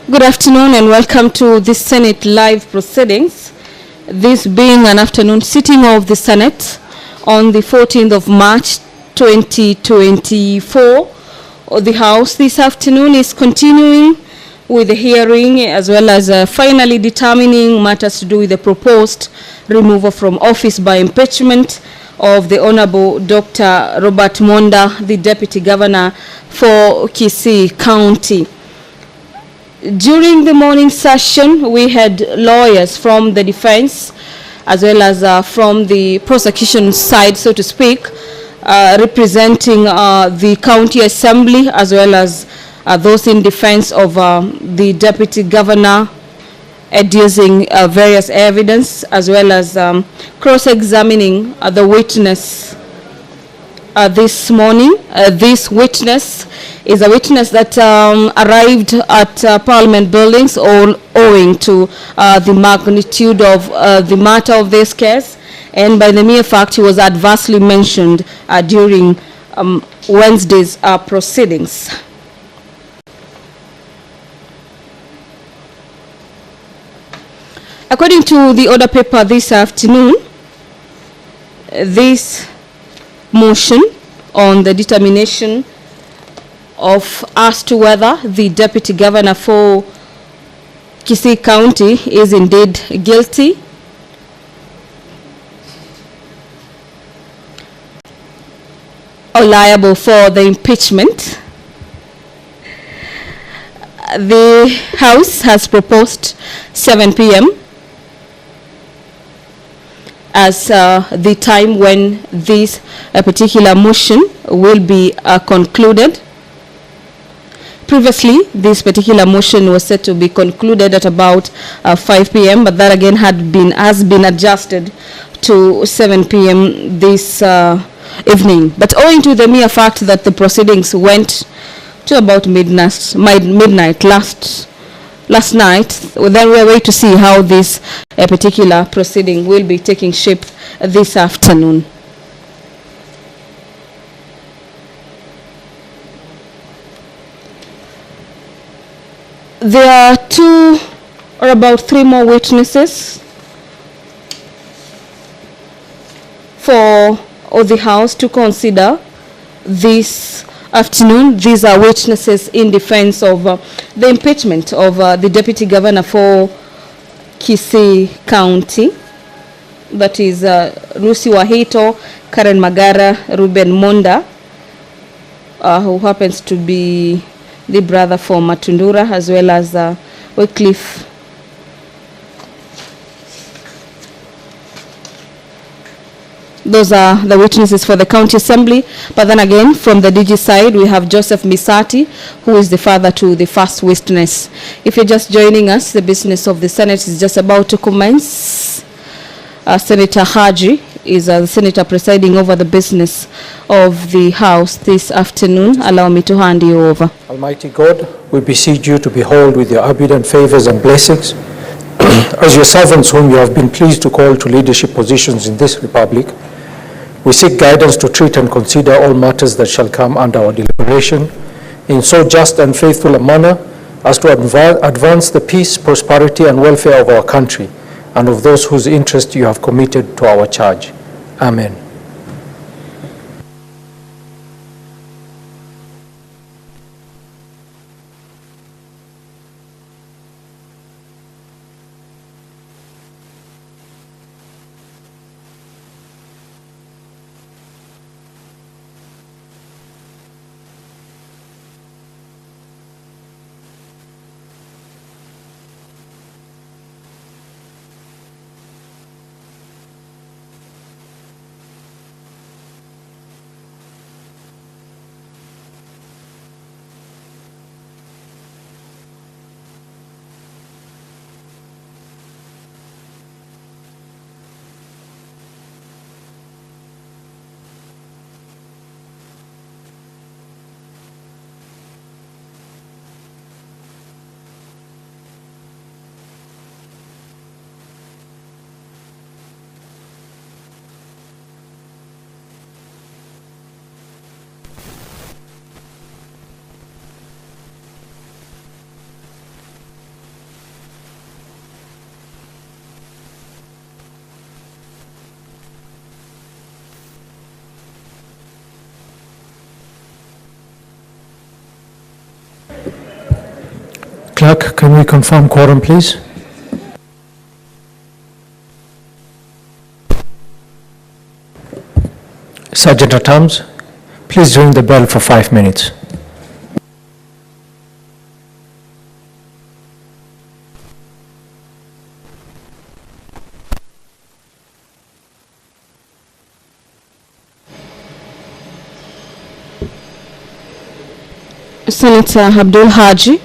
Good afternoon and welcome to the Senate live proceedings. This being an afternoon sitting of the Senate on the 14th of March 2024. The House this afternoon is continuing with the hearing as well as finally determining matters to do with the proposed removal from office by impeachment of the Honorable Dr. Robert Monda, the Deputy Governor for Kisii County. During the morning session, we had lawyers from the defense as well as from the prosecution side, so to speak, representing the county assembly as well as those in defense of the deputy governor, adducing various evidence as well as cross-examining the witness this morning. This witness is a witness that arrived at Parliament buildings owing to the magnitude of the matter of this case, and by the mere fact he was adversely mentioned during Wednesday's proceedings. According to the order paper this afternoon, this motion on the determination of as to whether the deputy governor for Kisii County is indeed guilty or liable for the impeachment. The House has proposed 7 p.m. as the time when this particular motion will be concluded. Previously, this particular motion was set to be concluded at about 5 p.m., but that again has been adjusted to 7 p.m. this evening. But owing to the mere fact that the proceedings went to about midnight last night, then we're waiting to see how this particular proceeding will be taking shape this afternoon. There are 2 or about 3 more witnesses for the House to consider this afternoon. These are witnesses in defense of the impeachment of the Deputy Governor for Kisii County. That is Lucy Wahito, Karen Magara, Ruben Monda, who happens to be the brother for Matundura, as well as Wycliffe Those are the witnesses for the county assembly. But then again, from the DG side, we have Joseph Misati, who is the father to the first witness. If you're just joining us, the business of the Senate is just about to commence. Senator Haji is the senator presiding over the business of the House this afternoon. Allow me to hand you over. Almighty God, we beseech you to behold with your abundant favors and blessings as your servants whom you have been pleased to call to leadership positions in this republic. We seek guidance to treat and consider all matters that shall come under our deliberation in so just and faithful a manner as to advance the peace, prosperity, and welfare of our country and of those whose interest you have committed to our charge. Amen. Jack, can we confirm quorum, please? Sergeant at Arms, please ring the bell for 5 minutes. Senator Abdul Haji,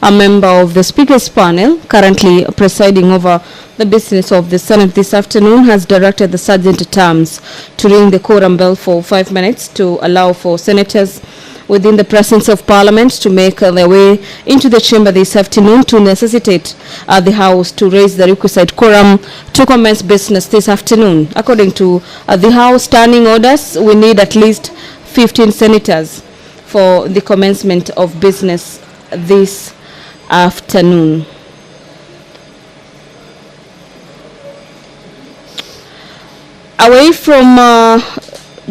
a member of the Speaker's panel, currently presiding over the business of the Senate this afternoon, has directed the Sergeant at Arms to ring the quorum bell for 5 minutes to allow for senators within the presence of Parliament to make their way into the chamber this afternoon to necessitate the House to raise the requisite quorum to commence business this afternoon. According to the House standing orders, we need at least 15 senators for the commencement of business this afternoon. Away from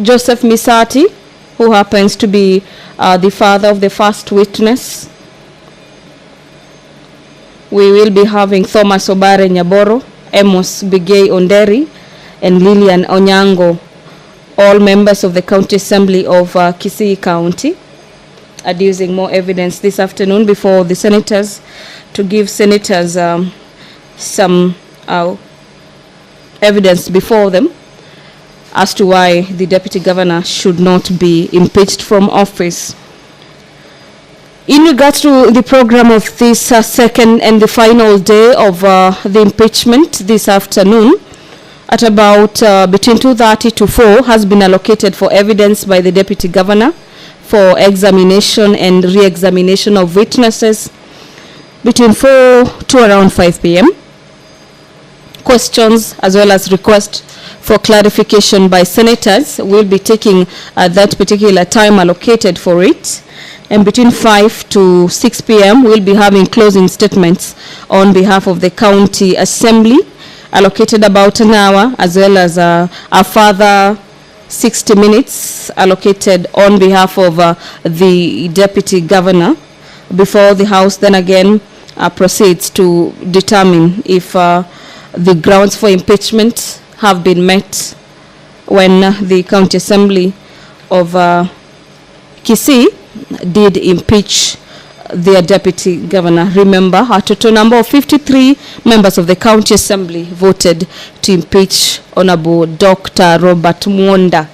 Joseph Misati, who happens to be the father of the first witness, we will be having Thomas Obare Nyaboro, Amos Bigay Onderi, and Lillian Onyango, all members of the County Assembly of Kisii County, adducing more evidence this afternoon before the senators to give senators some evidence before them as to why the deputy governor should not be impeached from office. In regards to the program of this second and the final day of the impeachment this afternoon, at about between 2:30 to 4 has been allocated for evidence by the deputy governor for examination and re-examination of witnesses between 4 to around 5 p.m. Questions as well as requests for clarification by senators will be taking at that particular time allocated for it. And between 5 to 6 p.m. we'll be having closing statements on behalf of the County Assembly, allocated about an hour, as well as a further 60 minutes allocated on behalf of the deputy governor before the House then again proceeds to determine if the grounds for impeachment have been met when the County Assembly of Kisii did impeach their deputy governor. Remember, a total number of 53 members of the County Assembly voted to impeach Honorable Dr. Robert Mwonda.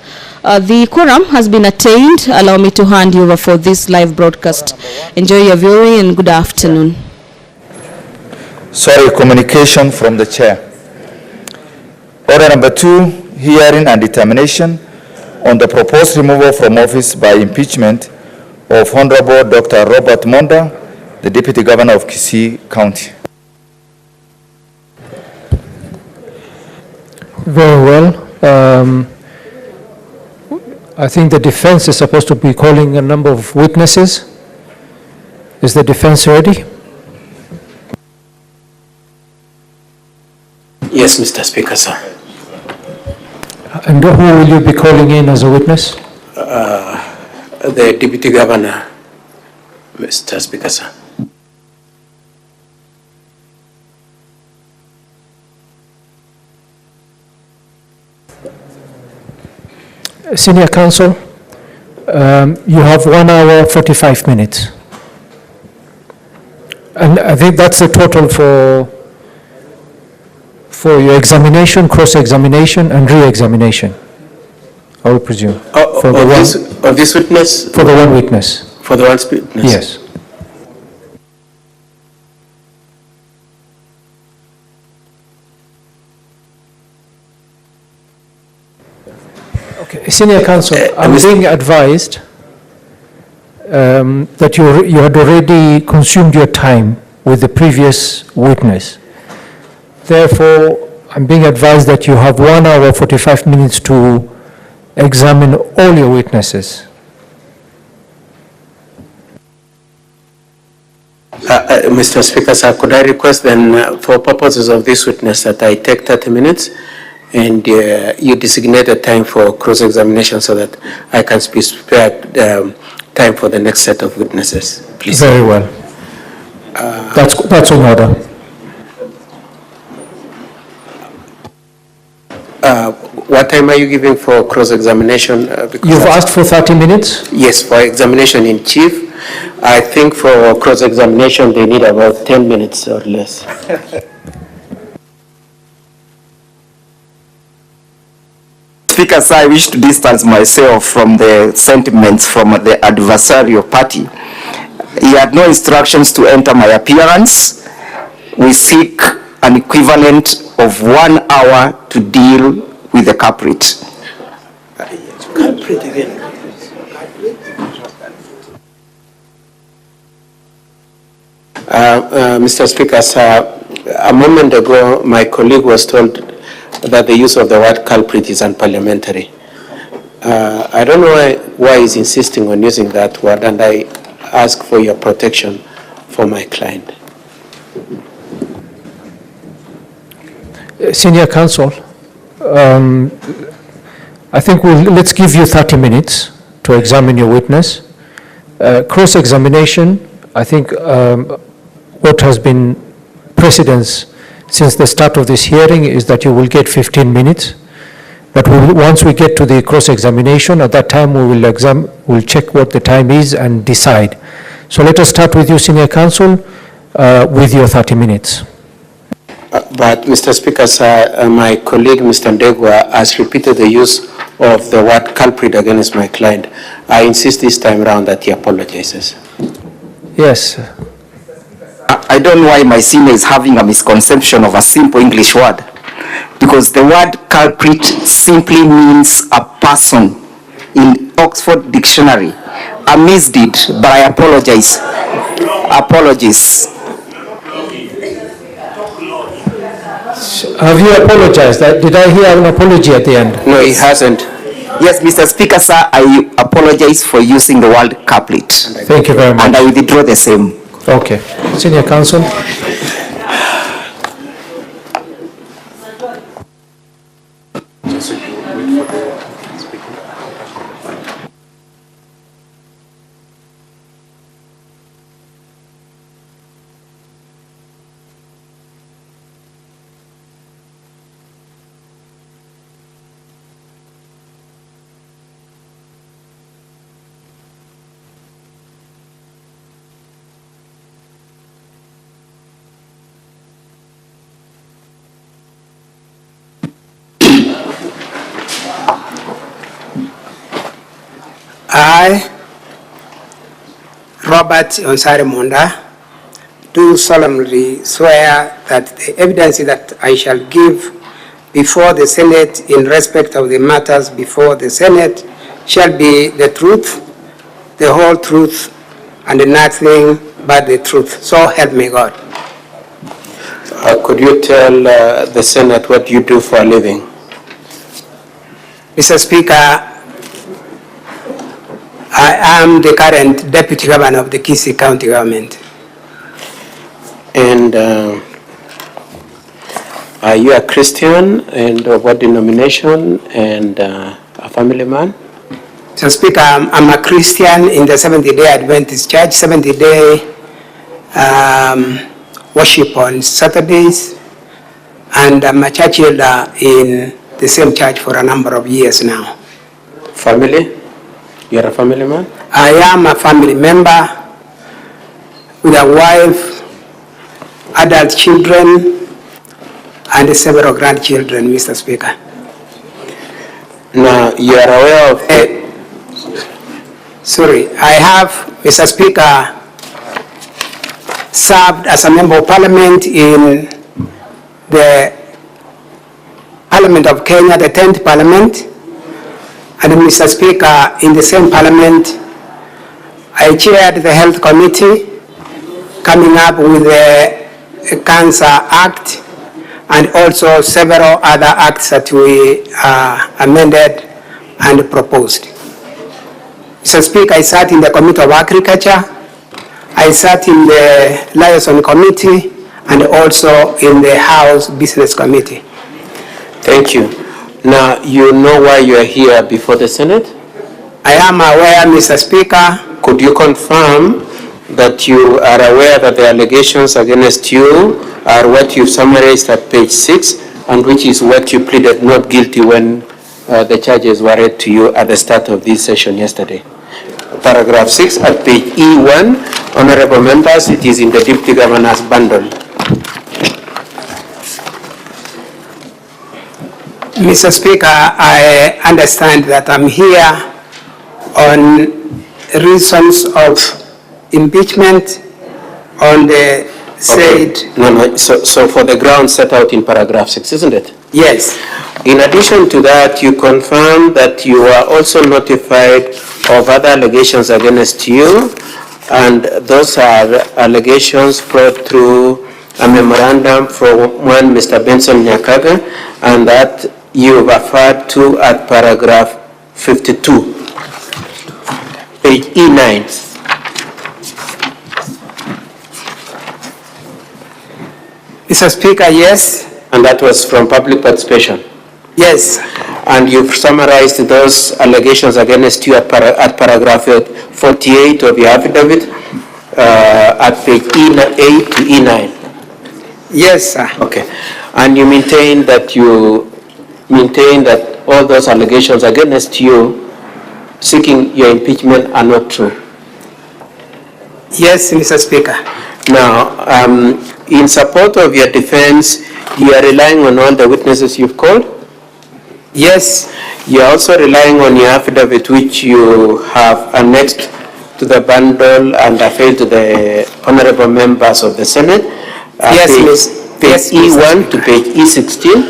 The quorum has been attained. Allow me to hand you over for this live broadcast. Enjoy your viewing and good afternoon. Sorry, communication from the chair. Order number 2, hearing and determination on the proposed removal from office by impeachment of Honorable Dr. Robert Mwonda, the Deputy Governor of Kisii County. Very well. I think the defense is supposed to be calling a number of witnesses. Is the defense ready? Yes, Mr. Speaker, sir. And who will you be calling in as a witness? The Deputy Governor, Mr. Speaker, sir. Senior Counsel, you have 1 hour 45 minutes. And I think that's the total for your examination, cross-examination, and re-examination, I would presume. Of this witness? For the one witness. For the one witness? Yes. Okay, Senior Counsel, I'm being advised that you had already consumed your time with the previous witness. Therefore, I'm being advised that you have 1 hour 45 minutes to examine all your witnesses. Mr. Speaker, sir, could I request then for purposes of this witness that I take 30 minutes and you designate a time for cross-examination so that I can be spared time for the next set of witnesses, please. Very well. That's in order. What time are you giving for cross-examination? You've asked for 30 minutes? Yes, for examination in chief. I think for cross-examination, they need about 10 minutes or less. Speaker, sir, I wish to distance myself from the sentiments from the adversarial party. He had no instructions to enter my appearance. We seek an equivalent of 1 hour to deal with the culprit. Mr. Speaker, sir, a moment ago, my colleague was told that the use of the word culprit is unparliamentary. I don't know why he's insisting on using that word, and I ask for your protection for my client. Senior counsel, I think let's give you 30 minutes to examine your witness. Cross-examination, I think what has been precedence since the start of this hearing is that you will get 15 minutes. But once we get to the cross-examination, at that time we'll check what the time is and decide. So let us start with you, Senior Counsel, with your 30 minutes. But Mr. Speaker, sir, my colleague, Mr. Ndegwa, has repeated the use of the word culprit against my client. I insist this time around that he apologizes. Yes. I don't know why my senior is having a misconception of a simple English word, because the word culprit simply means a person in Oxford Dictionary. I missed it, but I apologize. Apologies. Have you apologized? Did I hear an apology at the end? No, he hasn't. Yes, Mr. Speaker, sir, I apologize for using the word culprit. Thank you very much. And I withdraw the same. Okay. Senior Counsel. I, Robert Onsare Munda, do solemnly swear that the evidence that I shall give before the Senate in respect of the matters before the Senate shall be the truth, the whole truth, and nothing but the truth. So help me God. Could you tell the Senate what you do for a living? Mr. Speaker, I am the current Deputy Governor of the Kisii County Government. And are you a Christian, and what denomination, and a family man? Mr. Speaker, I'm a Christian in the Seventh-day Adventist Church, Seventh-day worship on Saturdays, and I'm a church elder in the same church for a number of years now. Family? You're a family man? I am a family member with a wife, adult children, and several grandchildren, Mr. Speaker. Now, you are aware of... I have, Mr. Speaker, served as a member of Parliament in the Parliament of Kenya, the 10th Parliament. And Mr. Speaker, in the same Parliament, I chaired the Health Committee, coming up with the Cancer Act, and also several other acts that we amended and proposed. Mr. Speaker, I sat in the Committee of Agriculture, I sat in the Liaison Committee, and also in the House Business Committee. Thank you. Now, you know why you are here before the Senate? I am aware, Mr. Speaker. Could you confirm that you are aware that the allegations against you are what you summarized at page 6, and which is what you pleaded not guilty when the charges were read to you at the start of this session yesterday. Paragraph 6 at page E1, honorable members, it is in the Deputy Governor's bundle. Mr. Speaker, I understand that I'm here on reasons of impeachment on the said... Okay. No, so for the ground set out in paragraph 6, isn't it? Yes. In addition to that, you confirm that you are also notified of other allegations against you, and those are allegations brought through a memorandum from one Mr. Benson Nyakaga, and that you referred to at paragraph 52, page E9. Mr. Speaker, yes. And that was from public participation. Yes. And you've summarized those allegations against you at paragraph 48 of your affidavit at page E8 to E9. Yes, sir. Okay. And you maintain that all those allegations against you seeking your impeachment are not true. Yes, Mr. Speaker. Now, in support of your defense, you are relying on all the witnesses you've called? Yes. You are also relying on your affidavit, which you have annexed to the bundle and filed to the honorable members of the Senate. Yes, page E1 to page E16.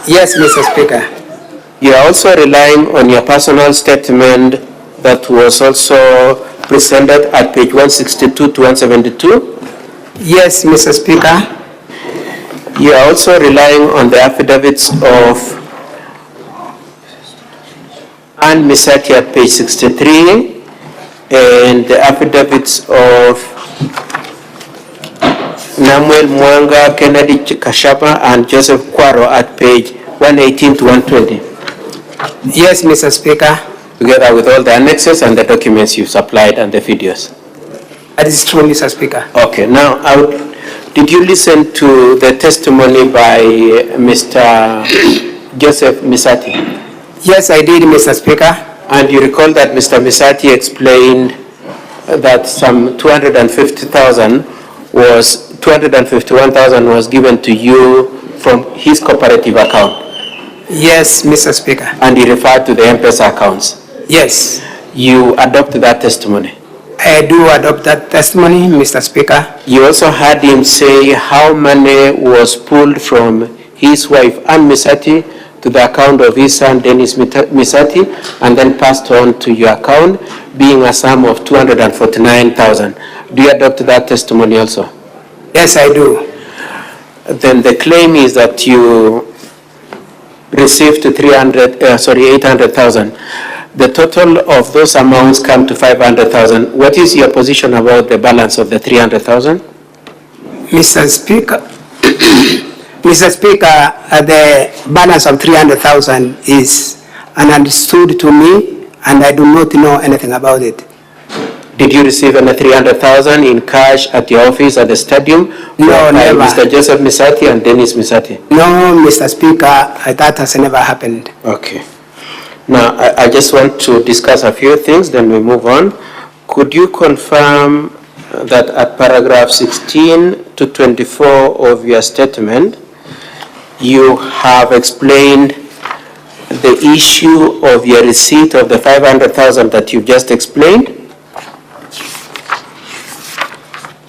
Yes, Mr. Speaker. You are also relying on your personal statement that was also presented at page 162 to 172. Yes, Mr. Speaker. You are also relying on the affidavits of Ann Misati at page 63 and the affidavits of Namuel Mwanga, Kennedy Kashaba, and Joseph Kwaro at page 118 to 120. Yes, Mr. Speaker. Together with all the annexes and the documents you supplied and the videos. That is true, Mr. Speaker. Okay, now did you listen to the testimony by Mr. Joseph Misati? Yes, I did, Mr. Speaker. And you recall that Mr. Misati explained that some 251,000 was given to you from his cooperative account. Yes, Mr. Speaker. And he referred to the M-Pesa accounts. Yes. You adopt that testimony? I do adopt that testimony, Mr. Speaker. You also heard him say how money was pulled from his wife, Ann Misati, to the account of his son, Dennis Misati, and then passed on to your account, being a sum of 249,000. Do you adopt that testimony also? Yes, I do. Then the claim is that you received 800,000. The total of those amounts come to 500,000. What is your position about the balance of the 300,000? Mr. Speaker, Mr. Speaker, the balance of 300,000 is ununderstood to me, and I do not know anything about it. Did you receive any 300,000 in cash at your office at the stadium? No, never. Mr. Joseph Misati and Dennis Misati? No, Mr. Speaker, that has never happened. Okay. Now, I just want to discuss a few things, then we move on. Could you confirm that at paragraph 16 to 24 of your statement, you have explained the issue of your receipt of the 500,000 that you've just explained?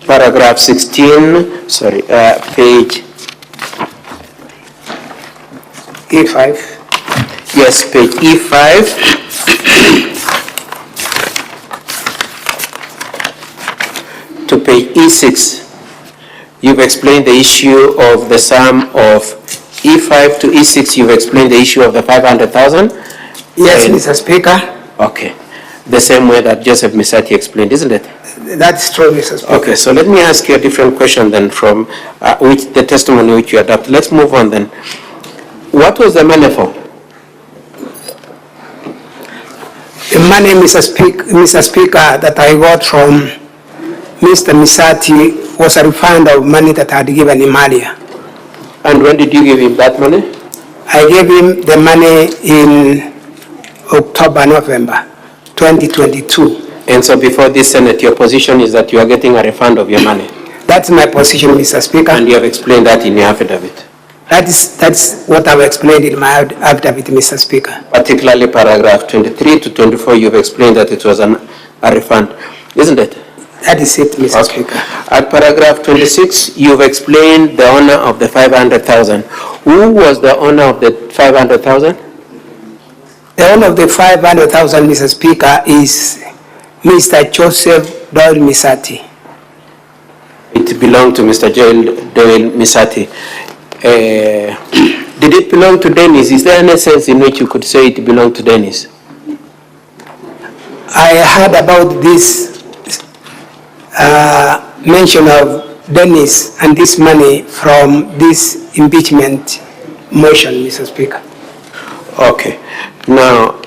Paragraph 16, page E5. Yes, page E5. To page E6. You've explained the issue of the sum of E5 to E6. You've explained the issue of the 500,000. Yes, Mr. Speaker. Okay. The same way that Joseph Misati explained, isn't it? That's true, Mr. Speaker. Okay, so let me ask you a different question then from which the testimony which you adopted. Let's move on then. What was the money for? The money, Mr. Speaker, that I got from Mr. Misati was a refund of money that I had given him earlier. And when did you give him that money? I gave him the money in October, November 2022. And so before this Senate, your position is that you are getting a refund of your money? That's my position, Mr. Speaker. And you have explained that in your affidavit? That's what I've explained in my affidavit, Mr. Speaker. Particularly paragraph 23 to 24, you've explained that it was a refund, isn't it? That is it, Mr. Okay. Speaker. At paragraph 26, you've explained the owner of the 500,000. Who was the owner of the 500,000? The owner of the 500,000, Mr. Speaker, is Mr. Joseph Doyle Misati. It belonged to Mr. Doyle Misati. Did it belong to Dennis? Is there any sense in which you could say it belonged to Dennis? I heard about this mention of Dennis and this money from this impeachment motion, Mr. Speaker. Okay. Now,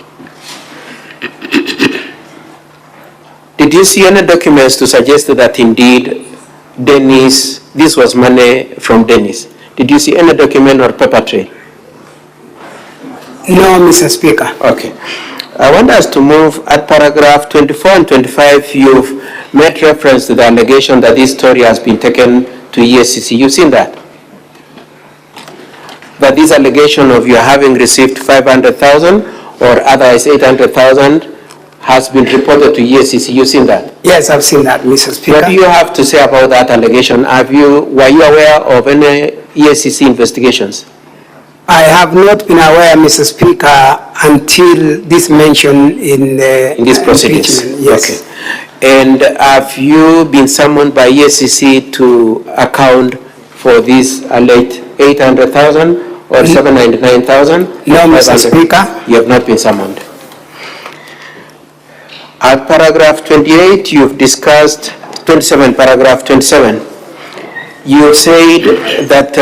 did you see any documents to suggest that indeed Dennis, this was money from Dennis? Did you see any document or paper trail? No, Mr. Speaker. Okay. I want us to move at paragraph 24 and 25. You've made reference to the allegation that this story has been taken to EACC. You've seen that? That this allegation of you having received 500,000 or otherwise 800,000 has been reported to EACC. You've seen that? Yes, I've seen that, Mr. Speaker. What do you have to say about that allegation? Were you aware of any EACC investigations? I have not been aware, Mr. Speaker, until this mention in this proceedings. Yes. Okay. And have you been summoned by EACC to account for this alleged 800,000 or 799,000? No, Mr. Speaker. You have not been summoned. At paragraph 28, you've discussed 27, paragraph 27. You said that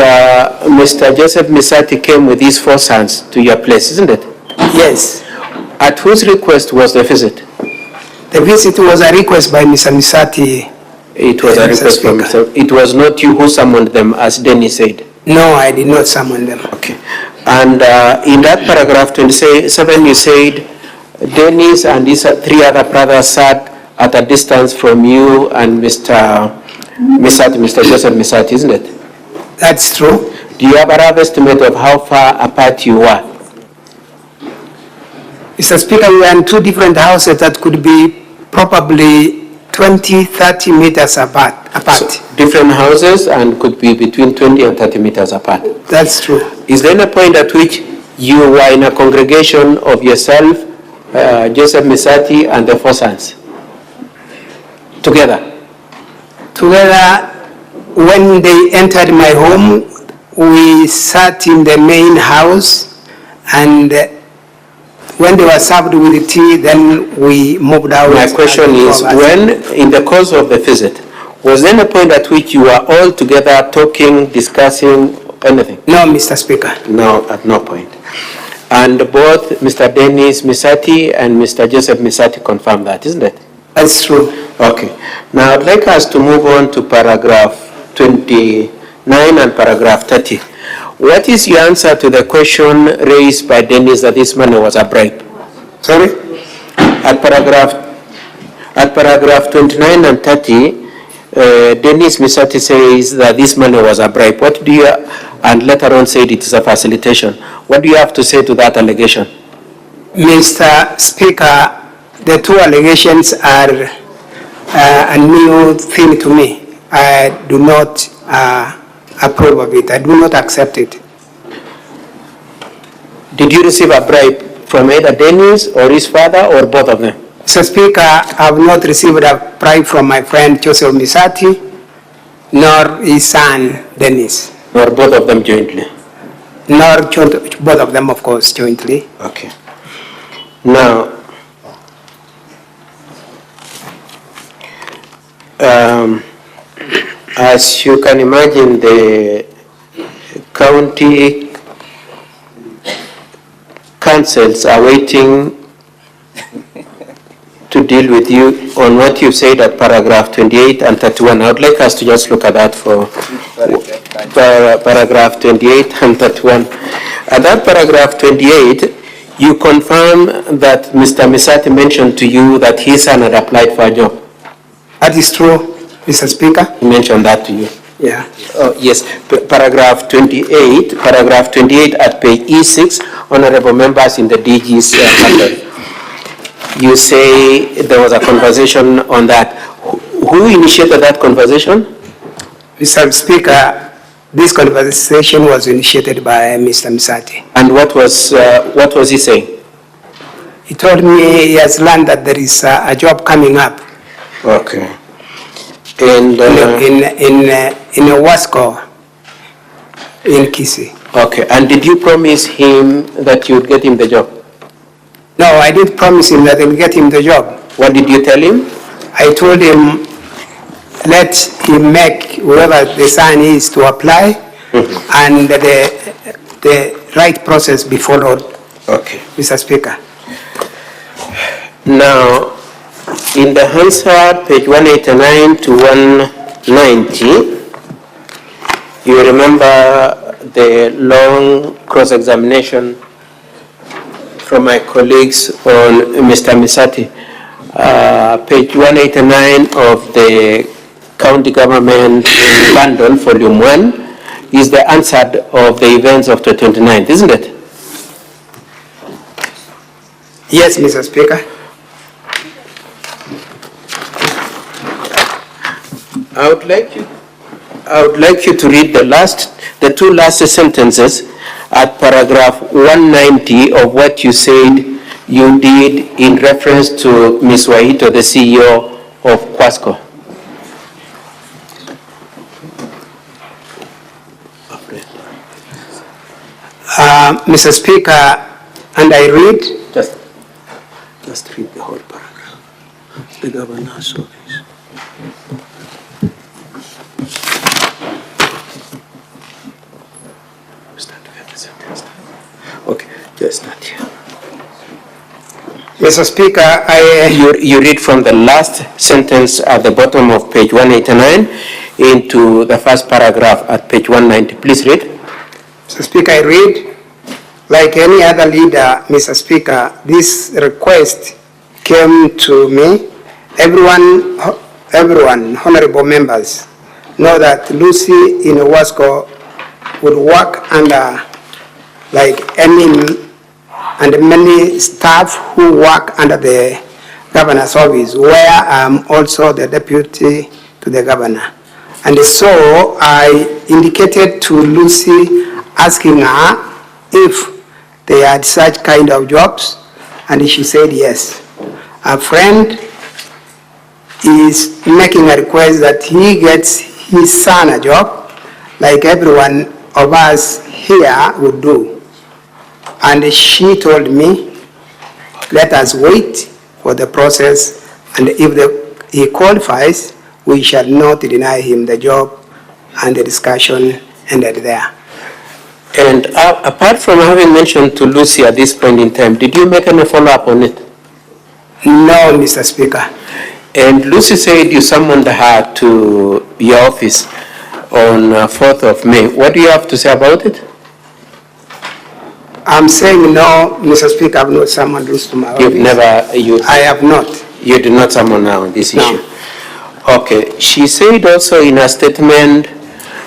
Mr. Joseph Misati came with his 4 sons to your place, isn't it? Yes. At whose request was the visit? The visit was a request by Mr. Misati. It was a request from Mr. It was not you who summoned them, as Dennis said? No, I did not summon them. Okay. And in that paragraph 27, you said Dennis and his 3 other brothers sat at a distance from you and Mr. Joseph Misati, isn't it? That's true. Do you have a rough estimate of how far apart you were? Mr. Speaker, we are in 2 different houses that could be probably 20, 30 meters apart. So, different houses and could be between 20 and 30 meters apart. That's true. Is there any point at which you were in a congregation of yourself, Joseph Misati, and the 4 sons? Together? Together, when they entered my home, we sat in the main house, and when they were served with the tea, then we moved out. My question is, when, in the course of the visit, was there any point at which you were all together talking, discussing anything? No, Mr. Speaker. No, at no point. And both Mr. Dennis Misati and Mr. Joseph Misati confirm that, isn't it? That's true. Okay. Now I'd like us to move on to paragraph 29 and paragraph 30. What is your answer to the question raised by Dennis that this money was a bribe? Sorry? At paragraph 29 and 30, Dennis Misati says that this money was a bribe. What do you, and later on said it is a facilitation. What do you have to say to that allegation? Mr. Speaker, the 2 allegations are a new thing to me. I do not approve of it. I do not accept it. Did you receive a bribe from either Dennis or his father or both of them? Mr. Speaker, I have not received a bribe from my friend Joseph Misati, nor his son Dennis. Or both of them jointly? Nor both of them, of course, jointly. Okay. Now, as you can imagine, the county councils are waiting to deal with you on what you said at paragraph 28 and 31. I would like us to just look at that for paragraph 28 and 31. At that paragraph 28, you confirm that Mr. Misati mentioned to you that his son had applied for a job. That is true, Mr. Speaker. He mentioned that to you. Yeah. Oh, yes, paragraph 28 at page E6, honorable members in the DG's handle. You say there was a conversation on that. Who initiated that conversation? Mr. Speaker, this conversation was initiated by Mr. Misati. And what was he saying? He told me he has learned that there is a job coming up. Okay. And in a Wasco in Kisii. okay. And did you promise him that you would get him the job? No, I did promise him that I will get him the job. What did you tell him? I told him, let him make whoever the son is to apply, and the right process be followed. Okay. Mr. Speaker. Now, in the answer, page 189 to 190, you remember the long cross-examination from my colleagues on Mr. Misati. Page 189 of the County Government Bundle, Volume 1, is the answer of the events of the 29th, isn't it? Yes, Mr. Speaker. I would like you to read the two last sentences at paragraph 190 of what you said you did in reference to Ms. Wahito, the CEO of Kwasco. Mr. Speaker, and I read. Just read the whole paragraph. The governor's office. Okay, just not here. Mr. Speaker, You read from the last sentence at the bottom of page 189 into the first paragraph at page 190. Please read. Mr. Speaker, I read, like any other leader, Mr. Speaker, this request came to me. Everyone, honorable members, know that Lucy in Wasco would work under like any and many staff who work under the governor's office, where I'm also the deputy to the governor. And so I indicated to Lucy, asking her if they had such kind of jobs, and she said yes. A friend is making a request that he gets his son a job, like everyone of us here would do. And she told me, let us wait for the process, and if he qualifies, we shall not deny him the job, and the discussion ended there. And apart from having mentioned to Lucy at this point in time, did you make any follow-up on it? No, Mr. Speaker. And Lucy said you summoned her to your office on 4th of May. What do you have to say about it? I'm saying no, Mr. Speaker, I have not summoned Lucy to my office. I have not. You did not summon her on this No. issue? Okay. She said also in her statement,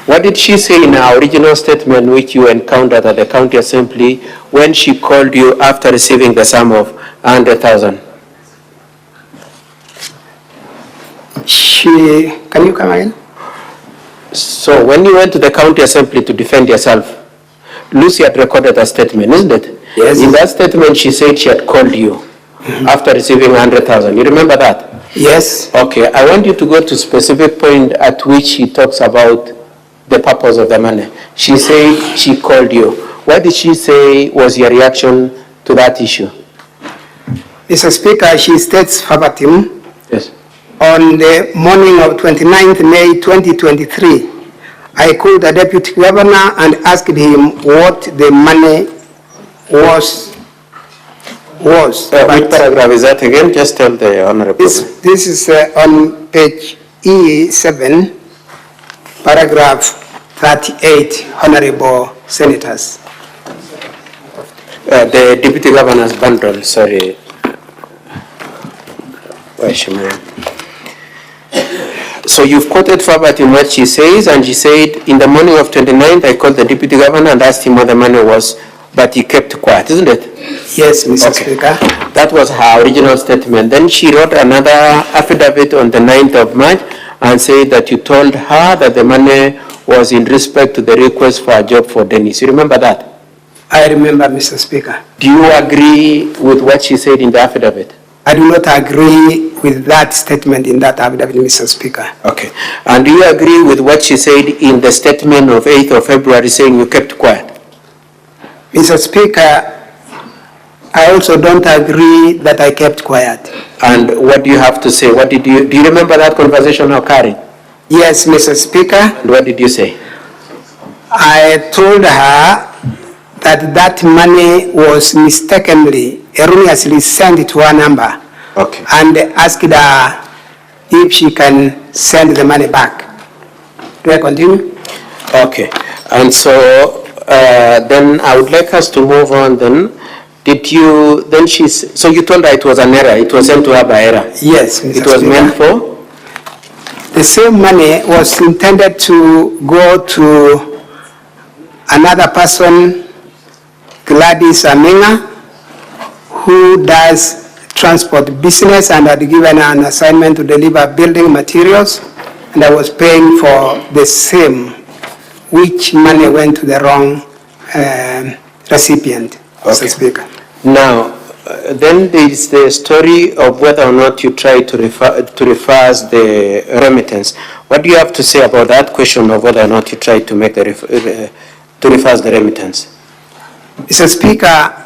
what did she say in her original statement which you encountered at the county assembly when she called you after receiving the sum of 100,000? Can you come again? So when you went to the county assembly to defend yourself, Lucy had recorded a statement, isn't it? Yes. In that statement, she said she had called you after receiving 100,000. You remember that? Yes. Okay. I want you to go to specific point at which she talks about the purpose of the money. She said she called you. What did she say was your reaction to that issue? Mr. Speaker, she states verbatim, Yes. on the morning of 29th May 2023, I called the deputy governor and asked him what the money was was. Which paragraph is that again? Just tell the Honorable. This is on page E7, paragraph 38, Honorable Senators. The Deputy Governor's bundle, sorry. So you've quoted verbatim what she says, and she said, in the morning of 29th, I called the Deputy Governor and asked him what the money was, but he kept quiet, isn't it? Yes, Mr. Speaker. That was her original statement. Then she wrote another affidavit on the 9th of March and said that you told her that the money was in respect to the request for a job for Dennis. You remember that? I remember, Mr. Speaker. Do you agree with what she said in the affidavit? I do not agree with that statement in that affidavit, Mr. Speaker. Okay. And do you agree with what she said in the statement of 8th of February saying you kept quiet? Mr. Speaker, I also don't agree that I kept quiet. And what do you have to say? What do you remember that conversation occurring? Yes, Mr. Speaker. And what did you say? I told her that that money was mistakenly, erroneously sent to her number. Okay. And asked her if she can send the money back. Do I continue? Okay. And so then I would like us to move on then. Did you, then so you told her it was an error, it was sent to her by error? Yes, Mr. It was Speaker. meant for? The same money was intended to go to another person, Gladys Aminga, who does transport business and had given her an assignment to deliver building materials, and I was paying for the same, which money went to the wrong recipient, Mr. Speaker. Now, then there is the story of whether or not you try to reverse the remittance. What do you have to say about that question of whether or not you try to make the to reverse the remittance? Mr. Speaker,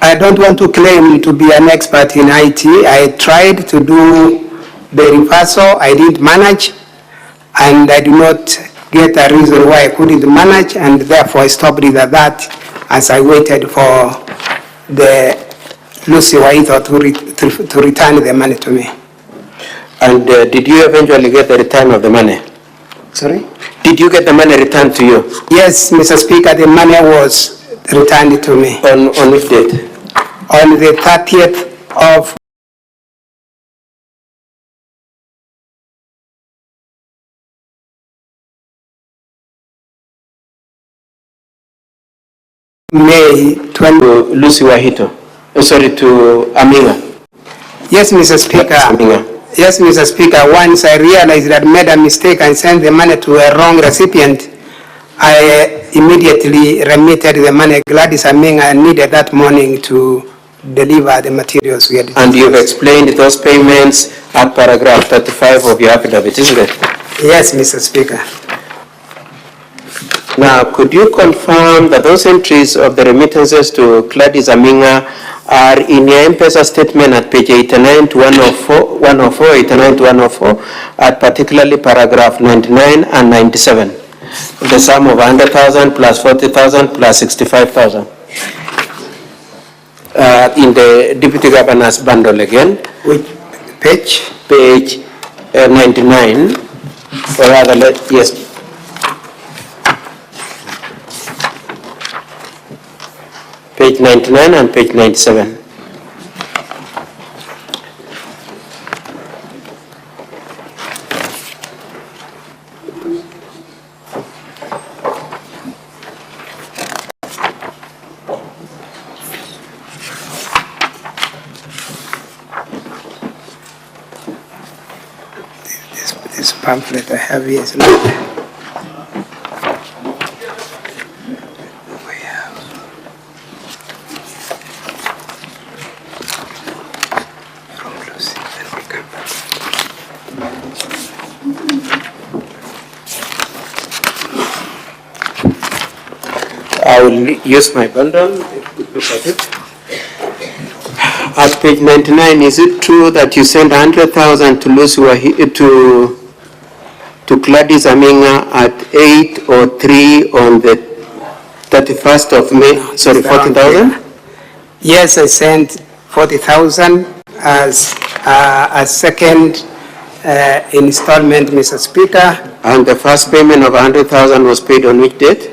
I don't want to claim to be an expert in IT. I tried to do the reversal. I didn't manage, and I do not get a reason why I couldn't manage, and therefore I stopped it at that as I waited for the Lucy Waitho to return the money to me. And did you eventually get the return of the money? Sorry? Did you get the money returned to you? Yes, Mr. Speaker, the money was returned to me. On which date? On the 30th of May 20. To Lucy Wahito. Sorry, to Aminga. Yes, Mr. Speaker. Aminga. Yes, Mr. Speaker. Once I realized that I made a mistake and sent the money to a wrong recipient, I immediately remitted the money. Gladys Aminga needed that morning to deliver the materials we had. And you've explained those payments at paragraph 35 of your affidavit, isn't it? Yes, Mr. Speaker. Now, could you confirm that those entries of the remittances to Gladys Aminga are in your M-Pesa statement at page 89 to 104, 89 to 104, at particularly paragraph 99 and 97? The sum of 100,000 plus 40,000 plus 65,000. In the Deputy Governor's bundle again. Which page? Page 99, or rather, yes. Page 99 and page 97. This pamphlet I have here is not there. I will use my bundle. Look at it. At page 99, is it true that you sent 100,000 to Lucy to Gladys Aminga at 8:03 on the 31st of May? Sorry, 40,000? Yes, I sent 40,000 as a second installment, Mr. Speaker. And the first payment of 100,000 was paid on which date?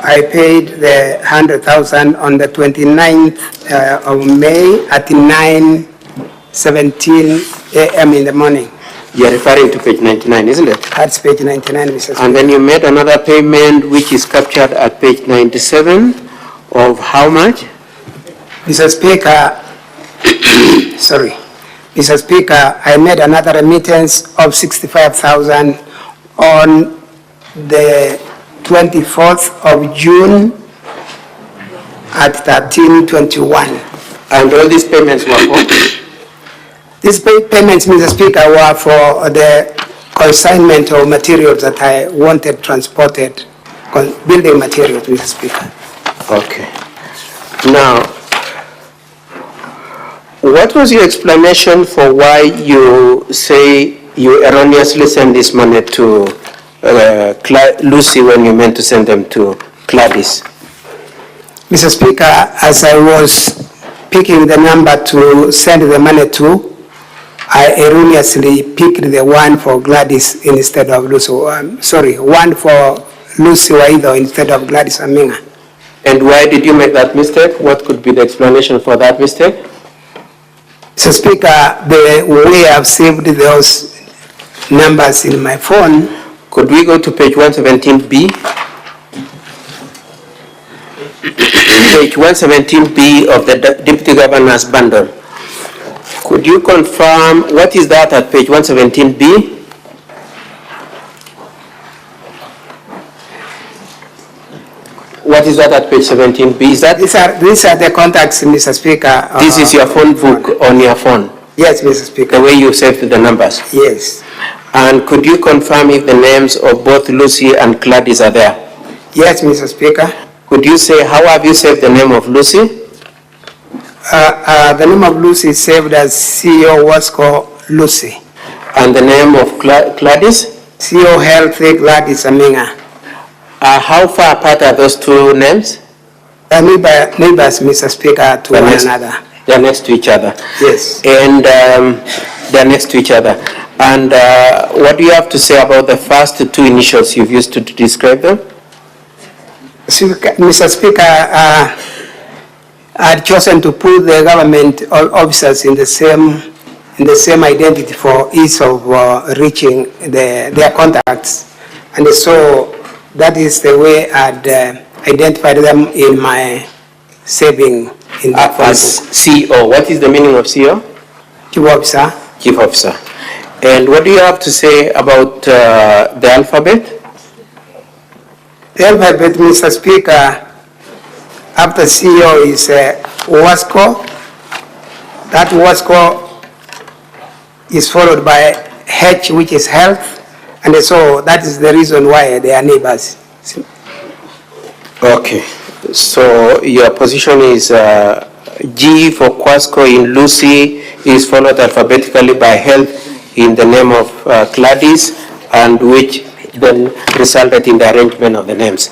I paid the 100,000 on the 29th of May at 9:17 a.m. in the morning. You are referring to page 99, isn't it? That's page 99, Mr. Speaker. And then you made another payment which is captured at page 97 of how much? Mr. Speaker, sorry. Mr. Speaker, I made another remittance of 65,000 on the 24th of June at 13:21. And all these payments were for? These payments, Mr. Speaker, were for the consignment of materials that I wanted transported, building materials, Mr. Speaker. Okay. Now, what was your explanation for why you say you erroneously sent this money to Lucy when you meant to send them to Gladys? Mr. Speaker, as I was picking the number to send the money to, I erroneously picked the one for Gladys instead of Lucy. One for Lucy Waido instead of Gladys Aminga. And why did you make that mistake? What could be the explanation for that mistake? Mr. Speaker, the way I've saved those numbers in my phone. Could we go to page 117B? Page 117B of the Deputy Governor's bundle. Could you confirm what is that at page 117B? What is that at page 17B? Is that These are the contacts, Mr. Speaker. this is your phone book on your phone? Yes, Mr. Speaker. The way you saved the numbers? Yes. And could you confirm if the names of both Lucy and Gladys are there? Yes, Mr. Speaker. Could you say how have you saved the name of Lucy? The name of Lucy is saved as CEO Wasco Lucy. And the name of Gladys? CEO Healthy Gladys Aminga. How far apart are those two names? Neighbors, Mr. Speaker, to one another. They're next to each other. Yes. And they're next to each other. And what do you have to say about the first two initials you've used to describe them? Mr. Speaker, I'd chosen to put the government officers in the same identity for ease of reaching their contacts, and so that is the way I'd identified them in my saving in the As CEO. What is the meaning of CEO? Chief Officer. Chief Officer. And what do you have to say about the alphabet? The alphabet, Mr. Speaker, after CEO is Wasco. That Wasco is followed by H, which is health, and so that is the reason why they are neighbors. Okay. So your position is G for Quasco in Lucy is followed alphabetically by health in the name of Gladys, and which then resulted in the arrangement of the names.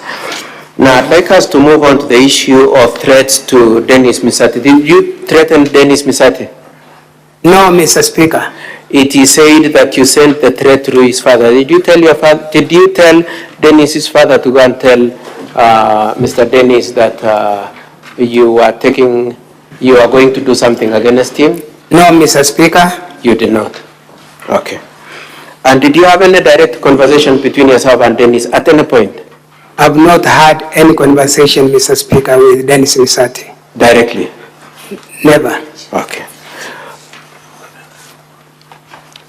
Now, I'd like us to move on to the issue of threats to Dennis Misati. Did you threaten Dennis Misati? No, Mr. Speaker. It is said that you sent the threat to his father. Did you tell your father? Did you tell Dennis's father to go and tell Mr. Dennis that you are going to do something against him? No, Mr. Speaker. You did not. Okay. And did you have any direct conversation between yourself and Dennis at any point? I've not had any conversation, Mr. Speaker, with Dennis Misati. Directly? Never. Okay.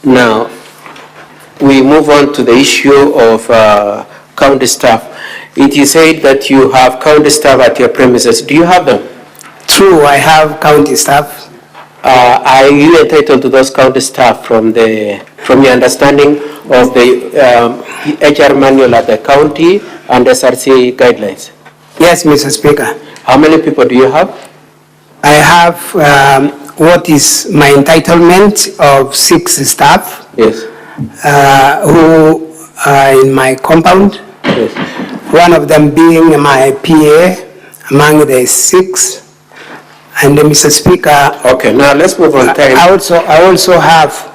Now, we move on to the issue of county staff. It is said that you have county staff at your premises. Do you have them? True, I have county staff. Are you entitled to those county staff from your understanding of the HR manual at the county and SRC guidelines? Yes, Mr. Speaker. How many people do you have? I have what is my entitlement of 6 staff. Yes. Who are in my compound. Yes. One of them being my PA among the 6. And Mr. Speaker, Okay, now let's move on time. I also have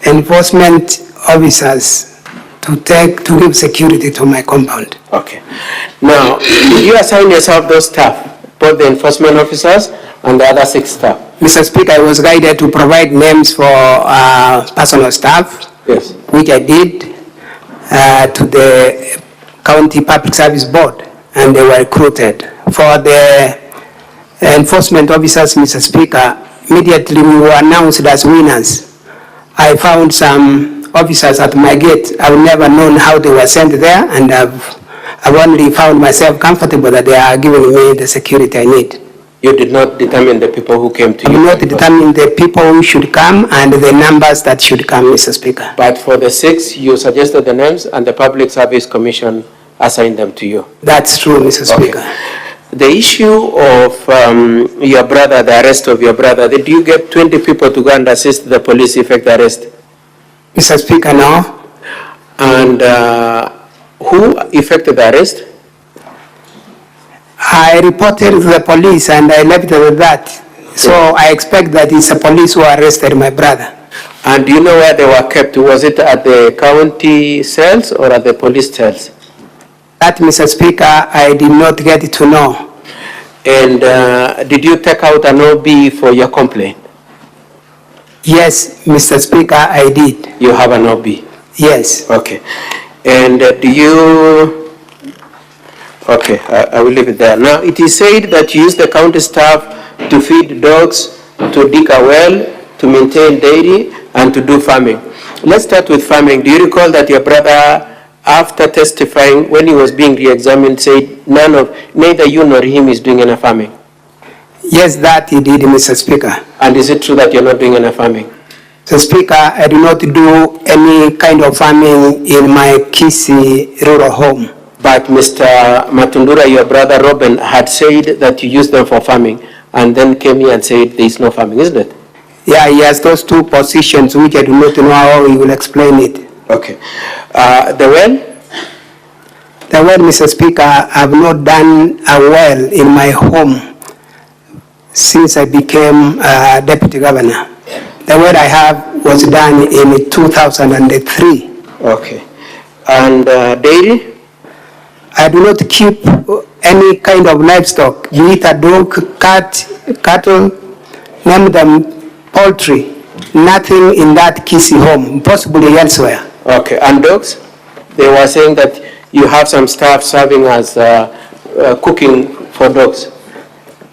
enforcement officers to give security to my compound. Okay. Now, did you assign yourself those staff, both the enforcement officers and the other 6 staff? Mr. Speaker, I was guided to provide names for personal staff, Yes. which I did to the County Public Service Board, and they were recruited. For the enforcement officers, Mr. Speaker, immediately we were announced as winners. I found some officers at my gate. I've never known how they were sent there, and I've only found myself comfortable that they are giving me the security I need. You did not determine the people who came to I you? will not determine the people who should come and the numbers that should come, Mr. Speaker. But for the 6, you suggested the names and the Public Service Commission assigned them to you? That's true, Mr. Speaker. The issue of your brother, the arrest of your brother, did you get 20 people to go and assist the police effect the arrest? Mr. Speaker, no. And who effected the arrest? I reported to the police and I left it at that. So I expect that it's the police who arrested my brother. And do you know where they were kept? Was it at the county cells or at the police cells? That, Mr. Speaker, I did not get to know. And did you take out an OB for your complaint? Yes, Mr. Speaker, I did. You have an OB? Yes. Okay. And do you... Okay, I will leave it there. Now, it is said that you use the county staff to feed dogs, to dig a well, to maintain dairy, and to do farming. Let's start with farming. Do you recall that your brother, after testifying, when he was being re-examined, said neither you nor him is doing any farming? Yes, that he did, Mr. Speaker. And is it true that you're not doing any farming? Mr. Speaker, I do not do any kind of farming in my Kisii rural home. But Mr. Matundura, your brother Robin, had said that you use them for farming, and then came here and said there is no farming, isn't it? Yeah, he has those 2 positions which I do not know how he will explain it. Okay. The well? The well, Mr. Speaker, I have not done a well in my home since I became Deputy Governor. The well I have was done in 2003. Okay. And dairy? I do not keep any kind of livestock, be it a dog, cat, cattle, name them poultry, nothing in that Kisii home, possibly elsewhere. Okay, and dogs? They were saying that you have some staff serving as cooking for dogs.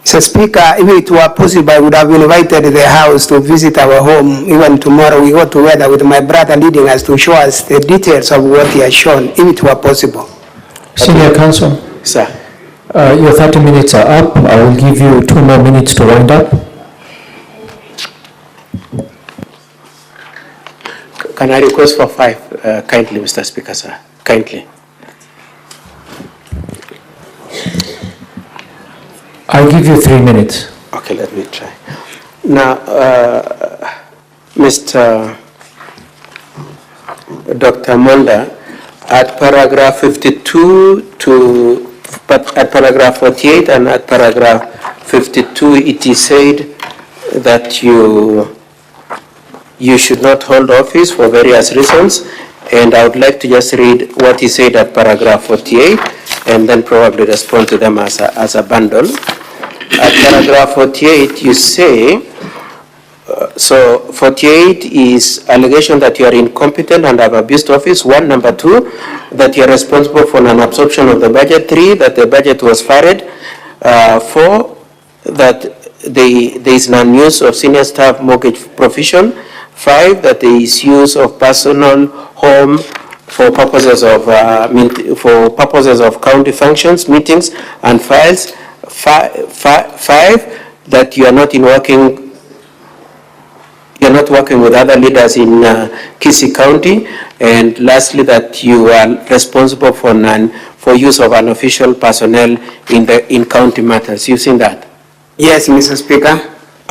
Mr. Speaker, if it were possible, I would have invited the House to visit our home. Even tomorrow, we go together with my brother leading us to show us the details of what he has shown, if it were possible. Senior Counsel, Sir. your 30 minutes are up. I will give you 2 more minutes to wind up. Can I request for 5, kindly, Mr. Speaker, sir? Kindly. I'll give you 3 minutes. Okay, let me try. Now, Mr. Dr. Monda, at paragraph 52 at paragraph 48 and at paragraph 52, it is said that you should not hold office for various reasons, and I would like to just read what he said at paragraph 48 and then probably respond to them as a bundle. At paragraph 48, you say, so 48 is allegation that you are incompetent and have abused office, 1. Number 2, that you are responsible for an absorption of the budget. 3, that the budget was farted. 4, that there is non-use of senior staff mortgage provision. 5, that there is use of personal home for purposes of county functions, meetings, and files. 5, that you are not working with other leaders in Kisii County, and lastly, that you are responsible for use of unofficial personnel in county matters. You've seen that? Yes, Mr. Speaker.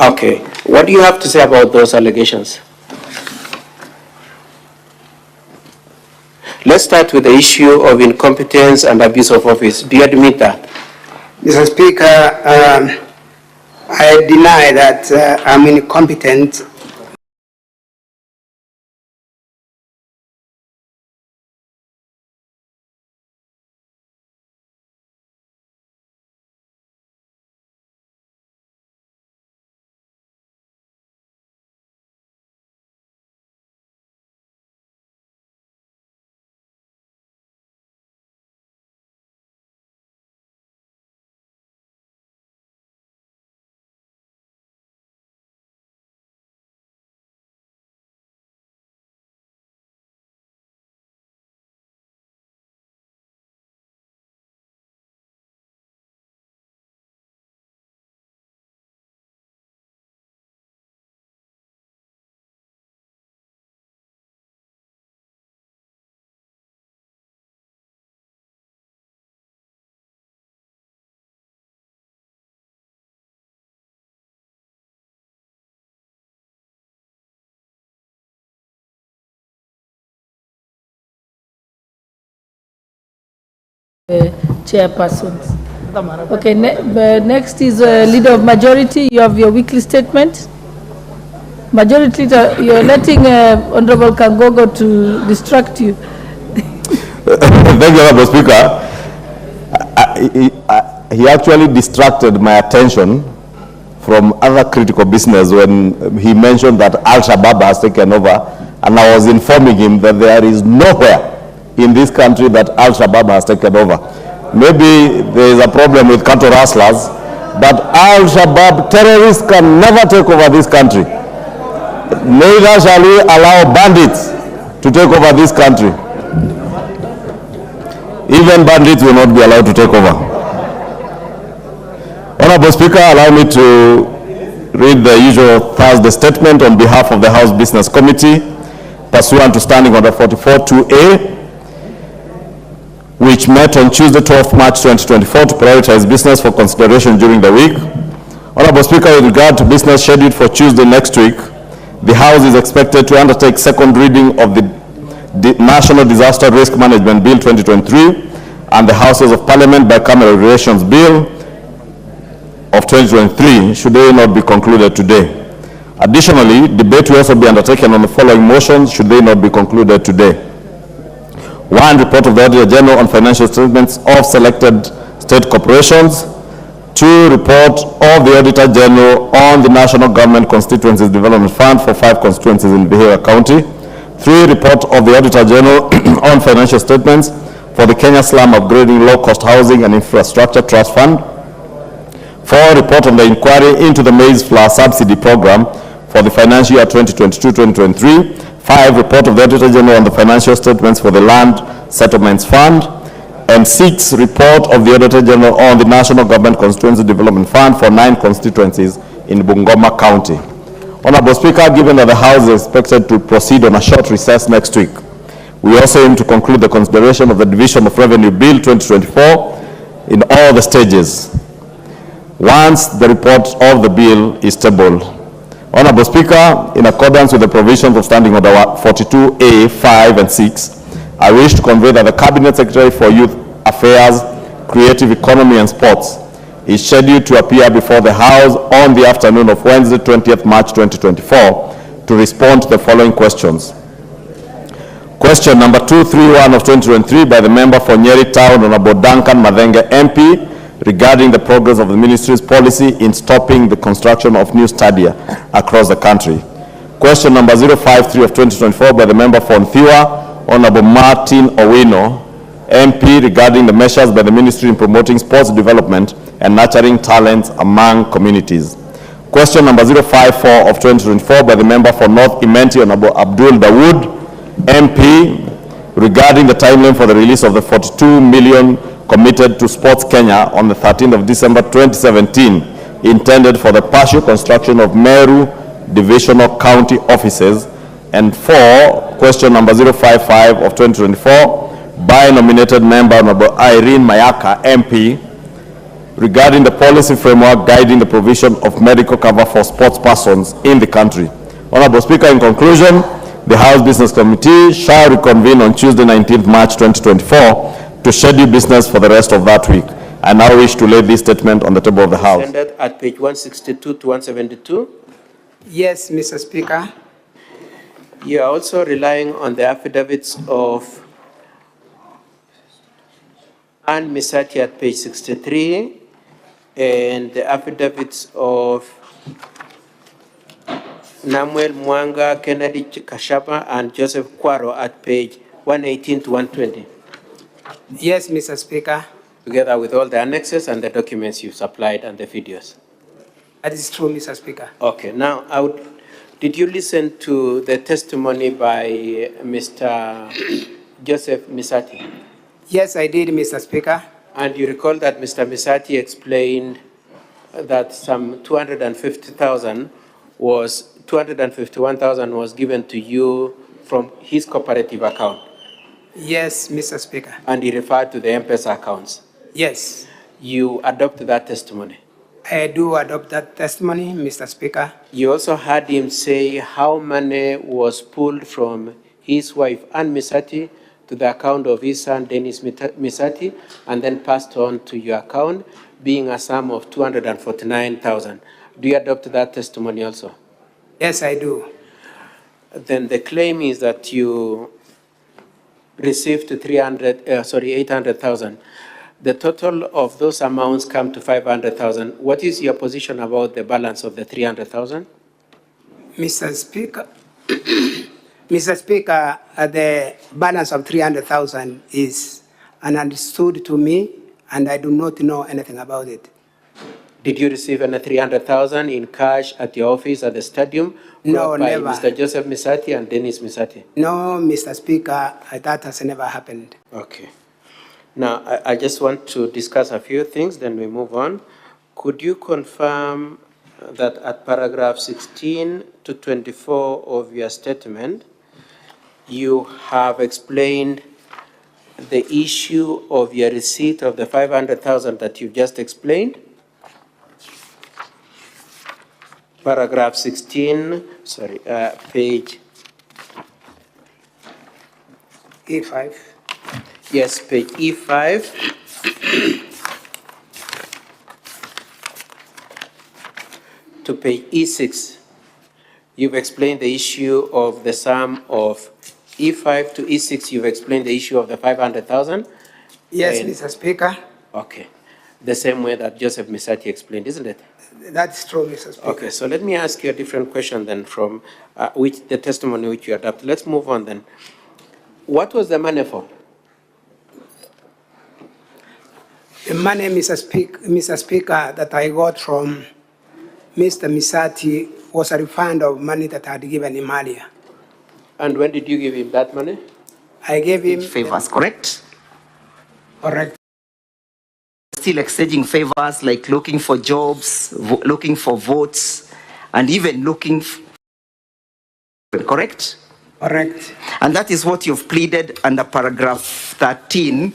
Okay. What do you have to say about those allegations? Let's start with the issue of incompetence and abuse of office. Do you admit that? Mr. Speaker, I deny that I'm incompetent. Chairpersons. Okay, next is Leader of Majority. You have your weekly statement. Majority Leader, you're letting Honorable Kangogo to distract you. Thank you, Honorable Speaker. He actually distracted my attention from other critical business when he mentioned that Al-Shabaab has taken over, and I was informing him that there is nowhere in this country that Al-Shabaab has taken over. Maybe there is a problem with cattle rustlers, but Al-Shabaab terrorists can never take over this country. Neither shall we allow bandits to take over this country. Even bandits will not be allowed to take over. Honorable Speaker, allow me to read the usual Thursday statement on behalf of the House Business Committee, pursuant to Standing Order 44-2A, which met on Tuesday, 12th March 2024 to prioritize business for consideration during the week. Honorable Speaker, with regard to business scheduled for Tuesday next week, the House is expected to undertake second reading of the National Disaster Risk Management Bill 2023 and the Houses of Parliament Bicameral Relations Bill of 2023, should they not be concluded today. Additionally, debate will also be undertaken on the following motions, should they not be concluded today. 1. Report of the Auditor General on financial statements of selected state corporations. 2. Report of the Auditor General on the National Government Constituencies Development Fund for 5 constituencies in Vihiga County. 3. Report of the Auditor General on financial statements for the Kenya Slum Upgrading Low-Cost Housing and Infrastructure Trust Fund. 4. Report on the inquiry into the maize flour subsidy program for the financial year 2022-2023. 5. Report of the Auditor General on the financial statements for the Land Settlements Fund. And 6. Report of the Auditor General on the National Government Constituency Development Fund for 9 constituencies in Bungoma County. Honorable Speaker, given that the House is expected to proceed on a short recess next week, we also aim to conclude the consideration of the Division of Revenue Bill 2024 in all the stages once the report of the bill is tabled. Honorable Speaker, in accordance with the provisions of Standing Order 42A, 5 and 6, I wish to convey that the Cabinet Secretary for Youth Affairs, Creative Economy and Sports is scheduled to appear before the House on the afternoon of Wednesday, 20th March 2024 to respond to the following questions. Question number 231 of 2023 by the member for Nyeri Town, Honorable Duncan Mathenge MP, regarding the progress of the Ministry's policy in stopping the construction of new stadia across the country. Question number 053 of 2024 by the member for Nthiwa, Honorable Martin Owino, MP, regarding the measures by the Ministry in promoting sports development and nurturing talents among communities. Question number 054 of 2024 by the member for North Imenti, Honorable Abdul Dawood, MP, regarding the timeline for the release of the 42 million committed to Sports Kenya on the 13th of December 2017, intended for the partial construction of Meru Divisional County offices. And 4, question number 055 of 2024 by nominated member Honorable Irene Mayaka, MP, regarding the policy framework guiding the provision of medical cover for sports persons in the country. Honorable Speaker, in conclusion, the House Business Committee shall reconvene on Tuesday, 19th March 2024 to schedule business for the rest of that week. I now wish to lay this statement on the table of the House. Presented at page 162 to 172. Yes, Mr. Speaker. You are also relying on the affidavits of Ann Misati at page 63 and the affidavits of Namuel Mwanga, Kennedy Kashapa, and Joseph Kwaro at page 118 to 120. Yes, Mr. Speaker. Together with all the annexes and the documents you supplied and the videos. That is true, Mr. Speaker. Okay, now did you listen to the testimony by Mr. Joseph Misati? Yes, I did, Mr. Speaker. And you recall that Mr. Misati explained that some 251,000 was given to you from his cooperative account. Yes, Mr. Speaker. And he referred to the M-Pesa accounts. Yes. You adopt that testimony. I do adopt that testimony, Mr. Speaker. You also heard him say how money was pulled from his wife, Ann Misati, to the account of his son, Dennis Misati, and then passed on to your account, being a sum of 249,000. Do you adopt that testimony also? Yes, I do. Then the claim is that you received 800,000. The total of those amounts come to 500,000. What is your position about the balance of the 300,000? Mr. Speaker, Mr. Speaker, the balance of 300,000 is ununderstood to me, and I do not know anything about it. Did you receive any 300,000 in cash at your office at the stadium? No, by never. Mr. Joseph Misati and Dennis Misati? No, Mr. Speaker, that has never happened. Okay. Now, I just want to discuss a few things, then we move on. Could you confirm that at paragraph 16 to 24 of your statement, you have explained the issue of your receipt of the 500,000 that you've just explained? Paragraph 16, page E5. Yes, page E5. To page E6. You've explained the issue of the sum of E5 to E6. You've explained the issue of the 500,000. Yes, Mr. Speaker. Okay. The same way that Joseph Misati explained, isn't it? That's true, Mr. Speaker. Okay, so let me ask you a different question then from the testimony which you adopted. Let's move on then. What was the money for? The money, Mr. Speaker, that I got from Mr. Misati was a refund of money that I had given him earlier. And when did you give him that money? I gave him Favors, correct? Correct. Still exchanging favors like looking for jobs, looking for votes, and even looking correct? Correct. And that is what you've pleaded under paragraph 13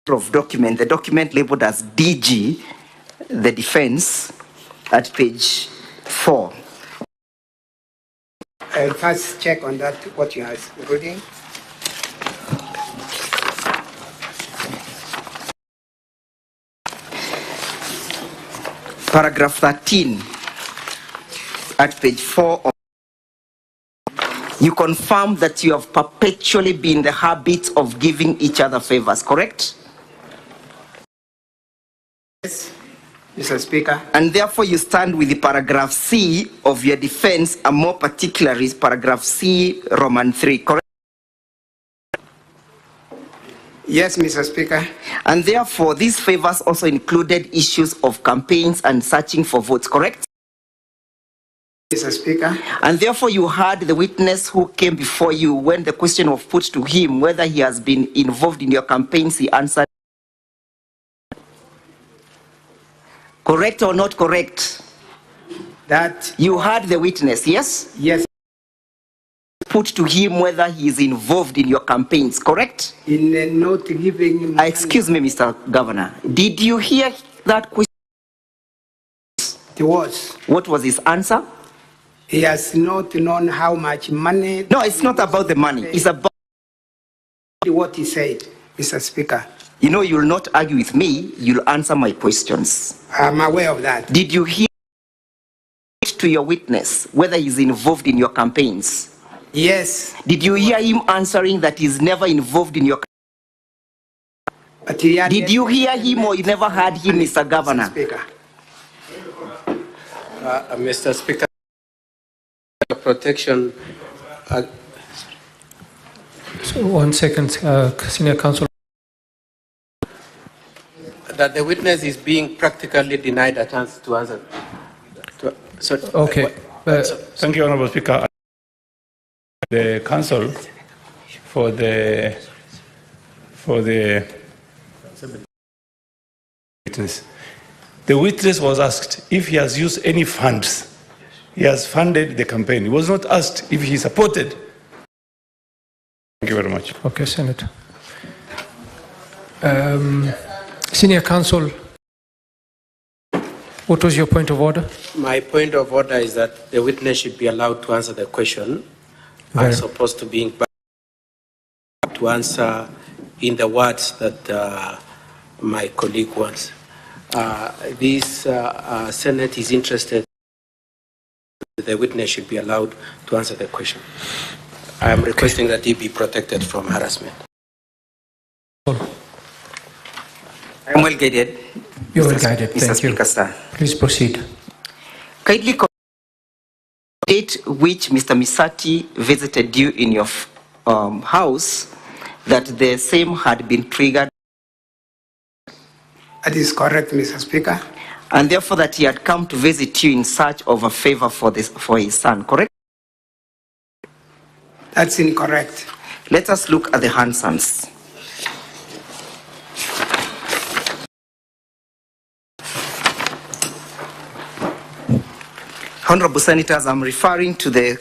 of document, the document labeled as DG, the defense, at page 4. I'll first check on that, what you are reading. Paragraph 13 at page 4. You confirm that you have perpetually been in the habit of giving each other favors, correct? Yes, Mr. Speaker. And therefore you stand with the paragraph C of your defense, and more particularly paragraph C, Roman 3, correct? Yes, Mr. Speaker. And therefore these favors also included issues of campaigns and searching for votes, correct? Mr. Speaker. And therefore you heard the witness who came before you when the question was put to him whether he has been involved in your campaigns, he answered. Correct or not correct? That you heard the witness, yes? Yes. Put to him whether he is involved in your campaigns, correct? In not giving... excuse me, Mr. Governor. Did you hear that question? It was. What was his answer? He has not known how much money... No, it's not about the money. It's about... what he said. Mr. Speaker. You know, you'll not argue with me, you'll answer my questions. I'm aware of that. Did you hear to your witness whether he's involved in your campaigns? Yes. Did you hear him answering that he's never involved in your But he had Did you hear him or you never heard him, Mr. Governor? Mr. Speaker, protection. So 1 second, Senior Counsel. That the witness is being practically denied a chance to answer. Okay. Thank you, Honorable Speaker. The counsel for the witness. The witness was asked if he has used any funds. He has funded the campaign. He was not asked if he supported. Thank you very much. Okay, Senator. Senior Counsel, what was your point of order? My point of order is that the witness should be allowed to answer the question as opposed to being to answer in the words that my colleague wants. This Senate is interested. The witness should be allowed to answer the question. I am requesting that he be protected from harassment. I'm well guided. You're well guided. Mr. Thank Speaker, you. sir. Please proceed. Kindly date which Mr. Misati visited you in your house that the same had been triggered. That is correct, Mr. Speaker. And therefore that he had come to visit you in search of a favor for his son, correct? That's incorrect. Let us look at the Hansons. Honorable Senators, I'm referring to the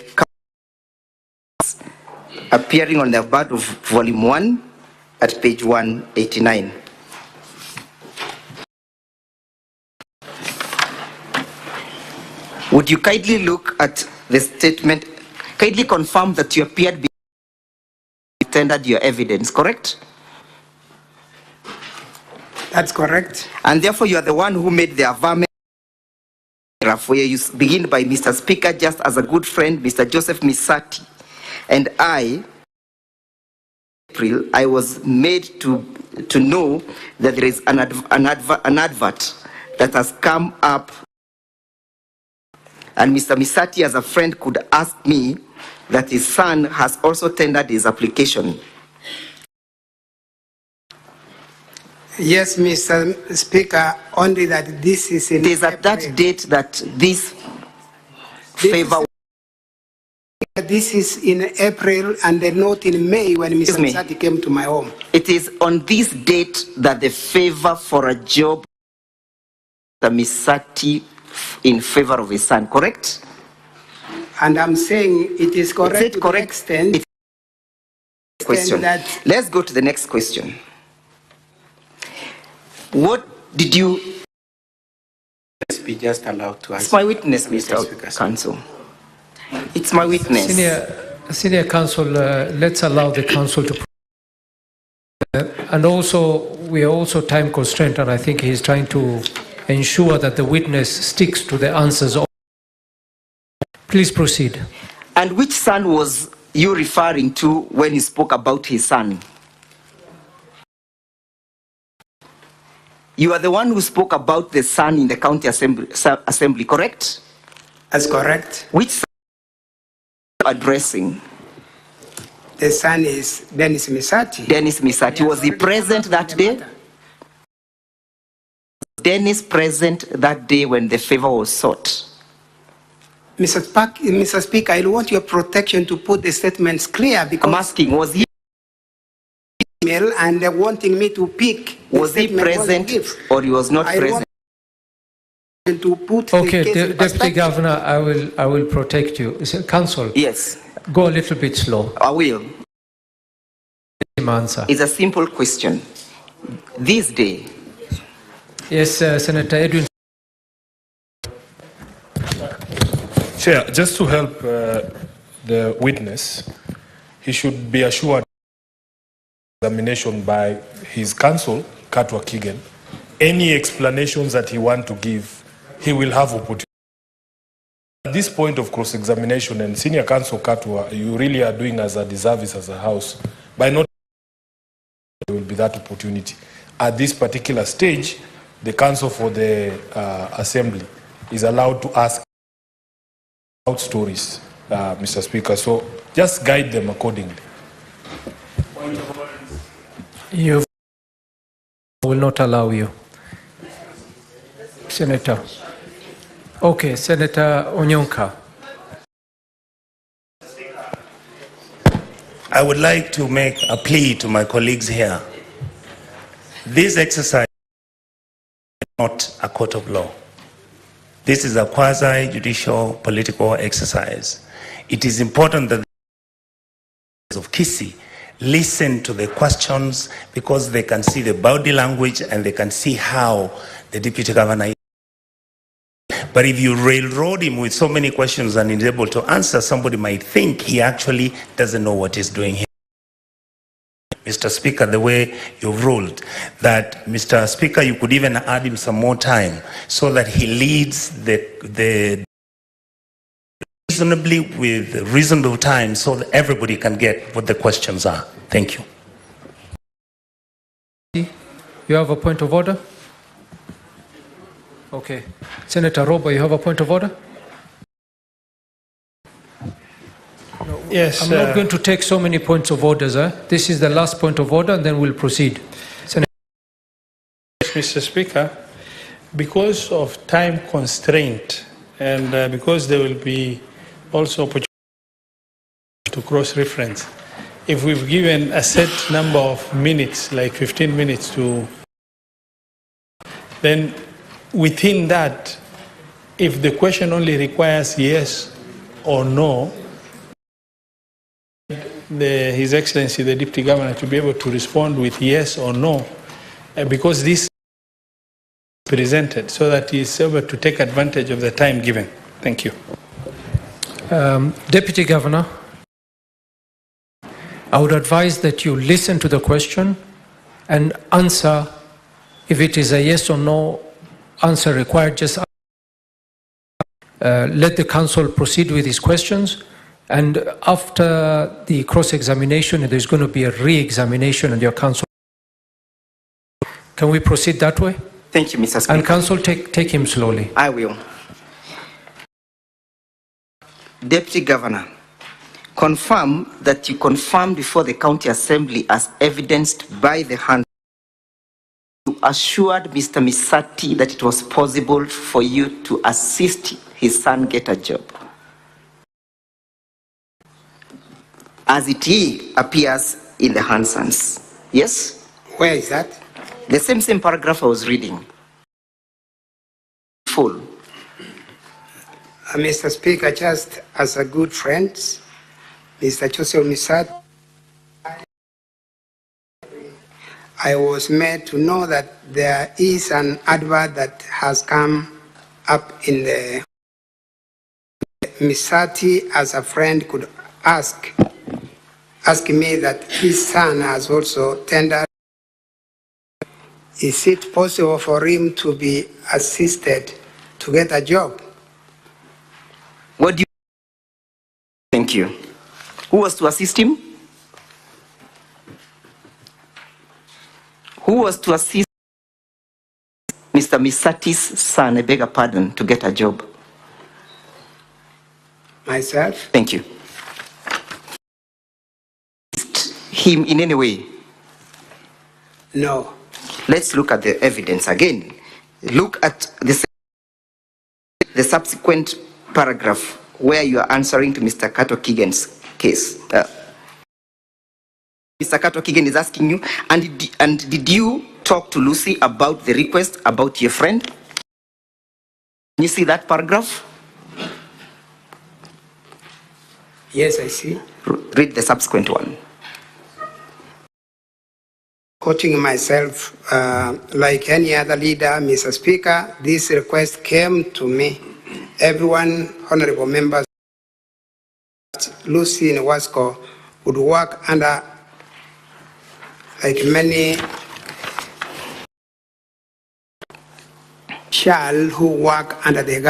appearing on the back of volume 1 at page 189. Would you kindly look at the statement, kindly confirm that you appeared before you tendered your evidence, correct? That's correct. And therefore you are the one who made the averment where you begin by Mr. Speaker, just as a good friend, Mr. Joseph Misati, and I was made to know that there is an advert that has come up, and Mr. Misati as a friend could ask me that his son has also tendered his application. Yes, Mr. Speaker, only that this is in It is at that date that this favor... This is in April and not in May when Mr. Misati came to my home. It is on this date that the favor for a job, the Misati in favor of his son, correct? And I'm saying it is correct. Is it correct? Extent Question. Let's go to the next question. What did you... Be just allowed to answer. It's my witness, Mr. Counsel. It's my witness. Senior Counsel, let's allow the Counsel to... and also, we are also time constrained, and I think he's trying to ensure that the witness sticks to the answers. Please proceed. And which son was you referring to when you spoke about his son? You are the one who spoke about the son in the county assembly, correct? That's correct. Which son are you addressing? The son is Dennis Misati. Dennis Misati. Was he present that day? Was Dennis present that day when the favor was sought? Mr. Speaker, I want your protection to put the statements clear because I'm asking, was he and they're wanting me to pick. Was he present or he was not present? To put okay, the case Deputy Governor, I will protect you. Counsel. Yes. Go a little bit slow. I will. Answer. It's a simple question. This day. Yes, Senator Edwin. Chair, just to help the witness, he should be assured examination by his counsel, Katwa Kigen. Any explanations that he wants to give, he will have opportunity. At this point of cross-examination, and Senior Counsel Katwa, you really are doing us a disservice as a House by not there will be that opportunity. At this particular stage, the Counsel for the Assembly is allowed to ask out stories, Mr. Speaker. So just guide them accordingly. You will not allow you. Senator. Okay, Senator Onyonka. I would like to make a plea to my colleagues here. This exercise is not a court of law. This is a quasi-judicial political exercise. It is important that the of Kisii listen to the questions because they can see the body language and they can see how the deputy governor is. But if you railroad him with so many questions and he's able to answer, somebody might think he actually doesn't know what he's doing here. Mr. Speaker, the way you've ruled, that, Mr. Speaker, you could even add him some more time so that he leads the reasonably with reasonable time so that everybody can get what the questions are. Thank you. You have a point of order? Okay. Senator Robo, you have a point of order? Yes. I'm not going to take so many points of orders. This is the last point of order, and then we'll proceed. Senator. Yes, Mr. Speaker, because of time constraint and because there will be also opportunity to cross-reference, if we've given a set number of minutes, like 15 minutes to, then within that, if the question only requires yes or no, His Excellency, the Deputy Governor, to be able to respond with yes or no, because this is presented, so that he is able to take advantage of the time given. Thank you. Deputy Governor, I would advise that you listen to the question and answer. If it is a yes or no answer required, just let the counsel proceed with his questions. And after the cross-examination, there's going to be a re-examination and your counsel. Can we proceed that way? Thank you, Mr. Speaker. And counsel, take him slowly. I will. Deputy Governor, confirm that you confirmed before the County Assembly as evidenced by the hand. You assured Mr. Misati that it was possible for you to assist his son get a job, as it appears in the Hansons. Yes? Where is that? The same paragraph I was reading. Full. Mr. Speaker, just as a good friend, Mr. Joseph Misat, I was made to know that there is an advert that has come up in the Misati as a friend could ask me that his son has also tendered. Is it possible for him to be assisted to get a job? What do you? Thank you. Who was to assist him? Who was to assist Mr. Misati's son, I beg your pardon, to get a job? Myself. Thank you. Him in any way? No. Let's look at the evidence again. Look at the subsequent paragraph where you are answering to Mr. Kato Kigen's case. Mr. Kato Kigen is asking you, and did you talk to Lucy about the request about your friend? Can you see that paragraph? Yes, I see. Read the subsequent one. Quoting myself, like any other leader, Mr. Speaker, this request came to me. Everyone, honorable members, Lucy in Wasco would work under like many who work under the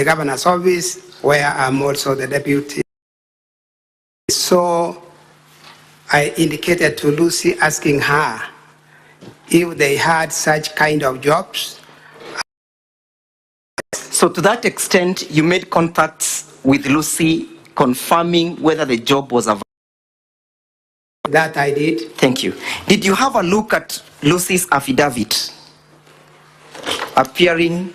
governor's office, where I'm also the deputy. So I indicated to Lucy, asking her if they had such kind of jobs. So to that extent, you made contacts with Lucy confirming whether the job was available? That I did. Thank you. Did you have a look at Lucy's affidavit appearing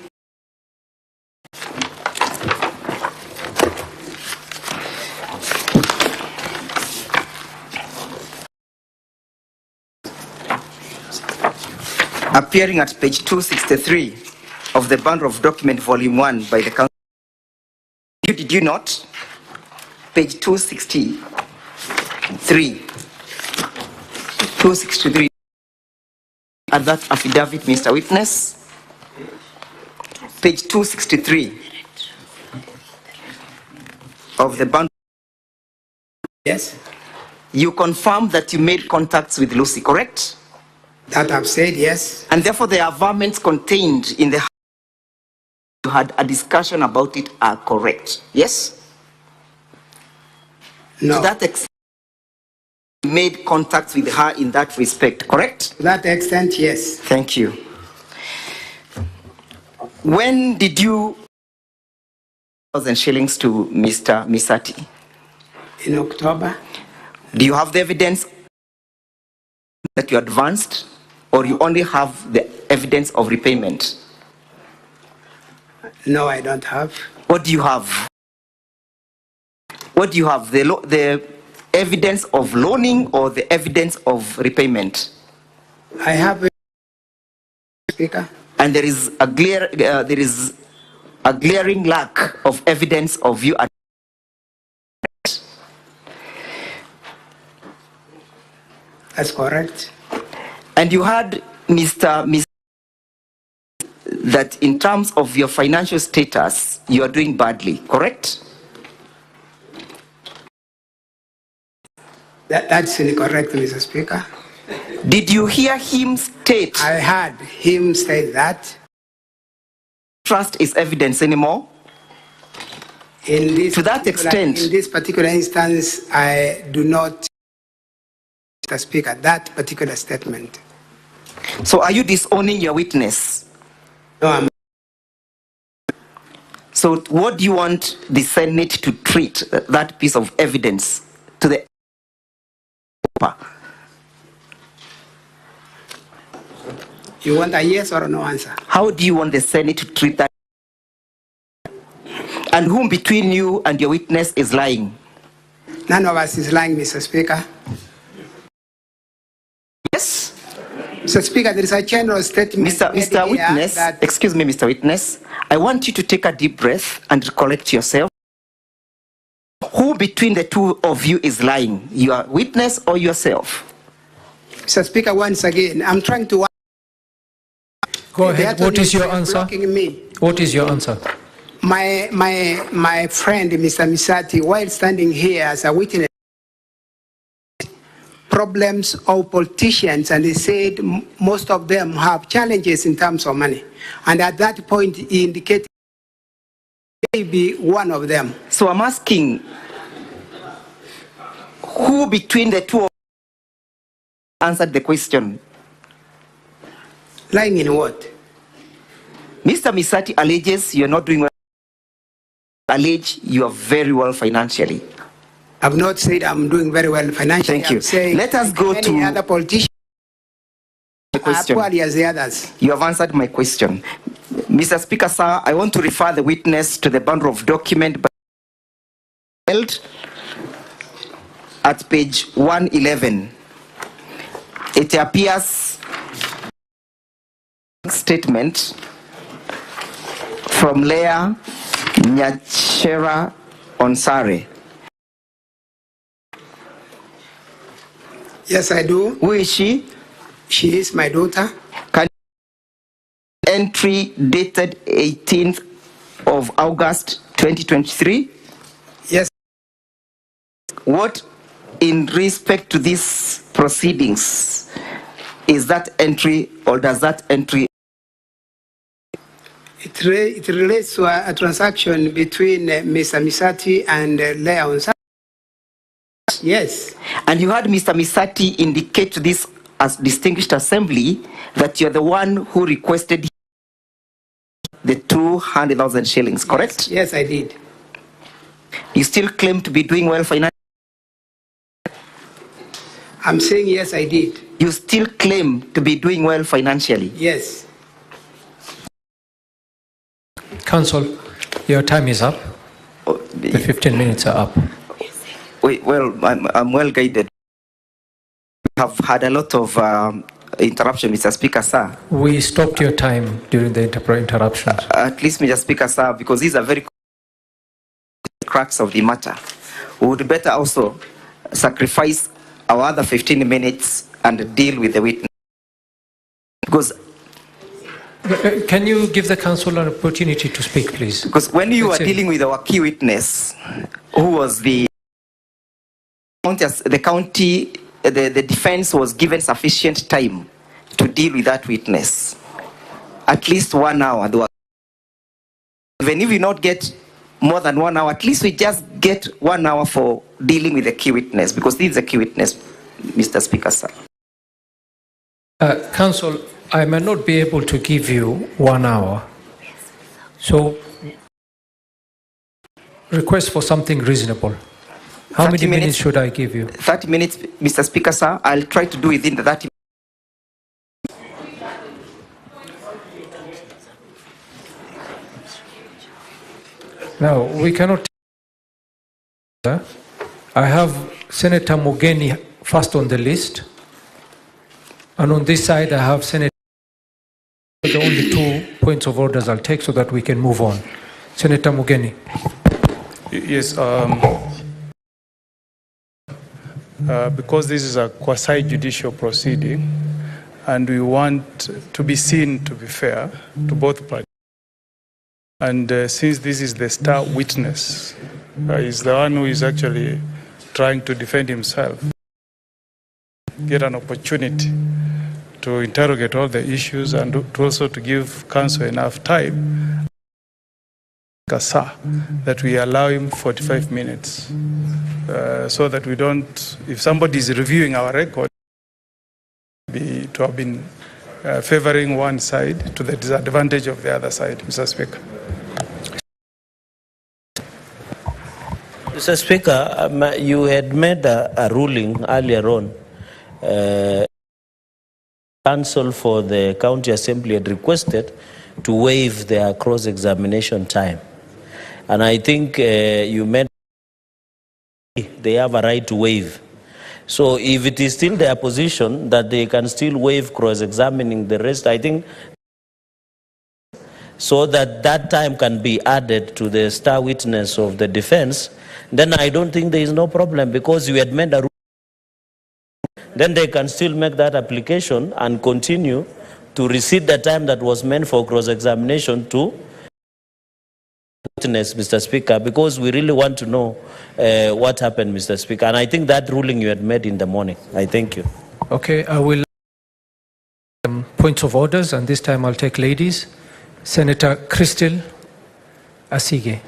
at page 263 of the bundle of document volume 1 by the council? Did you not? Page 263. 263. At that affidavit, Mr. Witness. Page 263 of the bundle. Yes. You confirm that you made contacts with Lucy, correct? That I've said, yes. And therefore the averments contained in the you had a discussion about it are correct, yes? No. To that extent, you made contacts with her in that respect, correct? To that extent, yes. Thank you. When did you 1,000 shillings to Mr. Misati? In October. Do you have the evidence that you advanced, or you only have the evidence of repayment? No, I don't have. What do you have? What do you have? The evidence of loaning or the evidence of repayment? I have a speaker. And there is a glaring lack of evidence of you. That's correct. And you had Mr. that in terms of your financial status, you are doing badly, correct? That's incorrect, Mr. Speaker. Did you hear him state? I heard him say that. Trust is evidence anymore? In this to that extent. In this particular instance, I do not, Mr. Speaker, that particular statement. So are you disowning your witness? No, I'm. So what do you want the Senate to treat that piece of evidence to the You want a yes or a no answer? How do you want the Senate to treat that? And whom between you and your witness is lying? None of us is lying, Mr. Speaker. Yes? Mr. Speaker, there is a general statement. Mr. Witness, excuse me, Mr. Witness, I want you to take a deep breath and recollect yourself. Who between the two of you is lying? Your witness or yourself? Mr. Speaker, once again, I'm trying to... Go ahead. What is your answer? Me. What is your answer? My friend, Mr. Misati, while standing here as a witness, problems of politicians, and he said most of them have challenges in terms of money. And at that point, he indicated maybe one of them. So I'm asking, who between the two of you answered the question? Lying in what? Mr. Misati alleges you're not doing well. Allege you are very well financially. I've not said I'm doing very well financially. Thank you. Let us go to any other politician. Poorly as the others. You have answered my question. Mr. Speaker, sir, I want to refer the witness to the bundle of document held at page 111. It appears statement from Leah Nyachera Onsare. Yes, I do. Who is she? She is my daughter. Entry dated 18th of August 2023. Yes. What in respect to this proceedings. Is that entry, or does that entry? It relates to a transaction between Mr. Misati and Leon. Yes. And you had Mr. Misati indicate to this as distinguished assembly that you're the one who requested the 200,000 shillings, correct? Yes, I did. You still claim to be doing well financially? I'm saying yes, I did. You still claim to be doing well financially? Yes. Council, your time is up. The 15 minutes are up. Well, I'm well guided. We have had a lot of interruption, Mr. Speaker, sir. We stopped your time during the interruptions. At least, Mr. Speaker, sir, because these are very crux of the matter. We would better also sacrifice our other 15 minutes and deal with the witness. Because can you give the council an opportunity to speak, please? Because when you are dealing with our key witness, who was the defense was given sufficient time to deal with that witness. At least 1 hour. Even if you not get more than 1 hour, at least we just get 1 hour for dealing with the key witness, because this is a key witness, Mr. Speaker, sir. Council, I may not be able to give you 1 hour. So, request for something reasonable. How many minutes should I give you? 30 minutes, Mr. Speaker, sir. I'll try to do within the 30 minutes. Now, we cannot. I have Senator Mogeni first on the list. And on this side, I have Senator. The only 2 points of orders I'll take so that we can move on. Senator Mogeni. Yes. Because this is a quasi-judicial proceeding, and we want to be seen to be fair to both parties. And since this is the star witness, is the one who is actually trying to defend himself, get an opportunity to interrogate all the issues and to also to give counsel enough time, that we allow him 45 minutes so that we don't, if somebody is reviewing our record, to have been favoring one side to the disadvantage of the other side, Mr. Speaker. Mr. Speaker, you had made a ruling earlier on. Counsel for the County Assembly had requested to waive their cross-examination time. And I think you meant they have a right to waive. So if it is still their position that they can still waive cross-examining the rest, I think, so that that time can be added to the star witness of the defense, then I don't think there is no problem, because you had made a ruling. Then they can still make that application and continue to receive the time that was meant for cross-examination to witness, Mr. Speaker, because we really want to know what happened, Mr. Speaker. And I think that ruling you had made in the morning. I thank you. Okay, I will points of orders, and this time I'll take ladies. Senator Crystal Asige.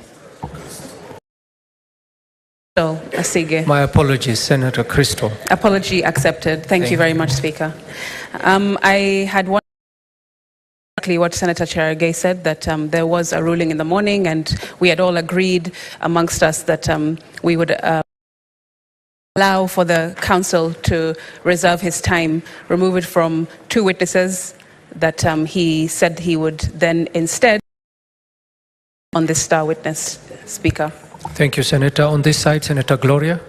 Asige. My apologies, Senator Crystal. Apology accepted. Thank you very much, Speaker. I had one what Senator Cherargei said, that there was a ruling in the morning, and we had all agreed amongst us that we would allow for the counsel to reserve his time, remove it from 2 witnesses that he said he would then instead on this star witness, Speaker. Thank you, Senator. On this side, Senator Gloria.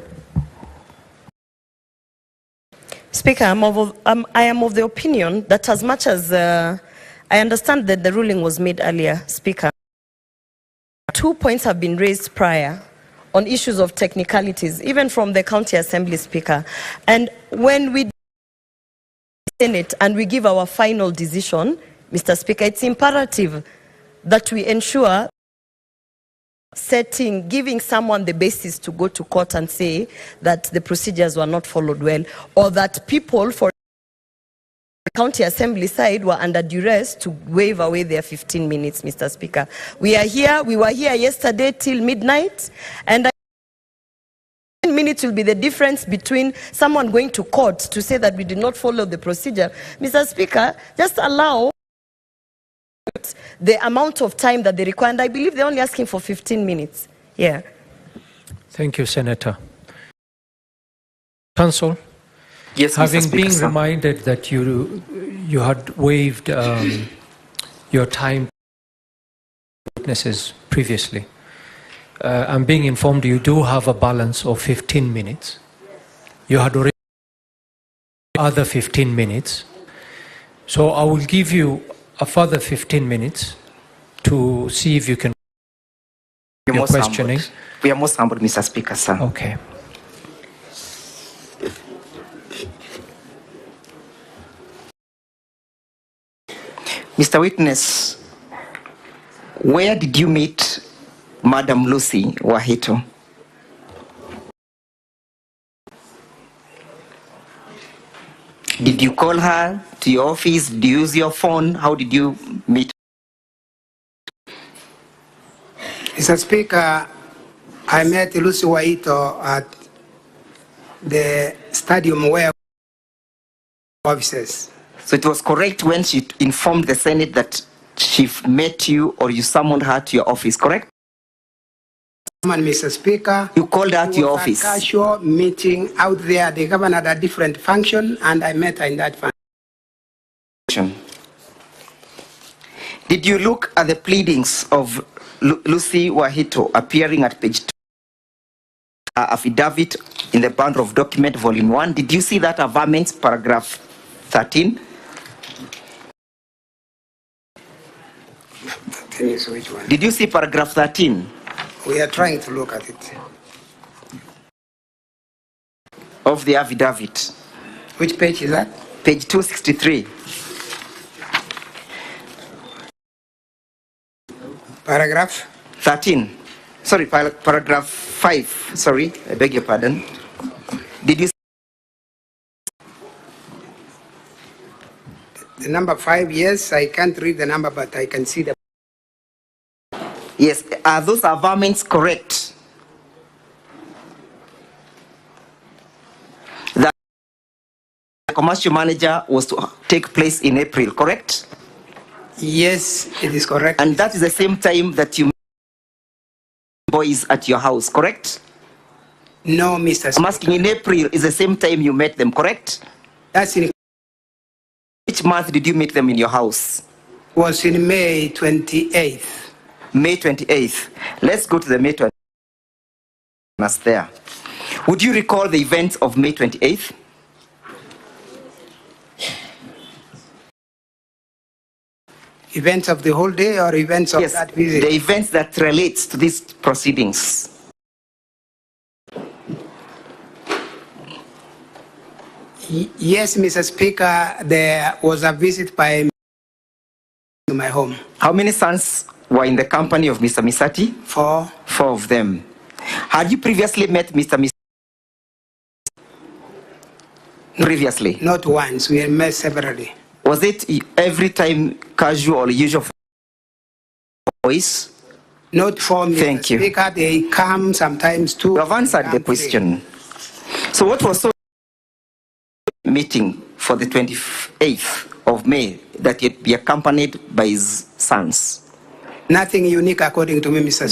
Speaker, I am of the opinion that as much as I understand that the ruling was made earlier, Speaker, 2 points have been raised prior on issues of technicalities, even from the County Assembly, Speaker. And when we Senate and we give our final decision, Mr. Speaker, it's imperative that we ensure giving someone the basis to go to court and say that the procedures were not followed well, or that people for the county assembly side were under duress to waive away their 15 minutes, Mr. Speaker. We were here yesterday till midnight, and 10 minutes will be the difference between someone going to court to say that we did not follow the procedure. Mr. Speaker, just allow the amount of time that they require, and I believe they're only asking for 15 minutes. Yeah. Thank you, Senator. Counsel? Yes, having Mr. Speaker, been sir. reminded that you had waived your time witnesses previously, I'm being informed you do have a balance of 15 minutes. You had already other 15 minutes. So I will give you a further 15 minutes to see if you can your questioning. We are most humbled, Mr. Speaker, sir. Okay. Mr. Witness, where did you meet Madam Lucy Wahito? Did you call her to your office? Did you use your phone? How did you meet? Mr. Speaker, I met Lucy Wahito at the stadium where officers. So it was correct when she informed the Senate that she met you or you summoned her to your office, correct? Mr. Speaker, you called her to your a office. casual meeting out there. The governor had a different function, and I met her in that function. Did you look at the pleadings of Lucy Wahito appearing at page 2, affidavit in the bundle of document, volume 1? Did you see that averment, paragraph 13? Which one? Did you see paragraph 13? We are trying to look at it. Of the affidavit. Which page is that? Page 263. Paragraph? 13. Sorry, paragraph 5. Sorry, I beg your pardon. Did you see the number 5? Yes, I can't read the number, but I can see the. Yes, are those averments correct? That the commercial manager was to take place in April, correct? Yes, it is correct. And that is the same time that you met boys at your house, correct? No, Mr. I'm asking, in April is the same time you met them, correct? That's in. Which month did you meet them in your house? Was in May 28th. May 28th. Let's go to the May 28th. There. Would you recall the events of May 28th? Events of the whole day or events of that visit? The events that relates to these proceedings. Yes, Mr. Speaker, there was a visit by to my home. How many sons were in the company of Mr. Misati? 4. 4 of them. Had you previously met Mr. Misati? Previously? Not once. We met separately. Was it every time casual or usual voice? Not for me. Thank you. Speaker, they come sometimes too. You have answered the question. So what was so meeting for the 28th of May that he'd be accompanied by his sons? Nothing unique according to me, Mr.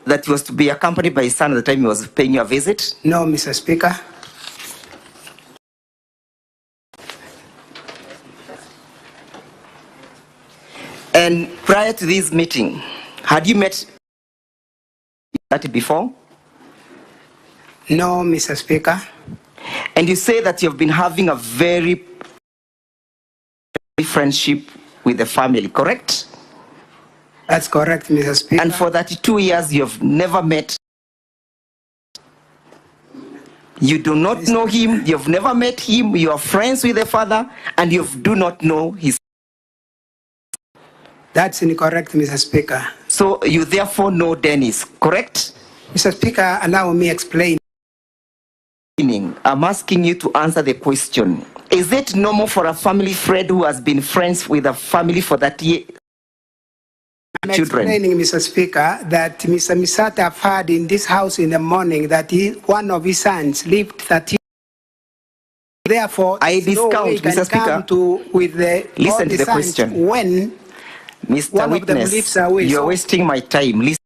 That he was to be accompanied by his son at the time he was paying you a visit? No, Mr. Speaker. And prior to this meeting, had you met that before? No, Mr. Speaker. And you say that you've been having a very friendship with the family, correct? That's correct, Mr. Speaker. And for 32 years, you've never met. You do not know him, you've never met him, you are friends with the father, and you do not know his. That's incorrect, Mr. Speaker. So you therefore know Dennis, correct? Mr. Speaker, allow me explain. I'm asking you to answer the question. Is it normal for a family friend who has been friends with a family for that year? I'm explaining, Mr. Speaker, that Mr. Misata heard in this house in the morning that one of his sons lived 13. Therefore, I discount, Mr. Speaker. Listen to the question. When Mr. Witness, you're wasting my time. Listen.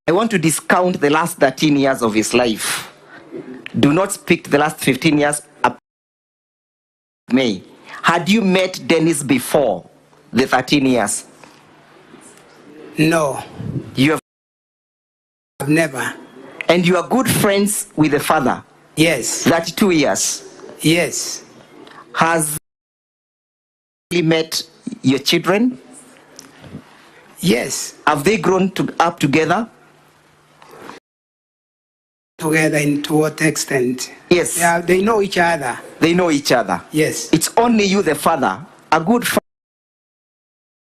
I want to discount the last 13 years of his life. Do not speak the last 15 years. May. Had you met Dennis before the 13 years? No. You have never. And you are good friends with the father? Yes. 32 years? Yes. Has he met your children? Yes. Have they grown up together? Together to what extent? Yes. Yeah, they know each other. They know each other? Yes. It's only you, the father, a good father,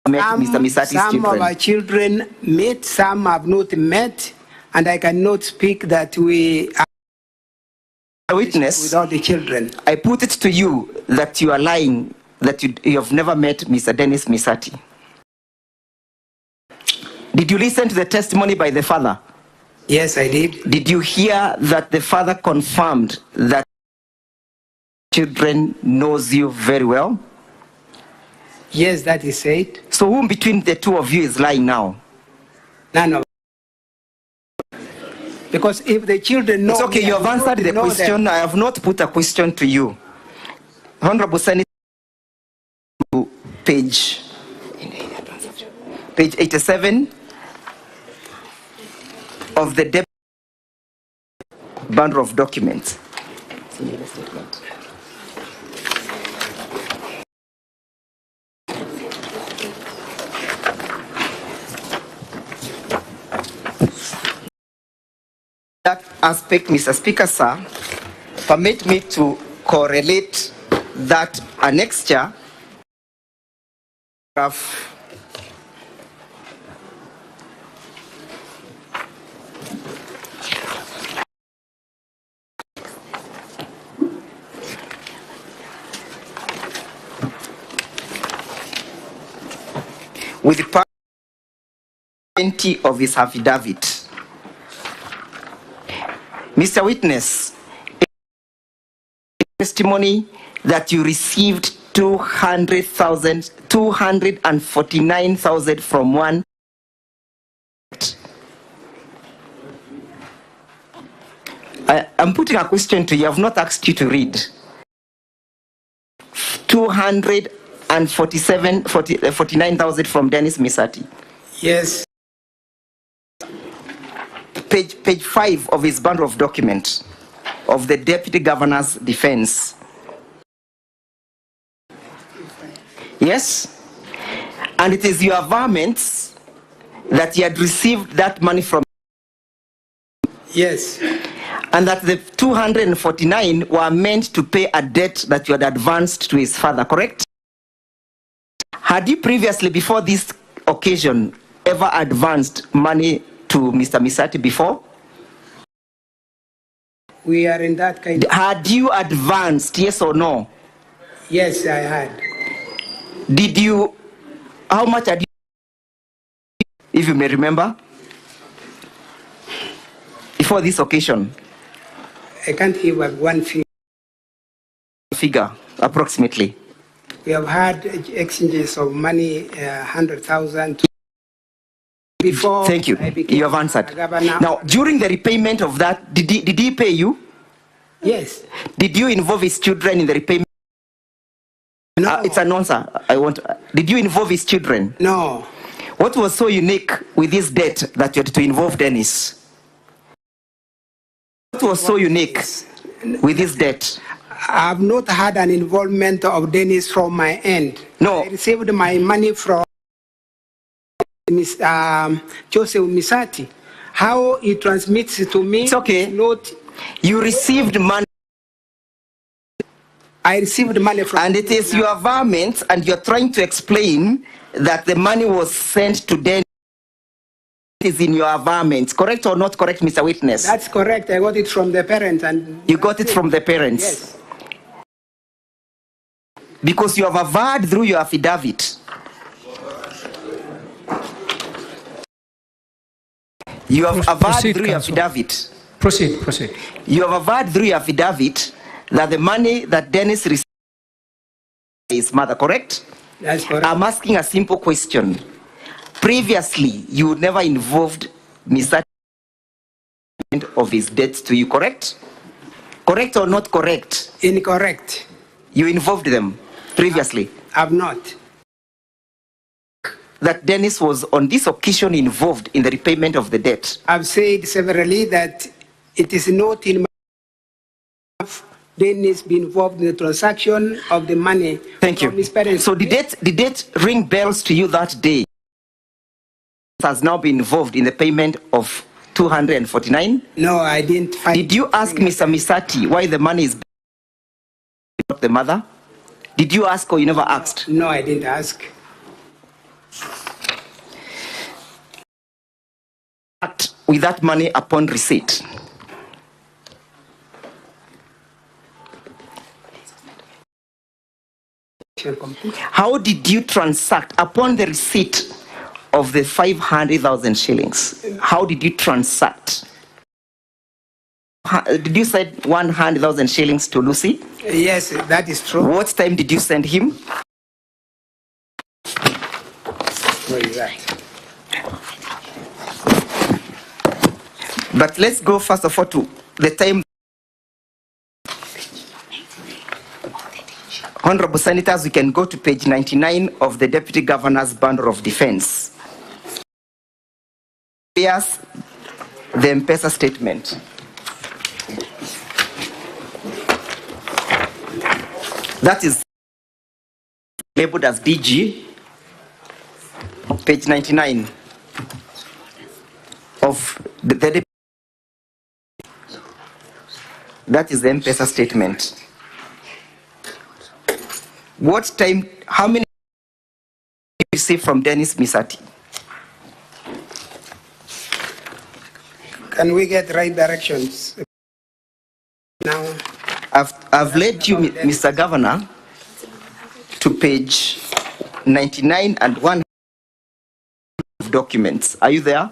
met Mr. Misati's some children. Of our children met, some have not met, and I cannot speak that we are a witness without the children. I put it to you that you are lying, that you have never met Mr. Dennis Misati. Did you listen to the testimony by the father? Yes, I did. Did you hear that the father confirmed that children knows you very well? Yes, that is said. So whom between the two of you is lying now? None of. Because if the children know... It's okay, you have answered the question. I have not put a question to you. Honorable Senator, page 87 of the deputy bundle of documents. That aspect, Mr. Speaker, sir, permit me to correlate that annexure of with the part 20 of his affidavit. Mr. Witness, testimony that you received 249,000 from one. I'm putting a question to you. I've not asked you to read. 49,000 from Dennis Misati. Yes. Page 5 of his bundle of documents of the Deputy Governor's defense. Yes? And it is your varmints that he had received that money from. Yes. And that the 249 were meant to pay a debt that you had advanced to his father, correct? Had you previously, before this occasion, ever advanced money to Mr. Misati before? We are in that kind of... Had you advanced, yes or no? Yes, I had. Did you, how much had you, if you may remember, before this occasion? I can't give one figure, approximately. We have had exchanges of money, 100,000. Before thank you. You have answered. Now, during the repayment of that, did he pay you? Yes. Did you involve his children in the repayment? No. It's an answer. Did you involve his children? No. What was so unique with this debt that you had to involve Dennis? What was so unique with this debt? I have not had an involvement of Dennis from my end. No. I received my money from Joseph Misati. How he transmits it to me? It's okay. Not. You received money. I received money from. And it is your varmints, and you're trying to explain that the money was sent to Dennis is in your environment. Correct or not correct, Mr. Witness? That's correct. I got it from the parents. And you got it from the parents? Yes. Because you have averred through your affidavit. You have averred through your affidavit. Proceed. You have averred through your affidavit that the money that Dennis received his mother, correct? That's correct. I'm asking a simple question. Previously, you never involved Mr. of his debts to you, correct? Correct or not correct? Incorrect. You involved them previously? I've not. That Dennis was on this occasion involved in the repayment of the debt? I've said severally that it is not in my Dennis be involved in the transaction of the money. Thank you. His parents. So did it ring bells to you that day? Has now been involved in the payment of 249? No, I didn't find. Did you ask Mr. Misati why the money is not the mother? Did you ask or you never asked? No, I didn't ask. With that money upon receipt. How did you transact upon the receipt of the 500,000 shillings? How did you transact? Did you send 100,000 shillings to Lucy? Yes, that is true. What time did you send him? Where is that? But let's go first of all to the time. Honorable Senators, we can go to page 99 of the Deputy Governor's Bundle of Defense. Here's the M-Pesa statement. That is labeled as DG, page 99 of the that is the M-Pesa statement. What time, how many did you receive from Dennis Misati? Can we get right directions? Now, I've led you, Mr. Governor, to page 99 and 1 of documents. Are you there?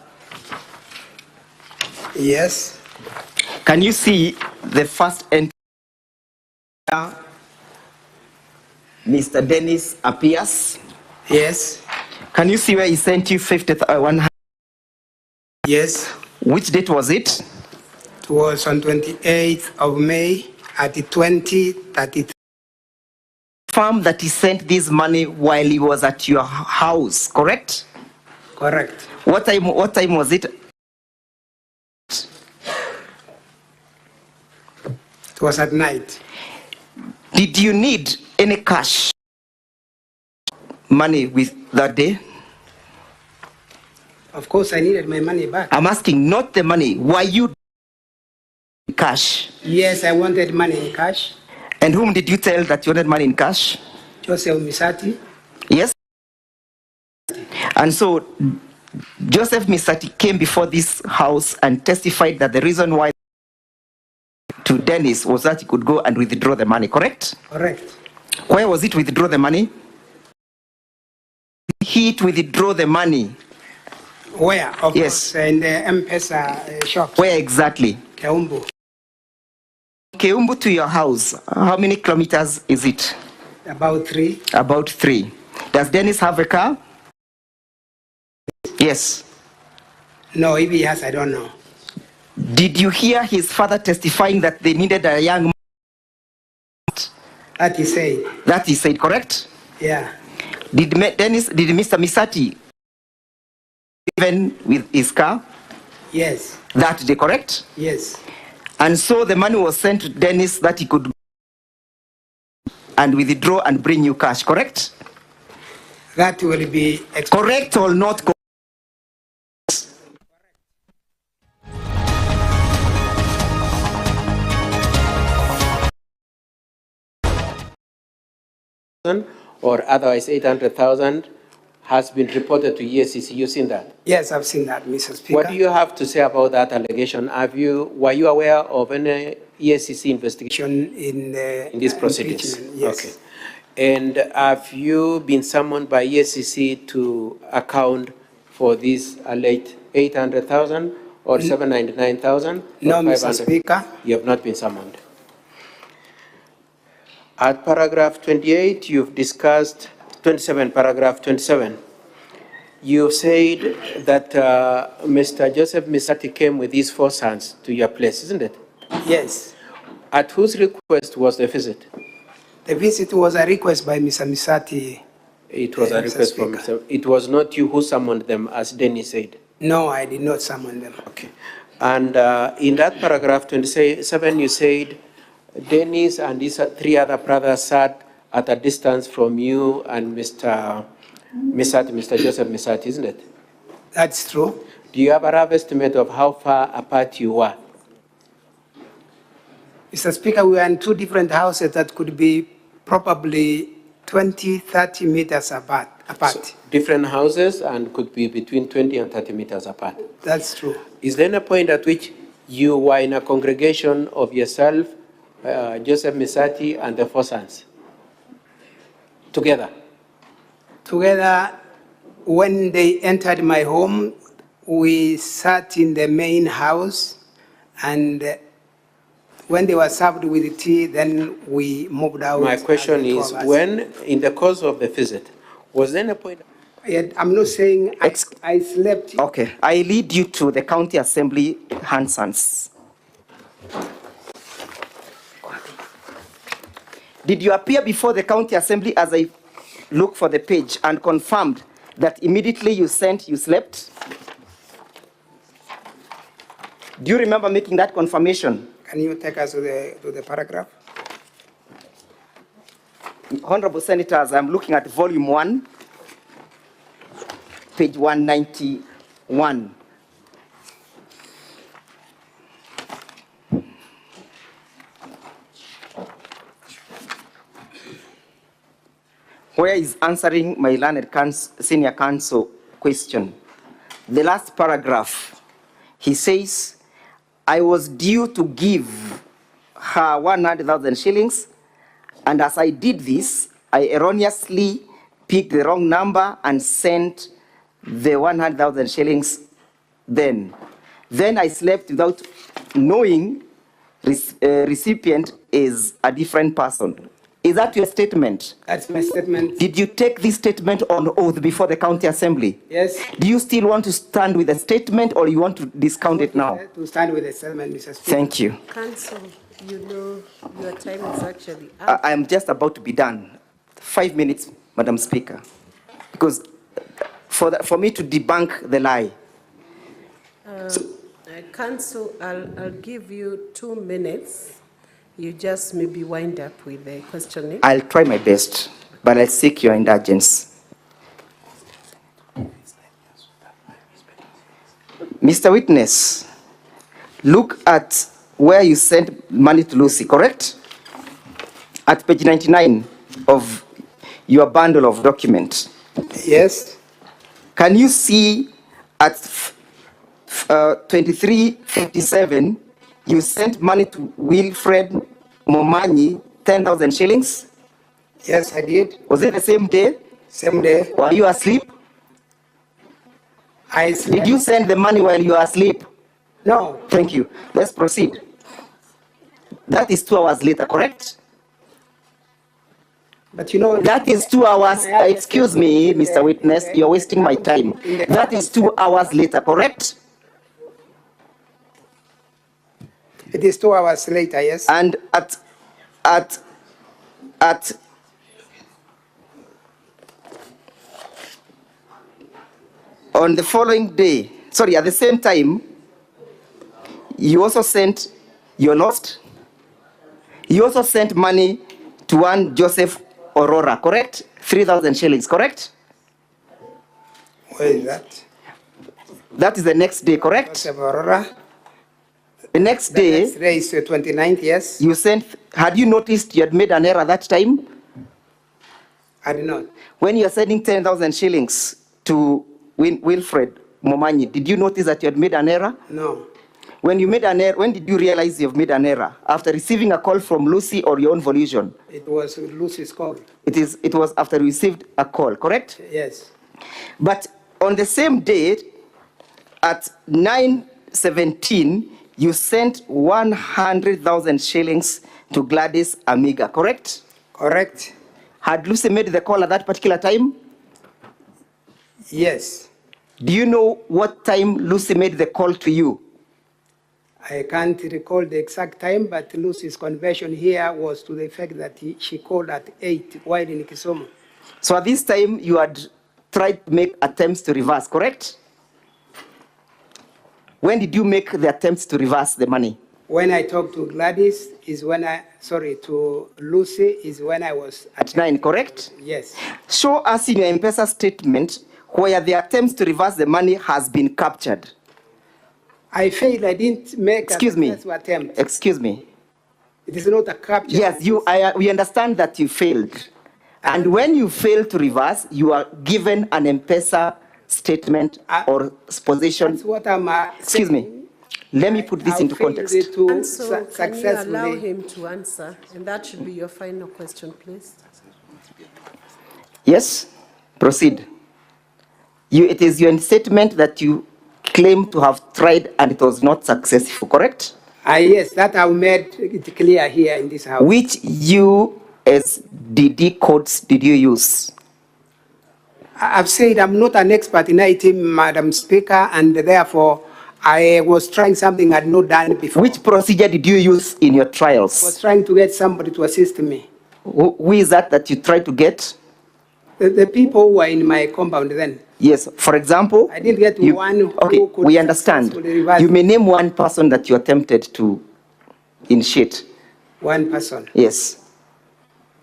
Yes. Can you see the first entry? Mr. Dennis appears. Yes. Can you see where he sent you 100? Yes. Which date was it? It was on 28th of May at 20:33. Confirm that he sent this money while he was at your house, correct? Correct. What time was it? It was at night. Did you need any cash money with that day? Of course, I needed my money back. I'm asking, not the money. Were you cash? Yes, I wanted money in cash. And whom did you tell that you wanted money in cash? Joseph Misati. Yes. And so Joseph Misati came before this house and testified that the reason why to Dennis was that he could go and withdraw the money, correct? Correct. Where was it withdraw the money? He withdraw the money. Where? Of yes. Course, in the M-Pesa shop. Where exactly? Keumbu. Keumbu to your house, how many kilometers is it? About 3. About 3. Does Dennis have a car? Yes. No, if he has, I don't know. Did you hear his father testifying that they needed a young man? That he said. That he said, correct? Yeah. Did Mr. Misati even with his car? Yes. That day, correct? Yes. And so the money was sent to Dennis that he could and withdraw and bring you cash, correct? That will be correct or not correct? Or otherwise 800,000 has been reported to EACC. You've seen that? Yes, I've seen that, Mr. Speaker. What do you have to say about that allegation? Were you aware of any EACC investigation in these proceedings? Yes. Okay. And have you been summoned by EACC to account for this alleged 800,000 or 799,000? No, Mr. Speaker. You have not been summoned. At paragraph 28, you've discussed 27, paragraph 27. You said that Mr. Joseph Misati came with his 4 sons to your place, isn't it? Yes. At whose request was the visit? The visit was a request by Mr. Misati. It was a request from Mr. It was not you who summoned them, as Denny said? No, I did not summon them. Okay. And in that paragraph 27, you said Dennis and his 3 other brothers sat at a distance from you and Mr. Joseph Misati, isn't it? That's true. Do you have a rough estimate of how far apart you were? Mr. Speaker, we were in 2 different houses that could be probably 20, 30 meters apart. So, different houses and could be between 20 and 30 meters apart. That's true. Is there a point at which you were in a congregation of yourself, Joseph Misati, and the 4 sons? Together? Together, when they entered my home, we sat in the main house, and when they were served with tea, then we moved out. My question is, when, in the course of the visit, was there a point? I'm not saying I slept. Okay, I lead you to the County Assembly Hansons. Did you appear before the County Assembly as I look for the page and confirmed that immediately you slept? Do you remember making that confirmation? Can you take us to the paragraph? Honorable Senators, I'm looking at volume 1, page 191. Where is answering my learned senior counsel question. The last paragraph, he says, I was due to give her 100,000 shillings, and as I did this, I erroneously picked the wrong number and sent the 100,000 shillings then. Then I slept without knowing recipient is a different person. Is that your statement? That's my statement. Did you take this statement on oath before the County Assembly? Yes. Do you still want to stand with the statement, or you want to discount it now? To stand with the statement, Mr. Speaker. Thank you. Counsel, you know your time is actually up. I am just about to be done. 5 minutes, Madam Speaker. Because for me to debunk the lie. Counsel, I'll give you 2 minutes. You just maybe wind up with the questioning. I'll try my best, but I'll seek your indulgence. Mr. Witness, look at where you sent money to Lucy, correct? At page 99 of your bundle of documents. Yes. Can you see at 2357, you sent money to Wilfred Momanyi, 10,000 shillings? Yes, I did. Was it the same day? Same day. Were you asleep? I slept. Did you send the money while you were asleep? No. Thank you. Let's proceed. That is 2 hours later, correct? But you know... That is 2 hours. Excuse me, Mr. Witness, you're wasting my time. That is 2 hours later, correct? It is 2 hours later, yes. And on the following day, sorry, at the same time, you also sent, you're lost? You also sent money to one Joseph Aurora, correct? 3,000 shillings, correct? Where is that? That is the next day, correct? Joseph Aurora. The next day, next day is the 29th, yes. you sent, had you noticed you had made an error that time? I did not. When you're sending 10,000 shillings, to Wilfred Momanyi, did you notice that you had made an error? No. When you made an error, when did you realize you've made an error? After receiving a call from Lucy or your own volition? It was Lucy's call. It was after you received a call, correct? Yes. But on the same day, at 9:17, you sent 100,000 shillings to Gladys Amiga, correct? Correct. Had Lucy made the call at that particular time? Yes. Do you know what time Lucy made the call to you? I can't recall the exact time, but Lucy's conversion here was to the effect that she called at 8 while in Kisumu. So at this time, you had tried to make attempts to reverse, correct? When did you make the attempts to reverse the money? When I talked to Gladys is when to Lucy is when I was at 9, correct? Yes. Show us in your M-Pesa statement where the attempts to reverse the money has been captured. I failed. I didn't make Excuse me. attempt. Excuse me. It is not a capture. Yes, we understand that you failed. And when you fail to reverse, you are given an M-Pesa statement or position. That's what I'm Excuse me. Let me put this into context. And so can you allow him to answer? And that should be your final question, please. Yes, proceed. It is your statement that you claim to have tried and it was not successful, correct? Yes, that I've made it clear here in this house. Which USDD codes did you use? I've said I'm not an expert in IT, Madam Speaker, and therefore I was trying something I'd not done before. Which procedure did you use in your trials? I was trying to get somebody to assist me. Who is that you tried to get? The people who were in my compound then. Yes, for example, I didn't get one who could we understand. You may name one person that you attempted to initiate. One person? Yes.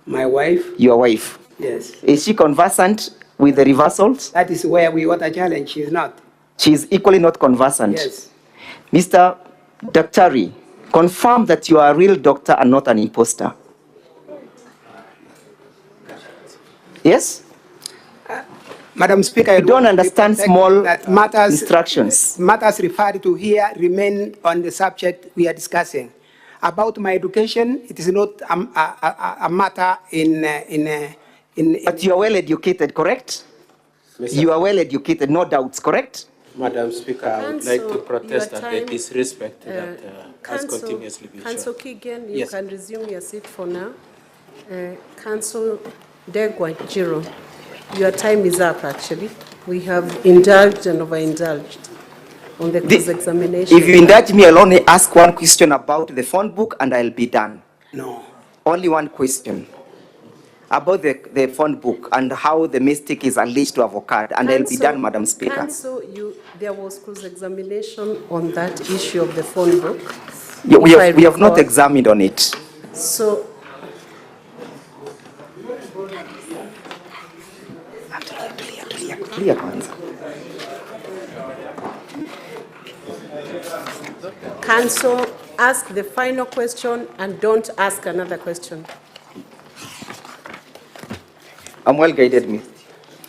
My wife? Your wife? Yes. Is she conversant with the reversals? That is where we got a challenge. She is not. She is equally not conversant? Yes. Mr. Daktari, confirm that you are a real doctor and not an imposter. Yes? Madam Speaker, you don't understand small matters, instructions. Matters referred to here remain on the subject we are discussing. About my education, it is not a matter in. But you are well educated, correct? You are well educated, no doubts, correct? Madam Speaker, I would like to protest at the disrespect that has continuously been shown. Council Keegan, you can resume your seat for now. Council Degwa Jiro, your time is up actually. We have indulged and overindulged on the cross-examination. If you indulge me, I'll only ask one question about the phone book and I'll be done. No. Only one question. About the phone book and how the mistake is alleged to have occurred, and I'll be done, Madam Speaker. Council, there was cross-examination on that issue of the phone book. We have not examined on it. So, Council, ask the final question and don't ask another question. I'm well guided,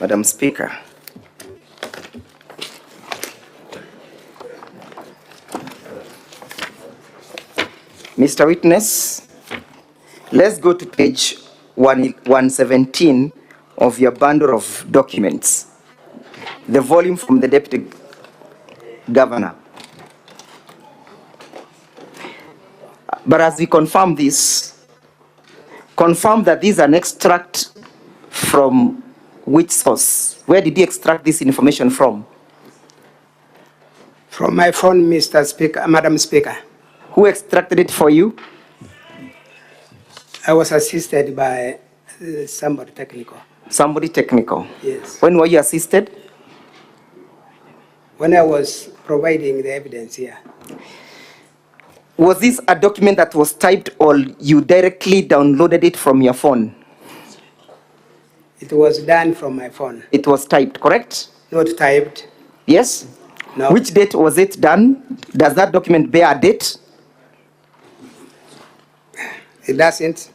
Madam Speaker. Mr. Witness, let's go to page 117 of your bundle of documents, the volume from the Deputy Governor. But as we confirm this, confirm that this is an extract from which source? Where did you extract this information from? From my phone, Mr. Speaker, Madam Speaker. Who extracted it for you? I was assisted by somebody technical. Somebody technical? Yes. When were you assisted? When I was providing the evidence here. Was this a document that was typed or you directly downloaded it from your phone? It was done from my phone. It was typed, correct? Not typed. Yes? No. Which date was it done? Does that document bear a date? It doesn't.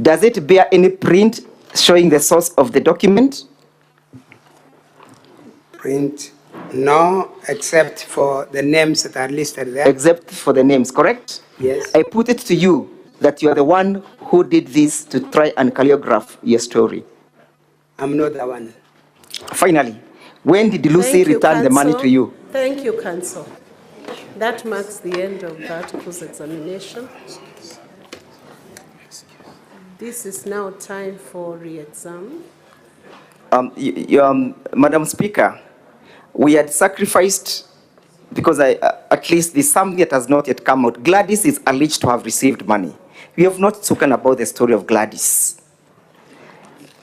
Does it bear any print showing the source of the document? Print no, except for the names that are listed there. Except for the names, correct? Yes. I put it to you that you are the one who did this to try and choreograph your story. I'm not the one. Finally, when did Lucy return the money to you? Thank you, Counsel. That marks the end of that cross-examination. This is now time for re-exam. Madam Speaker, we had sacrificed, because at least there's something that has not yet come out. Gladys is alleged to have received money. We have not spoken about the story of Gladys.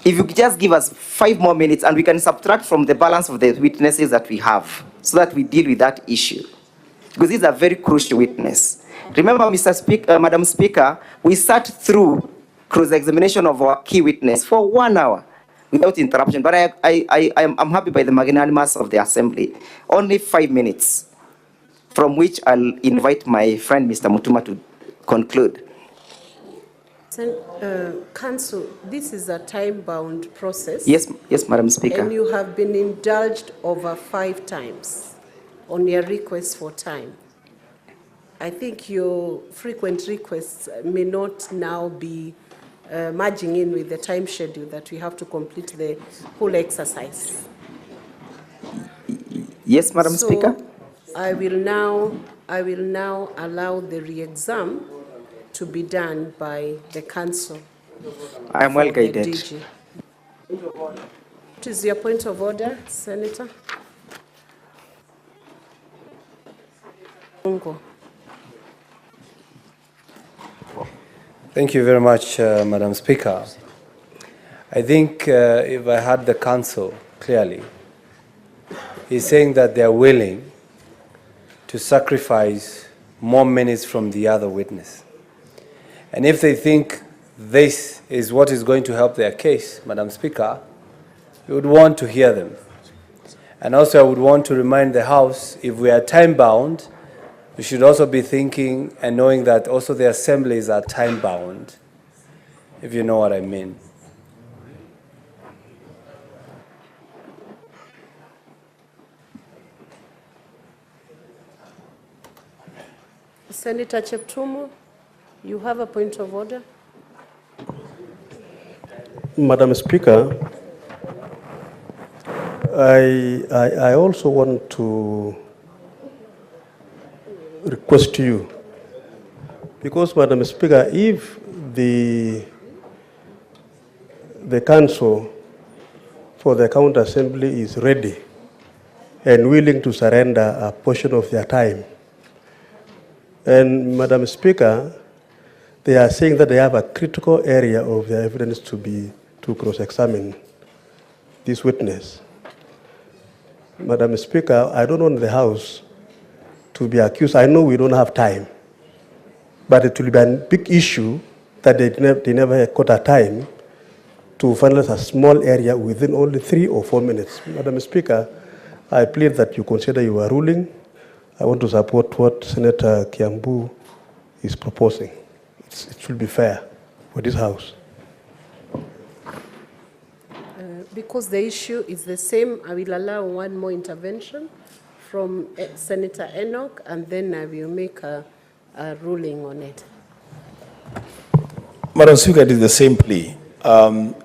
If you could just give us 5 more minutes and we can subtract from the balance of the witnesses that we have so that we deal with that issue. Because this is a very crucial witness. Remember, Madam Speaker, we sat through cross-examination of our key witness for 1 hour without interruption. But I'm happy by the magnanimous of the Assembly. Only 5 minutes, from which I'll invite my friend Mr. Mutuma to conclude. Counsel, this is a time-bound process. Yes, Madam Speaker. And you have been indulged over 5 times on your request for time. I think your frequent requests may not now be merging in with the time schedule that we have to complete the whole exercise. Yes, Madam Speaker. I will now allow the re-exam to be done by the Council. I am well guided. What is your point of order, Senator? Thank you very much, Madam Speaker. I think if I heard the Council clearly, he's saying that they are willing to sacrifice more minutes from the other witness. And if they think this is what is going to help their case, Madam Speaker, we would want to hear them. And also I would want to remind the House, if we are time-bound, we should also be thinking and knowing that also the assemblies are time-bound, if you know what I mean. Senator Cheptumo, you have a point of order. Madam Speaker, I also want to request you, because Madam Speaker, if the Council for the County Assembly is ready and willing to surrender a portion of their time, and Madam Speaker, they are saying that they have a critical area of their evidence to cross-examine this witness. Madam Speaker, I don't want the House to be accused. I know we don't have time, but it will be a big issue that they never got a time to finalize a small area within only 3 or 4 minutes. Madam Speaker, I plead that you consider your ruling. I want to support what Senator Kiambu is proposing. It should be fair for this House. Because the issue is the same, I will allow one more intervention from Senator Enoch, and then I will make a ruling on it. Madam Speaker, it is the same plea.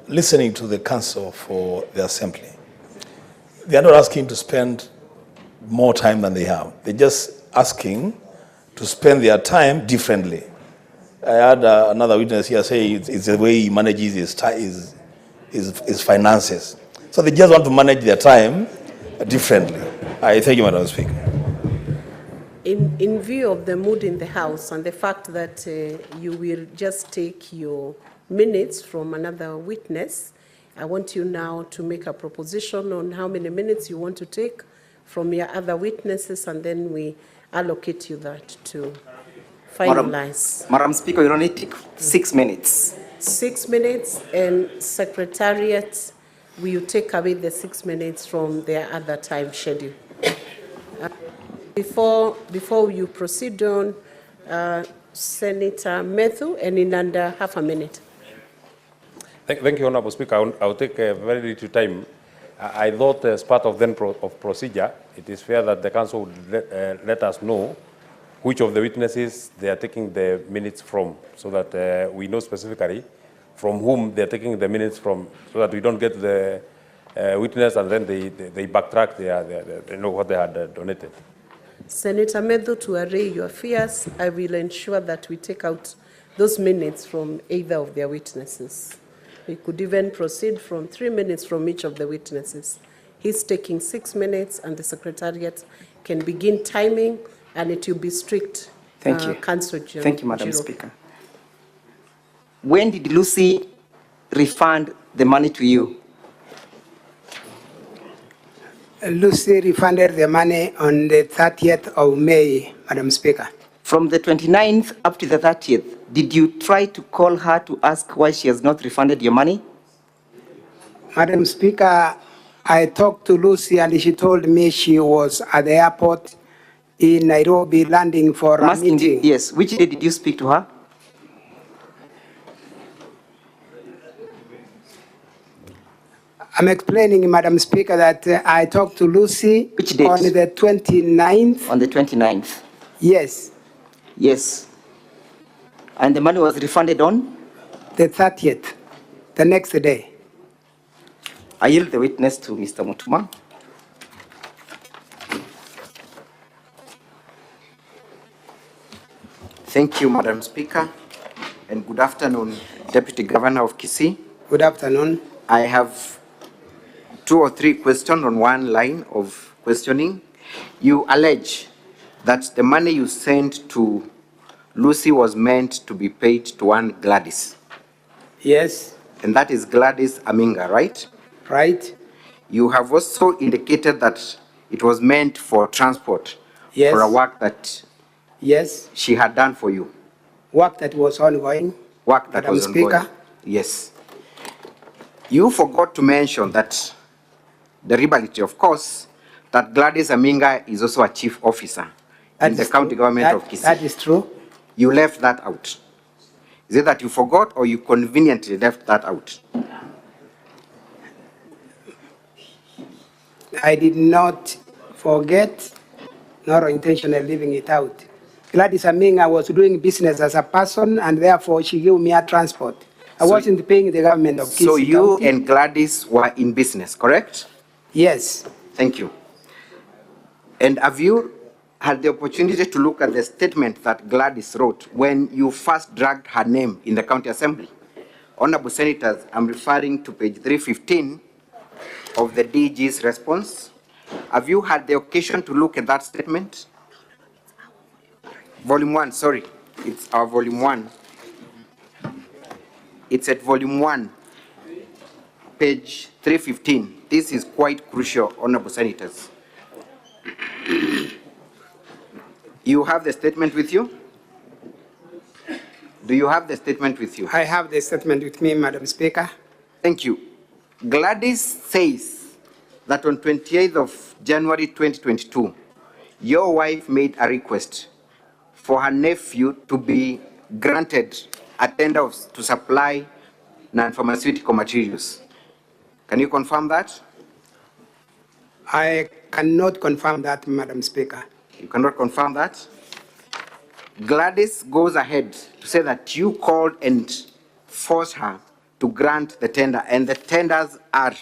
Listening to the Council for the Assembly, they are not asking to spend more time than they have. They're just asking to spend their time differently. I had another witness here say it's the way he manages his finances. So they just want to manage their time differently. I thank you, Madam Speaker. In view of the mood in the House and the fact that you will just take your minutes from another witness, I want you now to make a proposition on how many minutes you want to take from your other witnesses, and then we allocate you that to finalize. Madam Speaker, you only take 6 minutes. 6 minutes, and Secretariat will take away the 6 minutes from their other time schedule. Before you proceed on, Senator Methu, and in under half a minute. Thank you, Honorable Speaker. I'll take a very little time. I thought as part of procedure, it is fair that the council would let us know which of the witnesses they are taking the minutes from, so that we know specifically from whom they are taking the minutes from, so that we don't get the witness and then they backtrack they know what they had donated. Senator Medho, to array your fears, I will ensure that we take out those minutes from either of their witnesses. We could even proceed from 3 minutes from each of the witnesses. He's taking 6 minutes, and the Secretariat can begin timing, and it will be strict. Thank you. Council Jiro. Thank you, Madam Speaker. When did Lucy refund the money to you? Lucy refunded the money on the 30th of May, Madam Speaker. From the 29th up to the 30th, did you try to call her to ask why she has not refunded your money? Madam Speaker, I talked to Lucy and she told me she was at the airport in Nairobi landing for a meeting. Yes, which day did you speak to her? I'm explaining, Madam Speaker, that I talked to Lucy Which date? On the 29th. On the 29th? Yes. Yes. And the money was refunded on? The 30th, the next day. I yield the witness to Mr. Mutuma. Thank you, Madam Speaker, and good afternoon, Deputy Governor of Kisii. Good afternoon. I have 2 or 3 questions on one line of questioning. You allege that the money you sent to Lucy was meant to be paid to one Gladys. Yes. And that is Gladys Aminga, right? Right. You have also indicated that it was meant for transport. Yes. For a work that Yes. she had done for you. Work that was ongoing. Work that Madam was Speaker. ongoing. Yes. You forgot to mention that the reality, of course, that Gladys Aminga is also a chief officer in the county government of Kisii. That is true. You left that out. Is it that you forgot or you conveniently left that out? I did not forget, nor intentionally leaving it out. Gladys Aminga was doing business as a person, and therefore she gave me a transport. I wasn't paying the government of Kisii. So you County. and Gladys were in business, correct? Yes. Thank you. And have you had the opportunity to look at the statement that Gladys wrote when you first dragged her name in the county assembly? Honorable Senators, I'm referring to page 315 of the DG's response. Have you had the occasion to look at that statement? Volume 1, sorry. It's our volume 1. It's at volume 1, page 315. This is quite crucial, Honorable Senators. You have the statement with you? Do you have the statement with you? I have the statement with me, Madam Speaker. Thank you. Gladys says that on 28th of January 2022, your wife made a request for her nephew to be granted a tender to supply non-pharmaceutical materials. Can you confirm that? I cannot confirm that, Madam Speaker. You cannot confirm that? Gladys goes ahead to say that you called and forced her to grant the tender, and the tenders are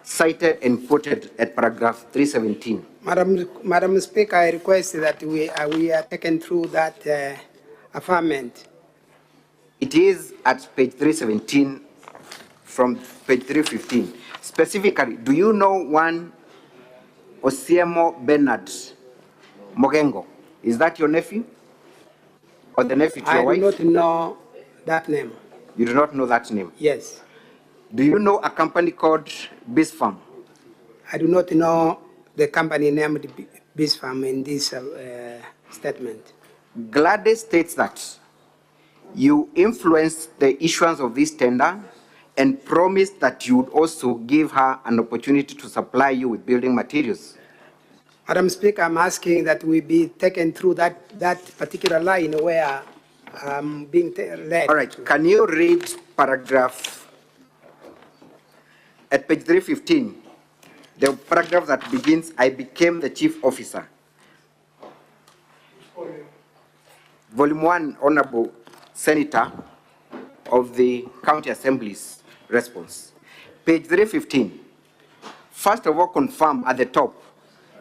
cited and quoted at paragraph 317. Madam Speaker, I request that we are taken through that affirmation. It is at page 317 from page 315. Specifically, do you know one Osiemo Bernard Mogengo? Is that your nephew? Or the nephew to your wife? I do not know that name. You do not know that name? Yes. Do you know a company called Bisfarm? I do not know the company named Bisfarm in this statement. Gladys states that you influenced the issuance of this tender and promised that you would also give her an opportunity to supply you with building materials. Madam Speaker, I'm asking that we be taken through that particular line where I'm being led. All right, can you read paragraph at page 315? the paragraph that begins, I became the chief officer. Volume 1, Honorable Senator of the County Assembly's response. Page 315. First of all, confirm at the top,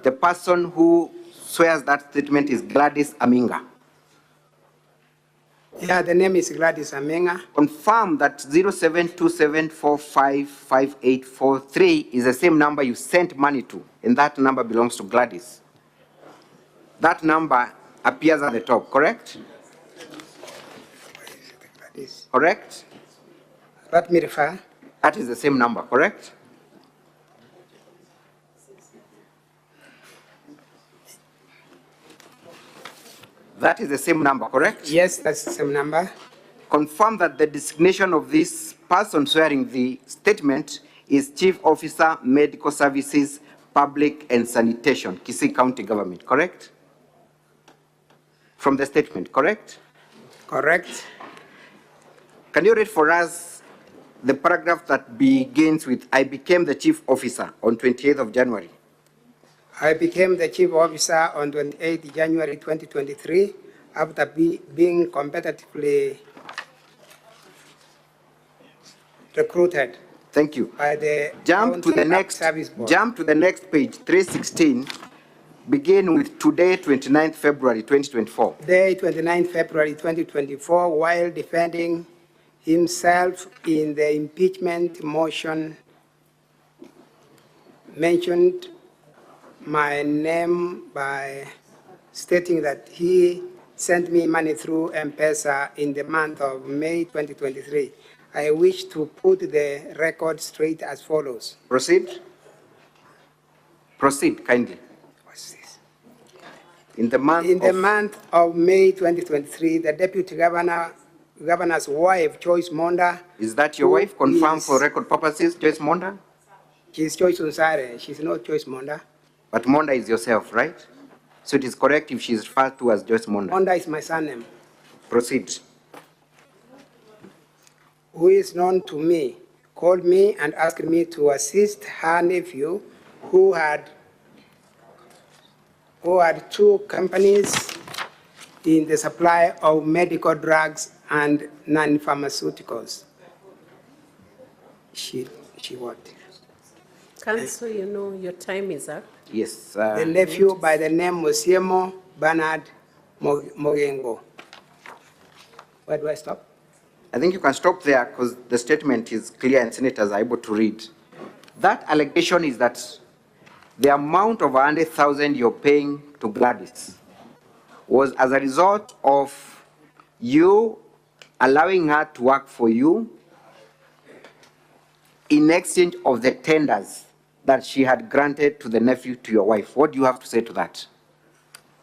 the person who swears that statement is Gladys Aminga. Yeah, the name is Gladys Aminga. Confirm that 0727455843 is the same number you sent money to, and that number belongs to Gladys. That number appears at the top, correct? Gladys. Correct? Let me refer. That is the same number, correct? That is the same number, correct? Yes, that's the same number. Confirm that the designation of this person swearing the statement is Chief Officer, Medical Services, Public and Sanitation, Kisii County Government, correct? From the statement, correct? Correct. Can you read for us the paragraph that begins with, I became the Chief Officer on 28th of January? I became the chief officer on 28 January 2023 after being competitively recruited. Thank you. By the Jump to the next page, 316. Begin with today, 29th February 2024. Day 29 February 2024, while defending himself in the impeachment motion, mentioned my name by stating that he sent me money through M-Pesa in the month of May 2023. I wish to put the record straight as follows. Proceed. Proceed, kindly. What's this? In the month of May 2023, the deputy governor's wife, Joyce Monda. Is that your wife? Confirmed for record purposes, Joyce Monda? She's Joyce Unsare. She's not Joyce Monda. But Monda is yourself, right? So it is correct if she is referred to as Joyce Monda. Monda is my surname. Proceed. Who is known to me, called me and asked me to assist her nephew who had 2 companies in the supply of medical drugs and non-pharmaceuticals. She what? Council, you know your time is up. Yes. The nephew by the name Musiemo Bernard Mogengo. Where do I stop? I think you can stop there because the statement is clear and senators are able to read. That allegation is that the amount of 100,000 you're paying to Gladys was as a result of you allowing her to work for you in exchange of the tenders that she had granted to the nephew to your wife. What do you have to say to that?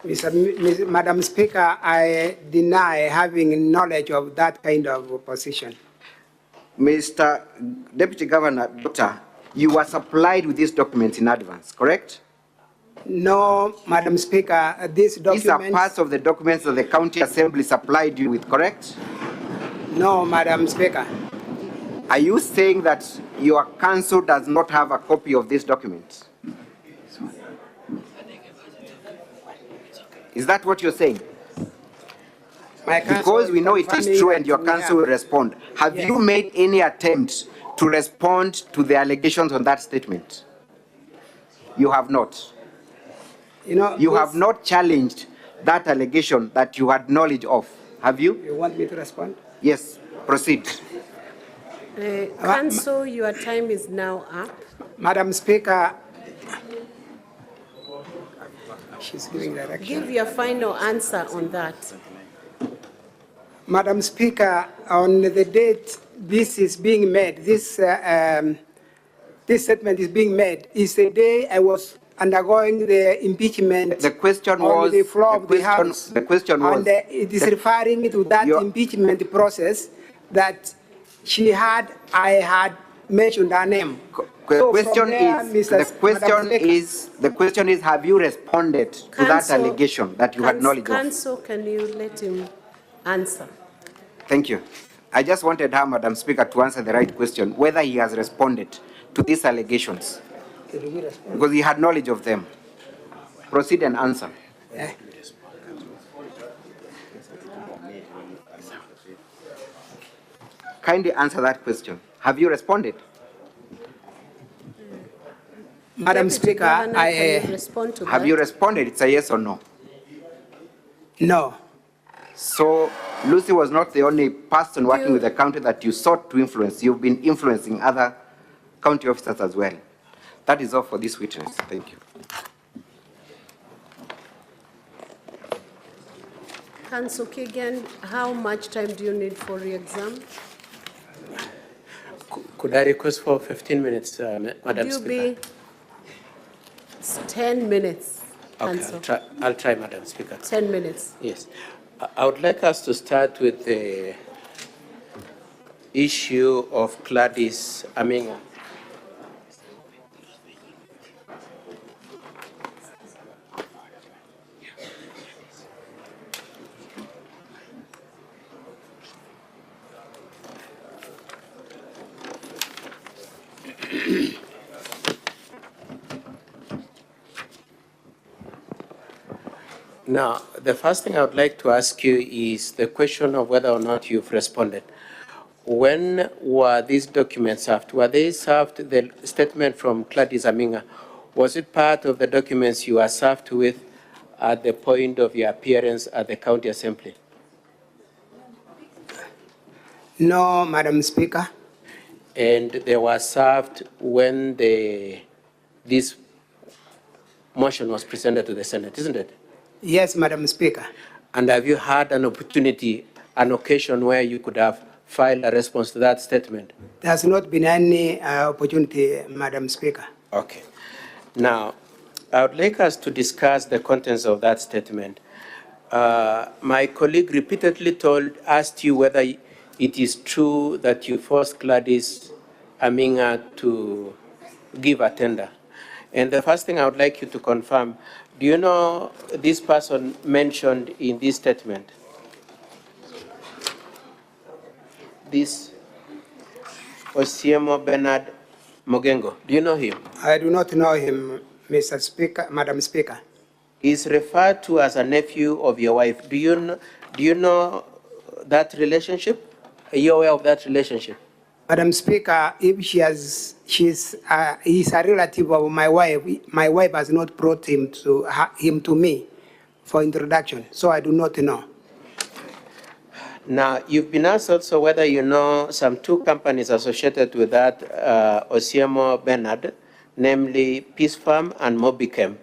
Madam Speaker, I deny having knowledge of that kind of position. Mr. Deputy Governor, Doctor, you were supplied with these documents in advance, correct? No, Madam Speaker, these documents... These are parts of the documents that the County Assembly supplied you with, correct? No, Madam Speaker. Are you saying that your council does not have a copy of these documents? Is that what you're saying? Because we know it is true and your council will respond. Have you made any attempt to respond to the allegations on that statement? You have not. You have not challenged that allegation that you had knowledge of, have you? You want me to respond? Yes, proceed. Council, your time is now up. Madam Speaker, she's giving direction. Give your final answer on that. Madam Speaker, on the date this is being made, this statement is being made, is the day I was undergoing the impeachment. The question on was the floor of the House. The question was. And it is referring to that impeachment process that I had mentioned her name. The question is, have you responded to that allegation that you had knowledge of? Council, can you let him answer? Thank you. I just wanted her, Madam Speaker, to answer the right question, whether he has responded to these allegations. Because he had knowledge of them. Proceed and answer. Kindly answer that question. Have you responded? Madam Speaker, Have you responded? It's a yes or no? No. So Lucy was not the only person working with the county that you sought to influence. You've been influencing other county officers as well. That is all for this witness. Thank you. Council Keegan, how much time do you need for re-exam? Could I request for 15 minutes, Madam Speaker? Be 10 minutes, Okay, Council. I'll try, Madam Speaker. 10 minutes. Yes. I would like us to start with the issue of Gladys Aminga. Now, the first thing I would like to ask you is the question of whether or not you've responded. When were these documents served? Were they served, the statement from Gladys Aminga, was it part of the documents you were served with at the point of your appearance at the County Assembly? No, Madam Speaker. And they were served when this motion was presented to the Senate, isn't it? Yes, Madam Speaker. And have you had an opportunity, an occasion where you could have filed a response to that statement? There has not been any opportunity, Madam Speaker. Okay. Now, I would like us to discuss the contents of that statement. My colleague repeatedly asked you whether it is true that you forced Gladys Aminga to give a tender. And the first thing I would like you to confirm, do you know this person mentioned in this statement? This Osiemo Bernard Mogengo, do you know him? I do not know him, Mr. Speaker, Madam Speaker. He's referred to as a nephew of your wife. Do you know that relationship? Are you aware of that relationship? Madam Speaker, if he's a relative of my wife has not brought him to me for introduction, so I do not know. Now, you've been asked also whether you know some two companies associated with that Osiemo Bernard, namely Peace Farm and Mobichem.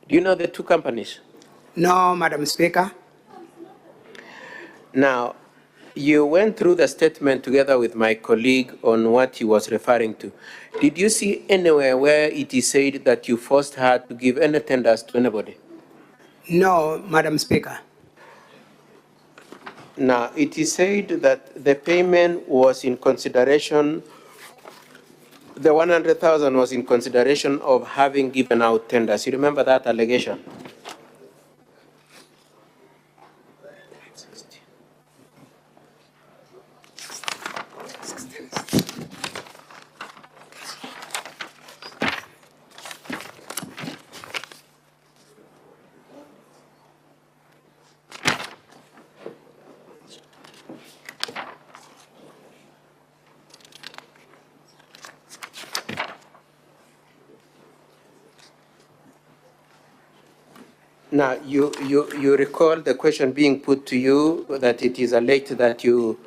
Do you know the two companies? No, Madam Speaker. Now, you went through the statement together with my colleague on what he was referring to. Did you see anywhere where it is said that you forced her to give any tenders to anybody? No, Madam Speaker. Now, it is said that the payment was in consideration, the 100,000 was in consideration of having given out tenders. You remember that allegation? Now, you recall the question being put to you that it is alleged that you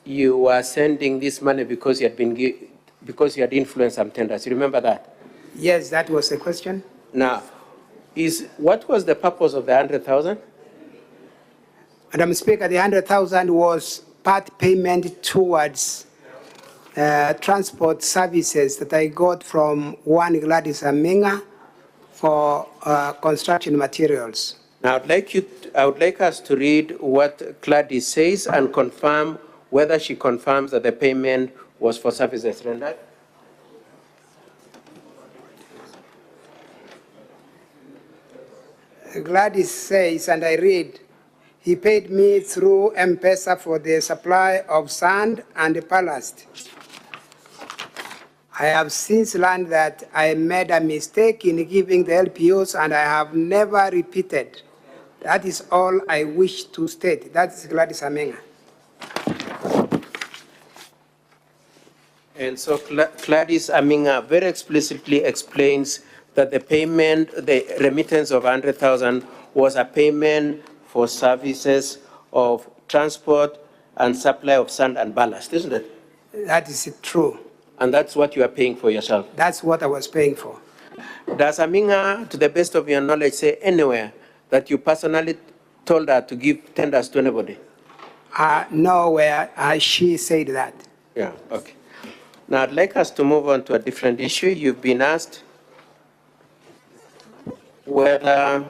were sending this money because you had influenced some tenders. You remember that? Yes, that was the question. Now, what was the purpose of the 100,000? Madam Speaker, the 100,000 was part payment towards transport services that I got from one Gladys Aminga for construction materials. Now, I would like us to read what Gladys says and confirm whether she confirms that the payment was for services rendered. Gladys says, and I read, he paid me through M-Pesa for the supply of sand and ballast. I have since learned that I made a mistake in giving the LPOs and I have never repeated. That is all I wish to state. That is Gladys Amenga. And so Gladys Aminga very explicitly explains that the payment, the remittance of 100,000 was a payment for services of transport and supply of sand and ballast, isn't it? That is true. And that's what you are paying for yourself? That's what I was paying for. Does Aminga, to the best of your knowledge, say anywhere that you personally told her to give tenders to anybody? Nowhere she said that. Yeah, okay. Now I'd like us to move on to a different issue. You've been asked whether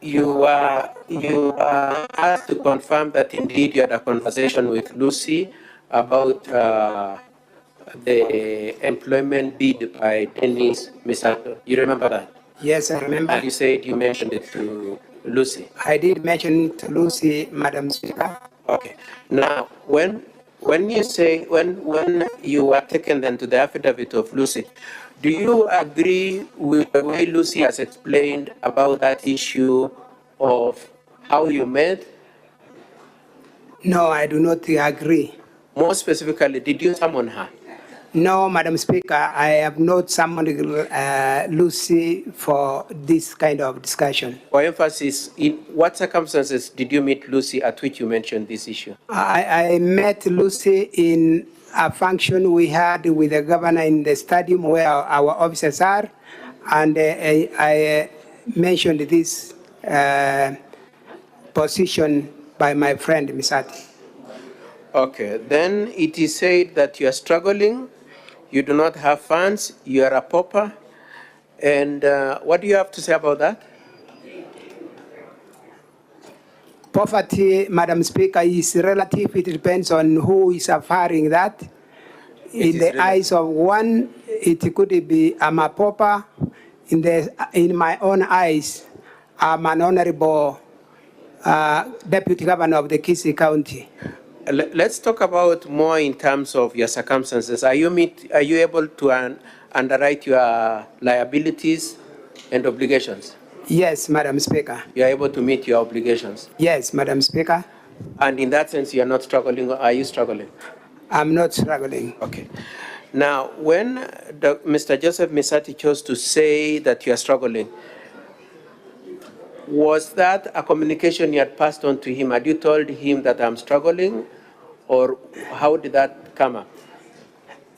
you are asked to confirm that indeed you had a conversation with Lucy about the employment bid by Dennis Misato. You remember that? Yes, I remember. And you said you mentioned it to Lucy. I did mention it to Lucy, Madam Speaker. Okay. Now, when you say, when you were taken then to the affidavit of Lucy, do you agree with the way Lucy has explained about that issue of how you met? No, I do not agree. More specifically, did you summon her? No, Madam Speaker, I have not summoned Lucy for this kind of discussion. For emphasis, in what circumstances did you meet Lucy at which you mentioned this issue? I met Lucy in a function we had with the governor in the stadium where our officers are, and I mentioned this position by my friend, Misati. Okay, then it is said that you are struggling, you do not have funds, you are a pauper, and what do you have to say about that? Poverty, Madam Speaker, is relative. It depends on who is suffering that. In the eyes of one, it could be I'm a pauper. In my own eyes, I'm an honorable deputy governor of the Kisii County. Let's talk about more in terms of your circumstances. Are you able to underwrite your liabilities and obligations? Yes, Madam Speaker. You are able to meet your obligations? Yes, Madam Speaker. And in that sense, you are not struggling, or are you struggling? I'm not struggling. Okay. Now, when Mr. Joseph Misati chose to say that you are struggling, was that a communication you had passed on to him? Had you told him that I'm struggling, or how did that come up?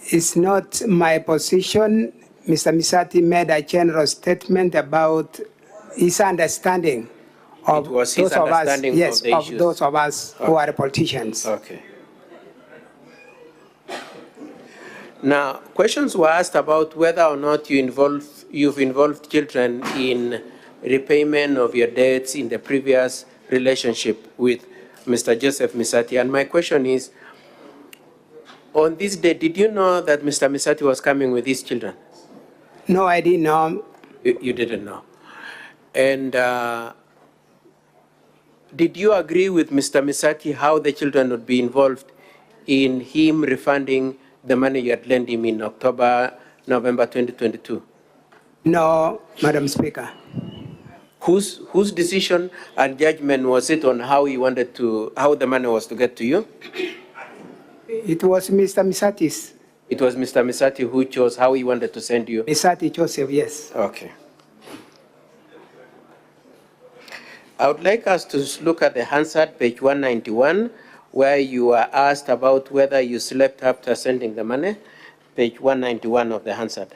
It's not my position. Mr. Misati made a general statement about his understanding of those of us, yes, of those of us who are politicians. Okay. Now, questions were asked about whether or not you've involved children in repayment of your debts in the previous relationship with Mr. Joseph Misati. And my question is, on this day, did you know that Mr. Misati was coming with his children? No, I didn't know. You didn't know. And did you agree with Mr. Misati how the children would be involved in him refunding the money you had lent him in November 2022? No, Madam Speaker. Whose decision and judgment was it on how how the money was to get to you? It was Mr. Misati's. It was Mr. Misati who chose how he wanted to send you? Misati Joseph, yes. Okay. I would like us to look at the Hansard, page 191, where you are asked about whether you slept after sending the money. Page 191 of the Hansard.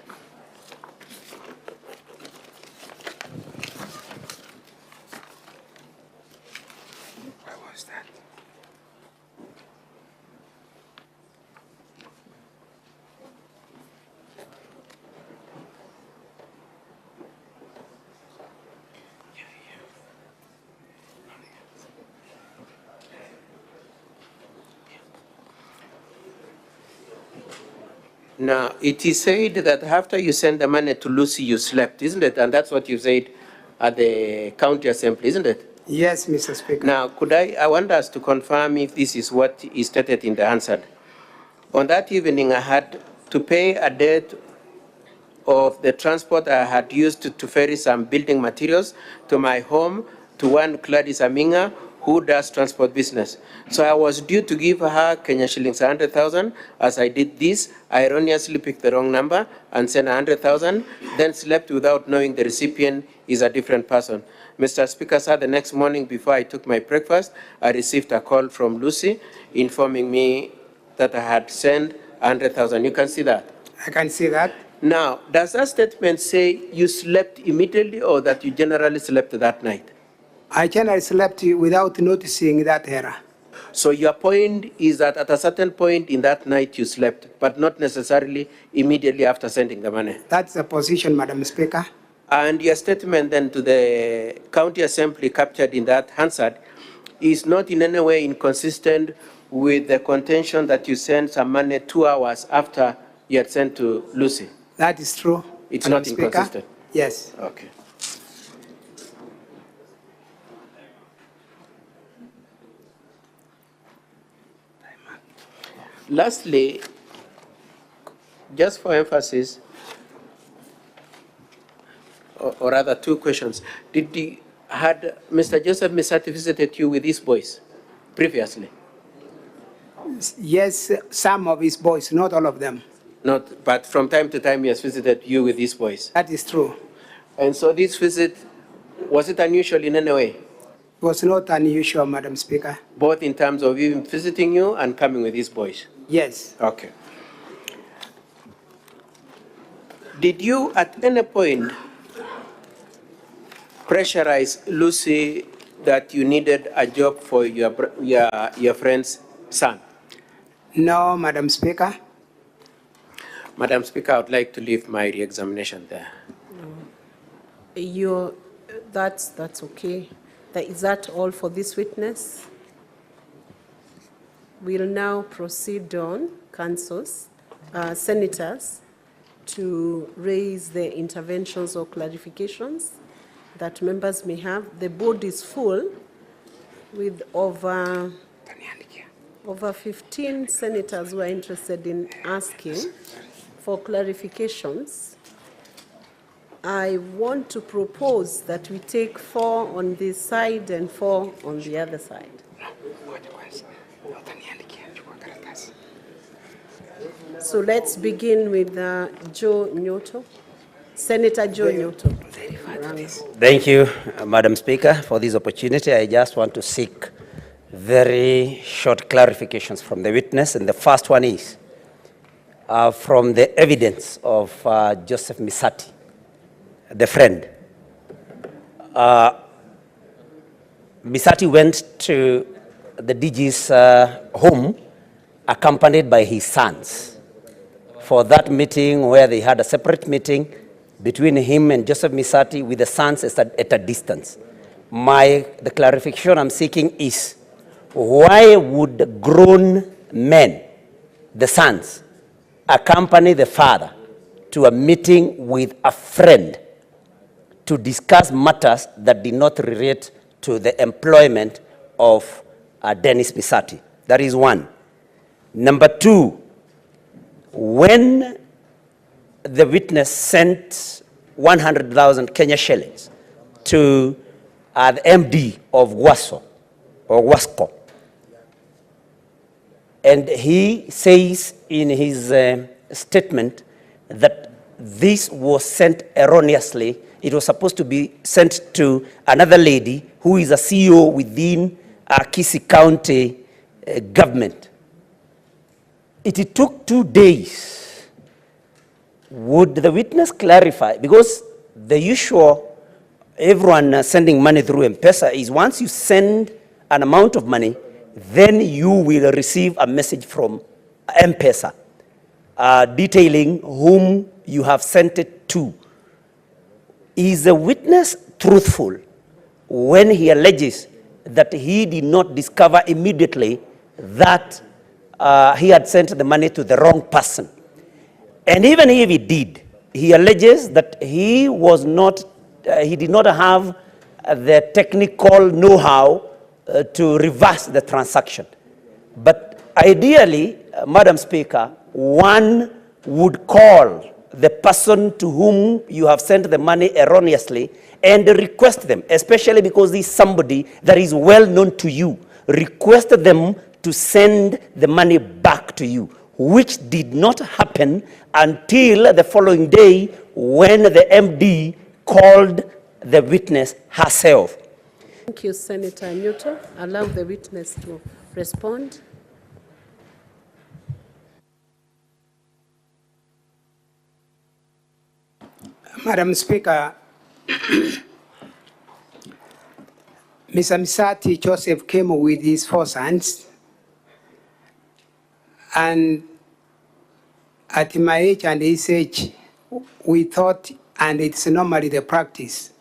Where was that? Now, it is said that after you send the money to Lucy, you slept, isn't it? And that's what you said at the county assembly, isn't it? Yes, Mr. Speaker. Now, I want us to confirm if this is what is stated in the answer. On that evening, I had to pay a debt of the transport I had used to ferry some building materials to my home to one Gladys Aminga, who does transport business. So I was due to give her Kenya shillings 100,000. As I did this, I erroneously picked the wrong number and sent 100,000, then slept without knowing the recipient is a different person. Mr. Speaker, sir, the next morning before I took my breakfast, I received a call from Lucy informing me that I had sent 100,000. You can see that? I can see that. Now, does that statement say you slept immediately or that you generally slept that night? I generally slept without noticing that error. So your point is that at a certain point in that night you slept, but not necessarily immediately after sending the money? That's the position, Madam Speaker. And your statement then to the County Assembly captured in that Hansard is not in any way inconsistent with the contention that you sent some money 2 hours after you had sent to Lucy? That is true. It's Madam not Speaker. inconsistent? Yes. Okay. Lastly, just for emphasis, or rather two questions. Had Mr. Joseph Misati visited you with his boys previously? Yes, some of his boys, not all of them. Not, but from time to time he has visited you with his boys? That is true. And so this visit, was it unusual in any way? It was not unusual, Madam Speaker. Both in terms of him visiting you and coming with his boys? Yes. Okay. Did you at any point pressurize Lucy that you needed a job for your friend's son? No, Madam Speaker. Madam Speaker, I would like to leave my re-examination there. That's okay. Is that all for this witness? We'll now proceed on, councils, senators, to raise the interventions or clarifications that members may have. The board is full with over 15 senators who are interested in asking for clarifications. I want to propose that we take 4 on this side and 4 on the other side. So let's begin with Joe Nyoto. Senator Joe Nyoto. Thank you, Madam Speaker, for this opportunity. I just want to seek very short clarifications from the witness. And the first one is from the evidence of Joseph Misati, the friend. Misati went to the DG's home accompanied by his sons for that meeting where they had a separate meeting between him and Joseph Misati with the sons at a distance. The clarification I'm seeking is, why would grown men, the sons, accompany the father to a meeting with a friend to discuss matters that did not relate to the employment of Dennis Misati? That is one. Number two, when the witness sent 100,000 Kenya shillings to the MD of WASO, or WASCO, and he says in his statement that this was sent erroneously. It was supposed to be sent to another lady who is a CEO within Kisii County government. It took 2 days. Would the witness clarify? Because the usual, everyone sending money through M-Pesa is once you send an amount of money, then you will receive a message from M-Pesa detailing whom you have sent it to. Is the witness truthful when he alleges that he did not discover immediately that he had sent the money to the wrong person? And even if he did, he alleges that he did not have the technical know-how to reverse the transaction. But ideally, Madam Speaker, one would call the person to whom you have sent the money erroneously and request them, especially because this is somebody that is well known to you, request them to send the money back to you, which did not happen until the following day when the MD called the witness herself. Thank you, Senator Newton. Allow the witness to respond. Madam Speaker, Mr. Misati Joseph came with his 4 sons, and at my age and his age, we thought, and it's normally the practice,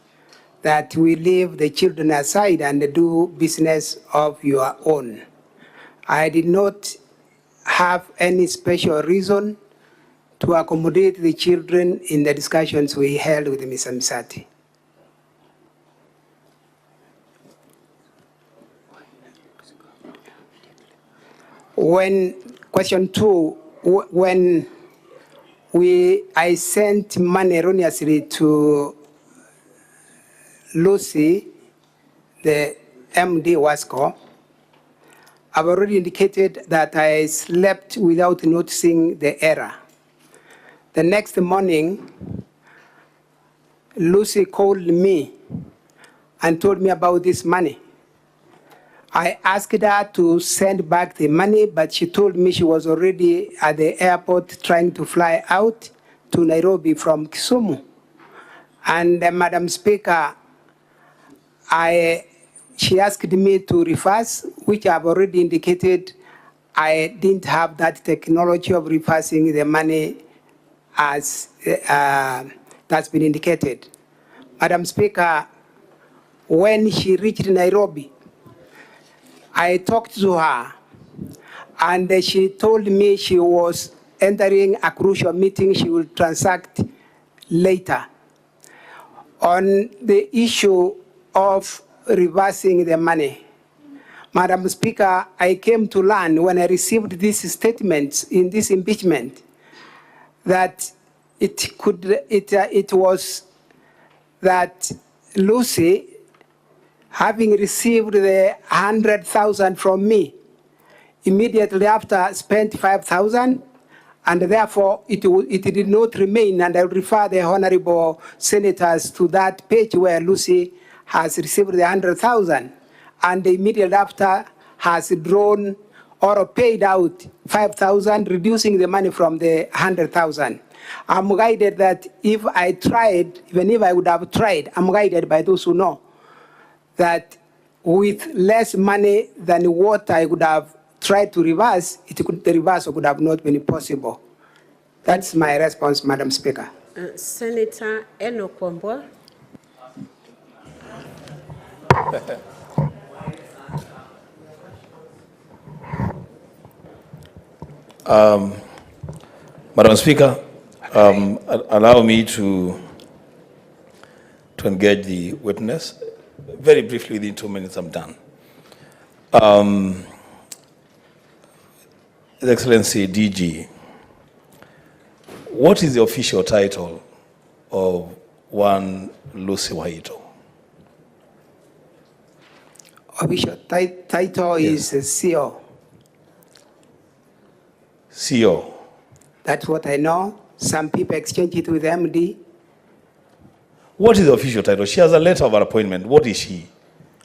that we leave the children aside and do business of your own. I did not have any special reason to accommodate the children in the discussions we held with Mr. Misati. When, question 2, when I sent money erroneously to Lucy, the MD Wasco, I've already indicated that I slept without noticing the error. The next morning, Lucy called me and told me about this money. I asked her to send back the money, but she told me she was already at the airport trying to fly out to Nairobi from Kisumu. And Madam Speaker, she asked me to reverse, which I've already indicated I didn't have that technology of reversing the money as that's been indicated. Madam Speaker, when she reached Nairobi, I talked to her, and she told me she was entering a crucial meeting she will transact later. On the issue of reversing the money, Madam Speaker, I came to learn when I received these statements in this impeachment that it was that Lucy, having received the 100,000 from me, immediately after spent 5,000, and therefore it did not remain. And I will refer the honorable senators to that page where Lucy has received the 100,000, and immediately after has drawn or paid out 5,000, reducing the money from the 100,000. I'm guided that if I tried, even if I would have tried, I'm guided by those who know that with less money than what I would have tried to reverse, the reverse would have not been possible. That's my response, Madam Speaker. Senator Enoch Wambua. Madam Speaker, allow me to engage the witness. Very briefly, within 2 minutes, I'm done. His Excellency DG, what is the official title of one Lucy Waito? Official title is CEO. CEO. That's what I know. Some people exchange it with MD. What is the official title? She has a letter of appointment. What is she?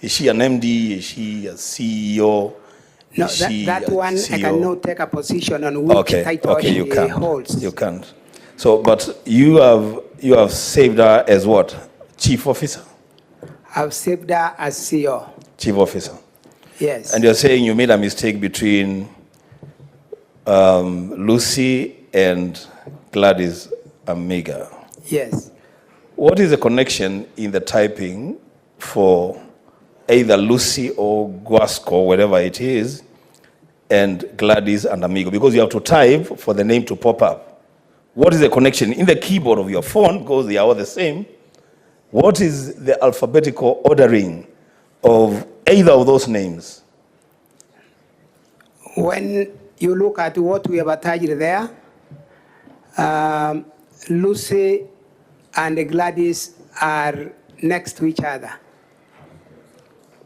Is she an MD? Is she a CEO? No, Is she that a one CEO? I cannot take a position on which title you she can't. holds. You can't. So, but you have saved her as what? Chief officer? I've saved her as CEO. Chief officer. Yes. And you're saying you made a mistake between Lucy and Gladys Amiga. Yes. What is the connection in the typing for either Lucy or Guasco, whatever it is, and Gladys and Amigo? Because you have to type for the name to pop up. What is the connection in the keyboard of your phone, because they are all the same? What is the alphabetical ordering of either of those names? When you look at what we have attached there, Lucy and Gladys are next to each other.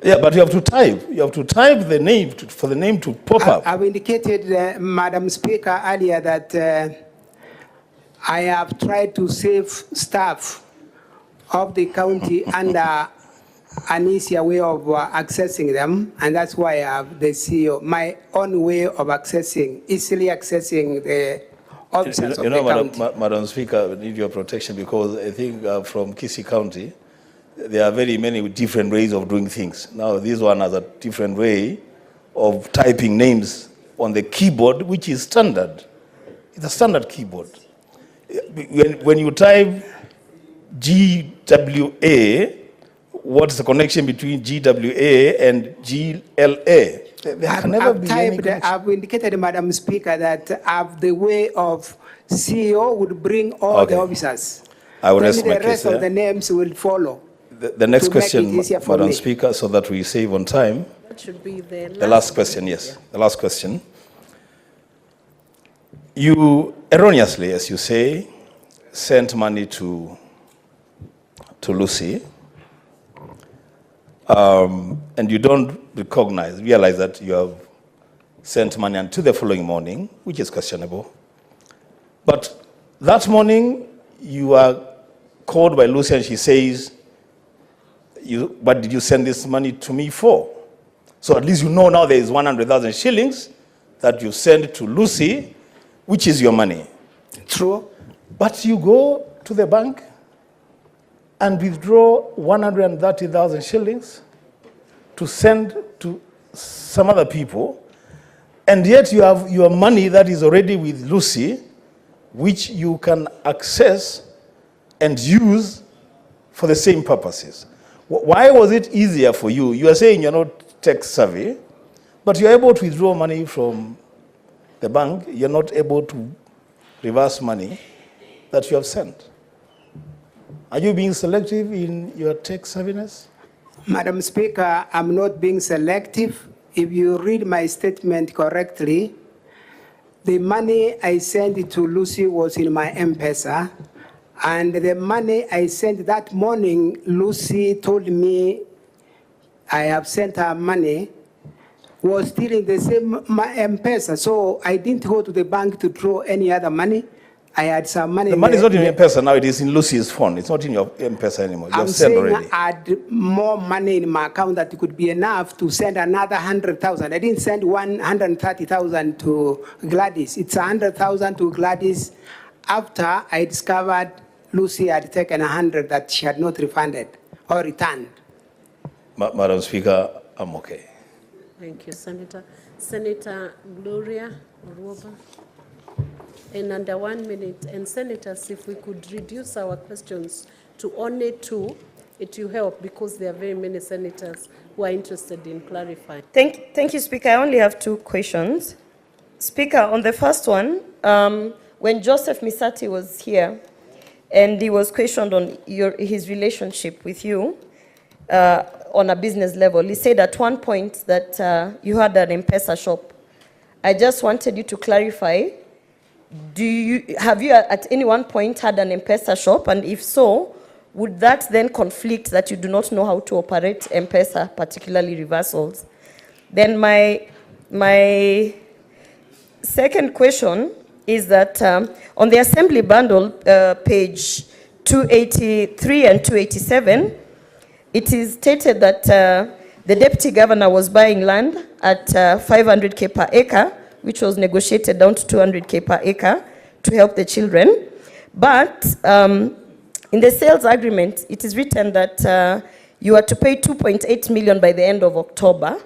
Yeah, but you have to type. You have to type the name for the name to pop up. I've indicated, Madam Speaker, earlier that I have tried to save staff of the county under an easier way of accessing them, and that's why I have the CEO, my own way of easily accessing the officers of the county. Madam Speaker, we need your protection because I think from Kisii County, there are very many different ways of doing things. Now, this one has a different way of typing names on the keyboard, which is standard. It's a standard keyboard. When you type GWA, what's the connection between GWA and GLA? There can never be any connection. I've indicated, Madam Speaker, that the way of CEO would bring all the officers. I will Then rest my the rest case of the names will follow. The next question, for Madam me. Speaker, so that we save on time. That should be the last question, yes. The last question. You erroneously, as you say, sent money to Lucy, and you don't realize that you have sent money until the following morning, which is questionable. But that morning, you are called by Lucy and she says, what did you send this money to me for? So at least you know now there is 100,000 shillings that you send to Lucy, which is your money. True. But you go to the bank and withdraw 130,000 shillings to send to some other people, and yet you have your money that is already with Lucy, which you can access and use for the same purposes. Why was it easier for you? You are saying you're not tech savvy, but you're able to withdraw money from the bank. You're not able to reverse money that you have sent. Are you being selective in your tech savviness? Madam Speaker, I'm not being selective. If you read my statement correctly, the money I sent to Lucy was in my M-Pesa, and the money I sent that morning, Lucy told me I have sent her money, was still in the same M-Pesa. So I didn't go to the bank to draw any other money. I had some money. The money is not in M-Pesa now, it is in Lucy's phone. It's not in your M-Pesa anymore. You I'm have sent saying already. I had more money in my account that could be enough to send another 100,000. I didn't send 130,000 to Gladys. It's 100,000 to Gladys after I discovered Lucy had taken 100 that she had not refunded or returned. Madam Speaker, I'm okay. Thank you, Senator. Senator Gloria Oruoba. In under 1 minute. And senators, if we could reduce our questions to only 2, it will help because there are very many senators who are interested in clarifying. Thank you, Speaker. I only have 2 questions. Speaker, on the first one, when Joseph Misati was here and he was questioned on his relationship with you on a business level, he said at one point that you had an M-Pesa shop. I just wanted you to clarify, have you at any one point had an M-Pesa shop? And if so, would that then conflict that you do not know how to operate M-Pesa, particularly reversals? Then my second question is that on the assembly bundle, page 283 and 287, it is stated that the deputy governor was buying land at 500K per acre, which was negotiated down to 200K per acre to help the children. But in the sales agreement, it is written that you are to pay 2.8 million by the end of October,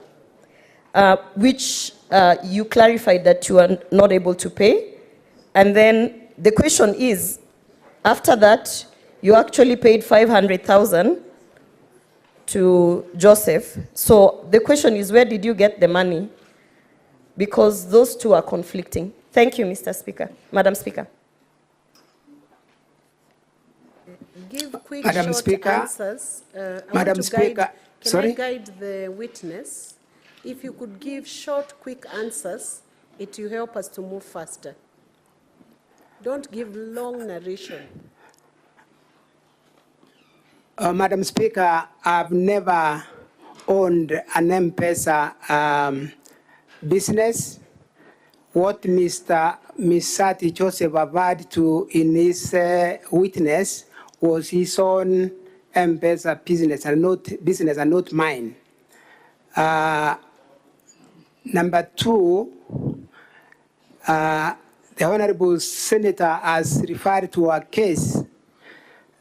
which you clarified that you are not able to pay. And then the question is, after that, you actually paid 500,000 to Joseph. So the question is, where did you get the money? Because those two are conflicting. Thank you, Mr. Speaker. Madam Speaker. give quick, Madam short Speaker. answers. I Madam want to Speaker, guide, can sorry? I guide the witness? If you could give short, quick answers, it will help us to move faster. Don't give long narration. Madam Speaker, I've never owned an M-Pesa business. What Mr. Misati Joseph averred to in his witness was his own M-Pesa business and not mine. Number two, the Honorable Senator has referred to a case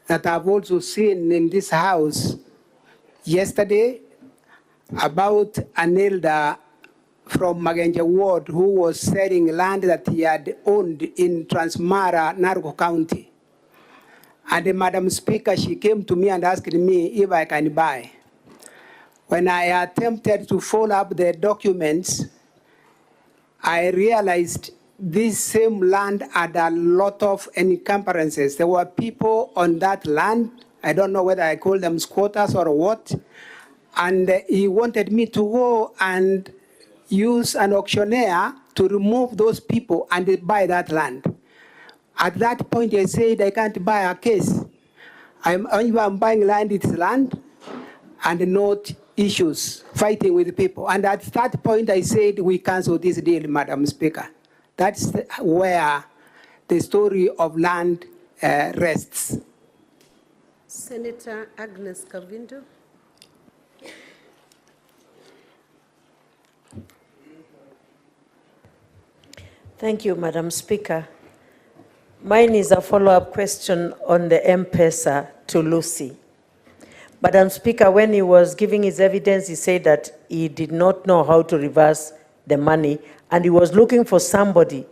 that I've also seen in this House yesterday about an elder from Magenja Ward who was selling land that he had owned in Transmara, Naroko County. And Madam Speaker, she came to me and asked me if I can buy. When I attempted to follow up the documents, I realized this same land had a lot of encumbrances. There were people on that land. I don't know whether I call them squatters or what. And he wanted me to go and use an auctioneer to remove those people and buy that land. At that point, I said, I can't buy a case. I'm buying land, it's land, and not issues, fighting with people. And at that point, I said, we cancel this deal, Madam Speaker. That's where the story of land rests. Senator Agnes Kavindu. Thank you, Madam Speaker. Mine is a follow-up question on the M-Pesa to Lucy. Madam Speaker, when he was giving his evidence, he said that he did not know how to reverse the money, and he was looking for somebody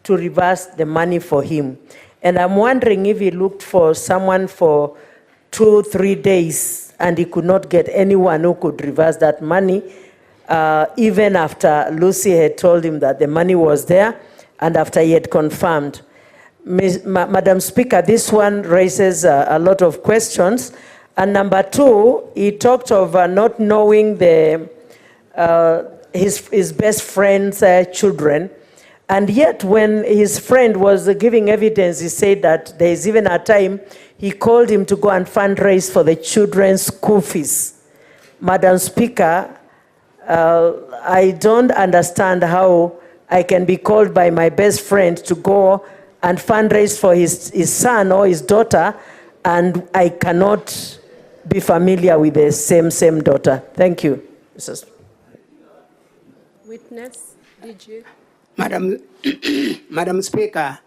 to reverse the money for him. And I'm wondering if he looked for someone for 2-3 days, and he could not get anyone who could reverse that money, even after Lucy had told him that the money was there, and after he had confirmed. Madam Speaker, this one raises a lot of questions. And number two, he talked of not knowing his best friend's children. And yet when his friend was giving evidence, he said that there is even a time he called him to go and fundraise for the children's school fees. Madam Speaker, I don't understand how I can be called by my best friend to go and fundraise for his son or his daughter, and I cannot be familiar with the same daughter. Thank you, Mrs. Witness, DG. Madam Speaker,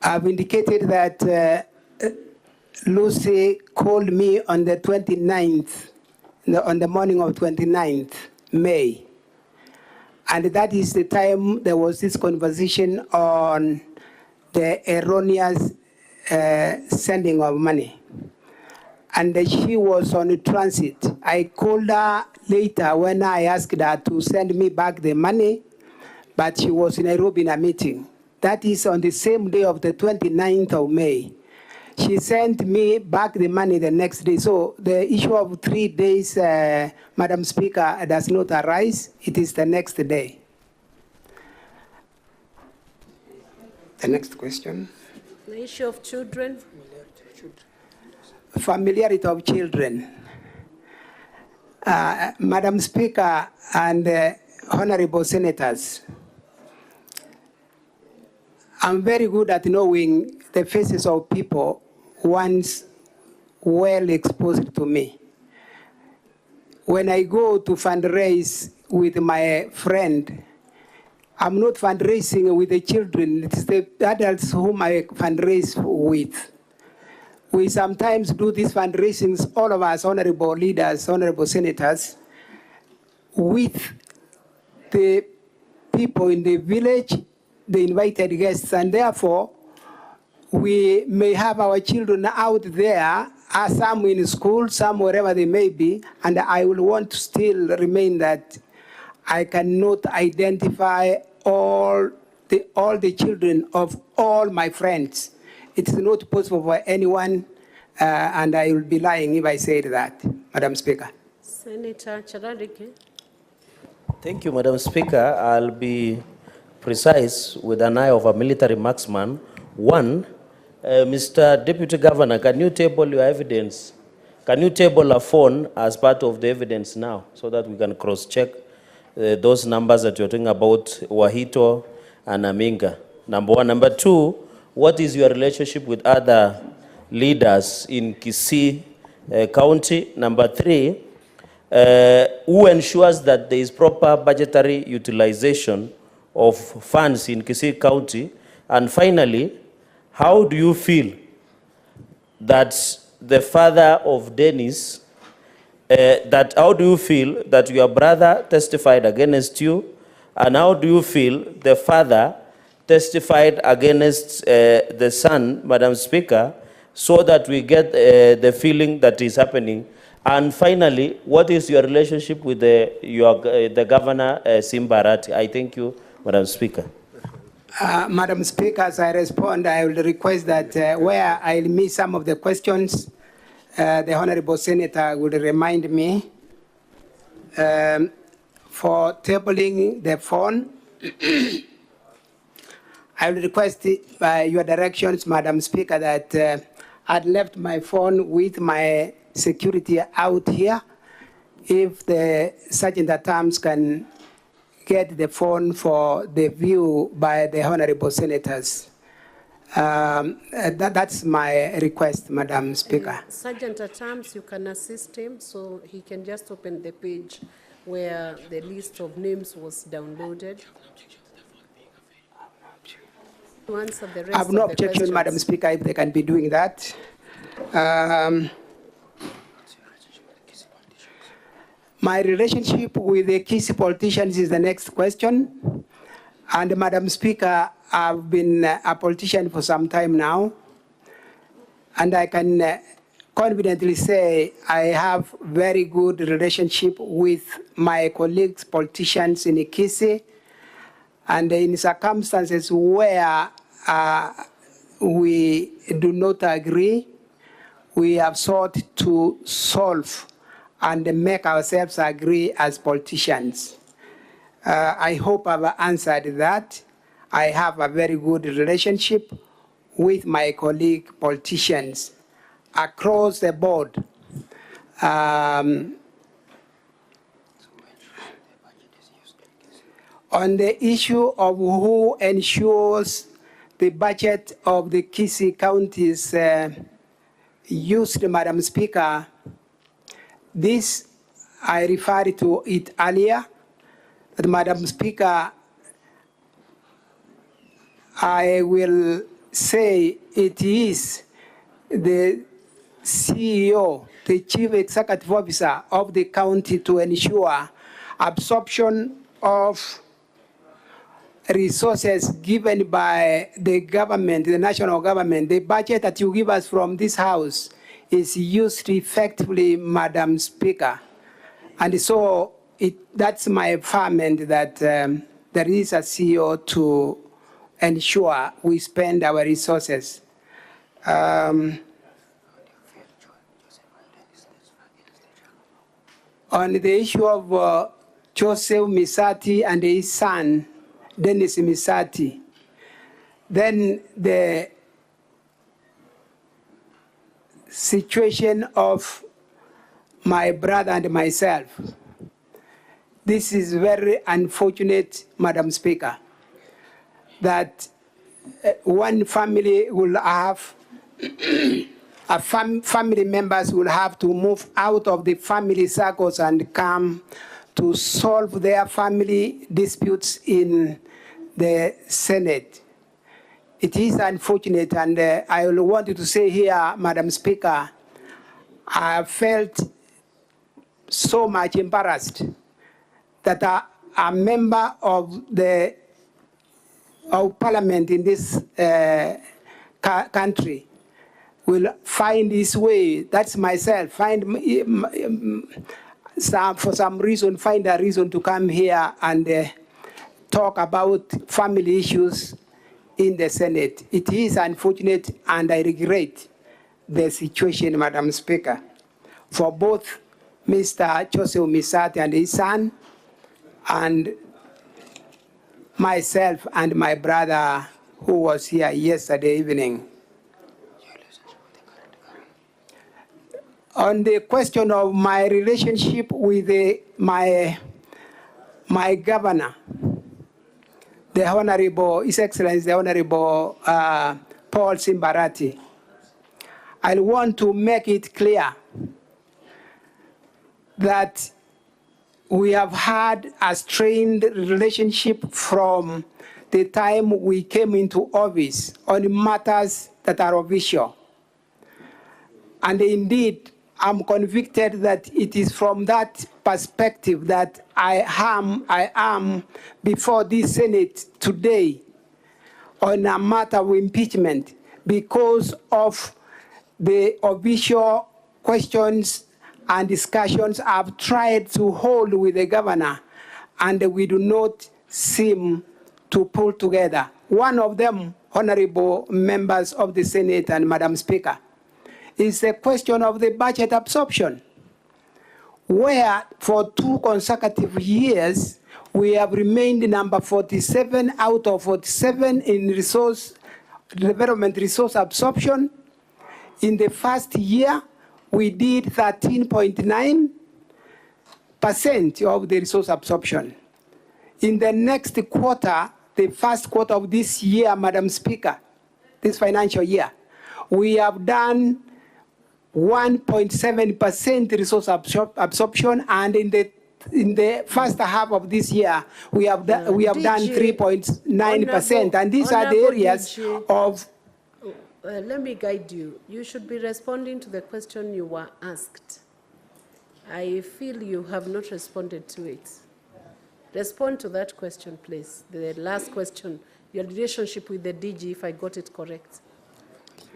I've indicated that Lucy called me on the 29th, on the morning of 29th May. And that is the time there was this conversation on the erroneous sending of money. And she was on transit. I called her later when I asked her to send me back the money, but she was in Nairobi in a meeting. That is on the same day of the 29th of May. She sent me back the money the next day. So the issue of 3 days, Madam Speaker, does not arise. It is the next day. The next question. The issue of children. Familiarity of children. Madam Speaker and honorable senators, I'm very good at knowing the faces of people once well exposed to me. When I go to fundraise with my friend, I'm not fundraising with the children, it's the adults whom I fundraise with. We sometimes do these fundraisings, all of us, honorable leaders, honorable senators, with the people in the village, the invited guests, and therefore we may have our children out there, some in school, some wherever they may be, and I will want to still remain that I cannot identify all the children of all my friends. It is not possible for anyone, and I will be lying if I said that, Madam Speaker. Senator Chararike. Thank you, Madam Speaker. I'll be precise with an eye of a military marksman. One, Mr. Deputy Governor, can you table your evidence? Can you table a phone as part of the evidence now so that we can cross-check those numbers that you're talking about, Wahito and Aminga? Number one. Number two, what is your relationship with other leaders in Kisii County? Number three, who ensures that there is proper budgetary utilization of funds in Kisii County? And finally, how do you feel that the father of Dennis, how do you feel that your brother testified against you? And how do you feel the father testified against the son, Madam Speaker, so that we get the feeling that is happening? And finally, what is your relationship with the governor, Simba Arati? I thank you, Madam Speaker. Madam Speaker, as I respond, I will request that where I miss some of the questions, the Honorable Senator would remind me. For tabling the phone, I will request your directions, Madam Speaker, that I'd left my phone with my security out here. If the Sergeant at Arms can get the phone for the view by the Honorable Senators. That's my request, Madam Speaker. Sergeant at Arms, you can assist him so he can just open the page where the list of names was downloaded. To answer the rest I have no of the objection, questions. Madam Speaker, if they can be doing that. My relationship with the Kisii politicians is the next question. And Madam Speaker, I've been a politician for some time now. And I can confidently say I have very good relationship with my colleagues, politicians in Kisii. And in circumstances where we do not agree, we have sought to solve and make ourselves agree as politicians. I hope I've answered that. I have a very good relationship with my colleague politicians across the board. On the issue of who ensures the budget of the Kisii counties used, Madam Speaker, this, I referred to it earlier, that Madam Speaker, I will say it is the CEO, the Chief Executive Officer of the county to ensure absorption of resources given by the government, the national government. The budget that you give us from this house is used effectively, Madam Speaker. And so that's my affirmation that there is a CEO to ensure we spend our resources. On the issue of Joseph Misati and his son, Dennis Misati, then the situation of my brother and myself. This is very unfortunate, Madam Speaker, that one family will have, family members will have to move out of the family circles and come to solve their family disputes in the Senate. It is unfortunate, and I will want to say here, Madam Speaker, I felt so much embarrassed that a member of the Parliament in this country will find his way, that's myself, for some reason, find a reason to come here and talk about family issues in the Senate. It is unfortunate, and I regret the situation, Madam Speaker, for both Mr. Joseph Misati and his son, and myself and my brother who was here yesterday evening. On the question of my relationship with my governor, the Honorable, His Excellency, the Honorable Paul Simbarati, I want to make it clear that we have had a strained relationship from the time we came into office on matters that are official. And indeed, I'm convicted that it is from that perspective that I am before this Senate today on a matter of impeachment, because of the official questions and discussions I've tried to hold with the governor, and we do not seem to pull together. One of them, honorable members of the Senate and Madam Speaker, is the question of the budget absorption, where for 2 consecutive years, we have remained number 47 out of 47 in development resource absorption. In the first year, we did 13.9% of the resource absorption. In the next quarter, the first quarter of this year, Madam Speaker, this financial year, we have done 1.7% resource absorption, and in the first half of this year, we have done 3.9%, and these are the areas of. Let me guide you. You should be responding to the question you were asked. I feel you have not responded to it. Respond to that question, please. The last question, your relationship with the DG, if I got it correct,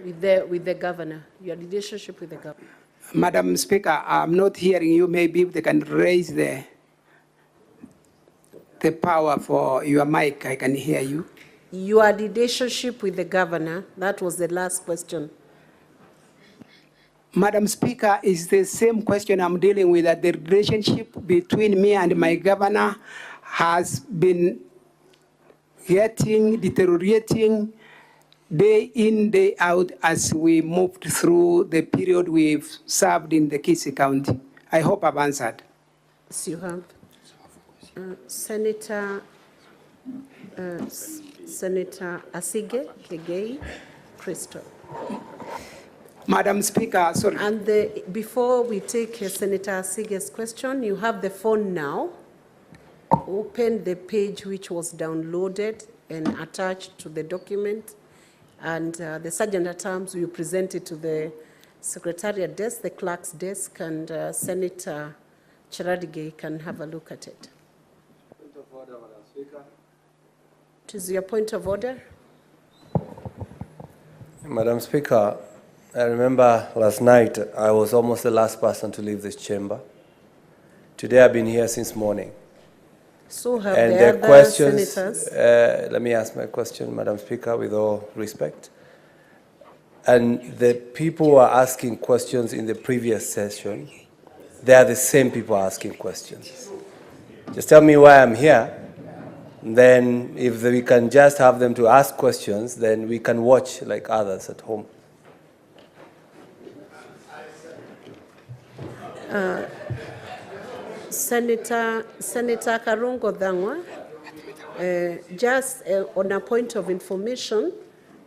with the governor, your relationship with the governor. Madam Speaker, I'm not hearing you. Maybe if they can raise the power for your mic, I can hear you. Your relationship with the governor, that was the last question. Madam Speaker, is the same question I'm dealing with, that the relationship between me and my governor has been deteriorating day in, day out as we moved through the period we've served in the Kisii County. I hope I've answered. Yes, you have. Senator Asige Kegei Crystal. Madam Speaker, sorry. And before we take Senator Asige's question, you have the phone now. Open the page which was downloaded and attached to the document, and the Sergeant at Arms will present it to the Secretariat desk, the clerk's desk, and Senator Charadigei can have a look at it. Point of order, Madam Speaker. It is your point of order. Madam Speaker, I remember last night I was almost the last person to leave this chamber. Today I've been here since morning. So have and the other questions, senators. Let me ask my question, Madam Speaker, with all respect. And the people who are asking questions in the previous session, they are the same people asking questions. Just tell me why I'm here. Then if we can just have them to ask questions, then we can watch like others at home. Senator Karungo Dhangwa, just on a point of information,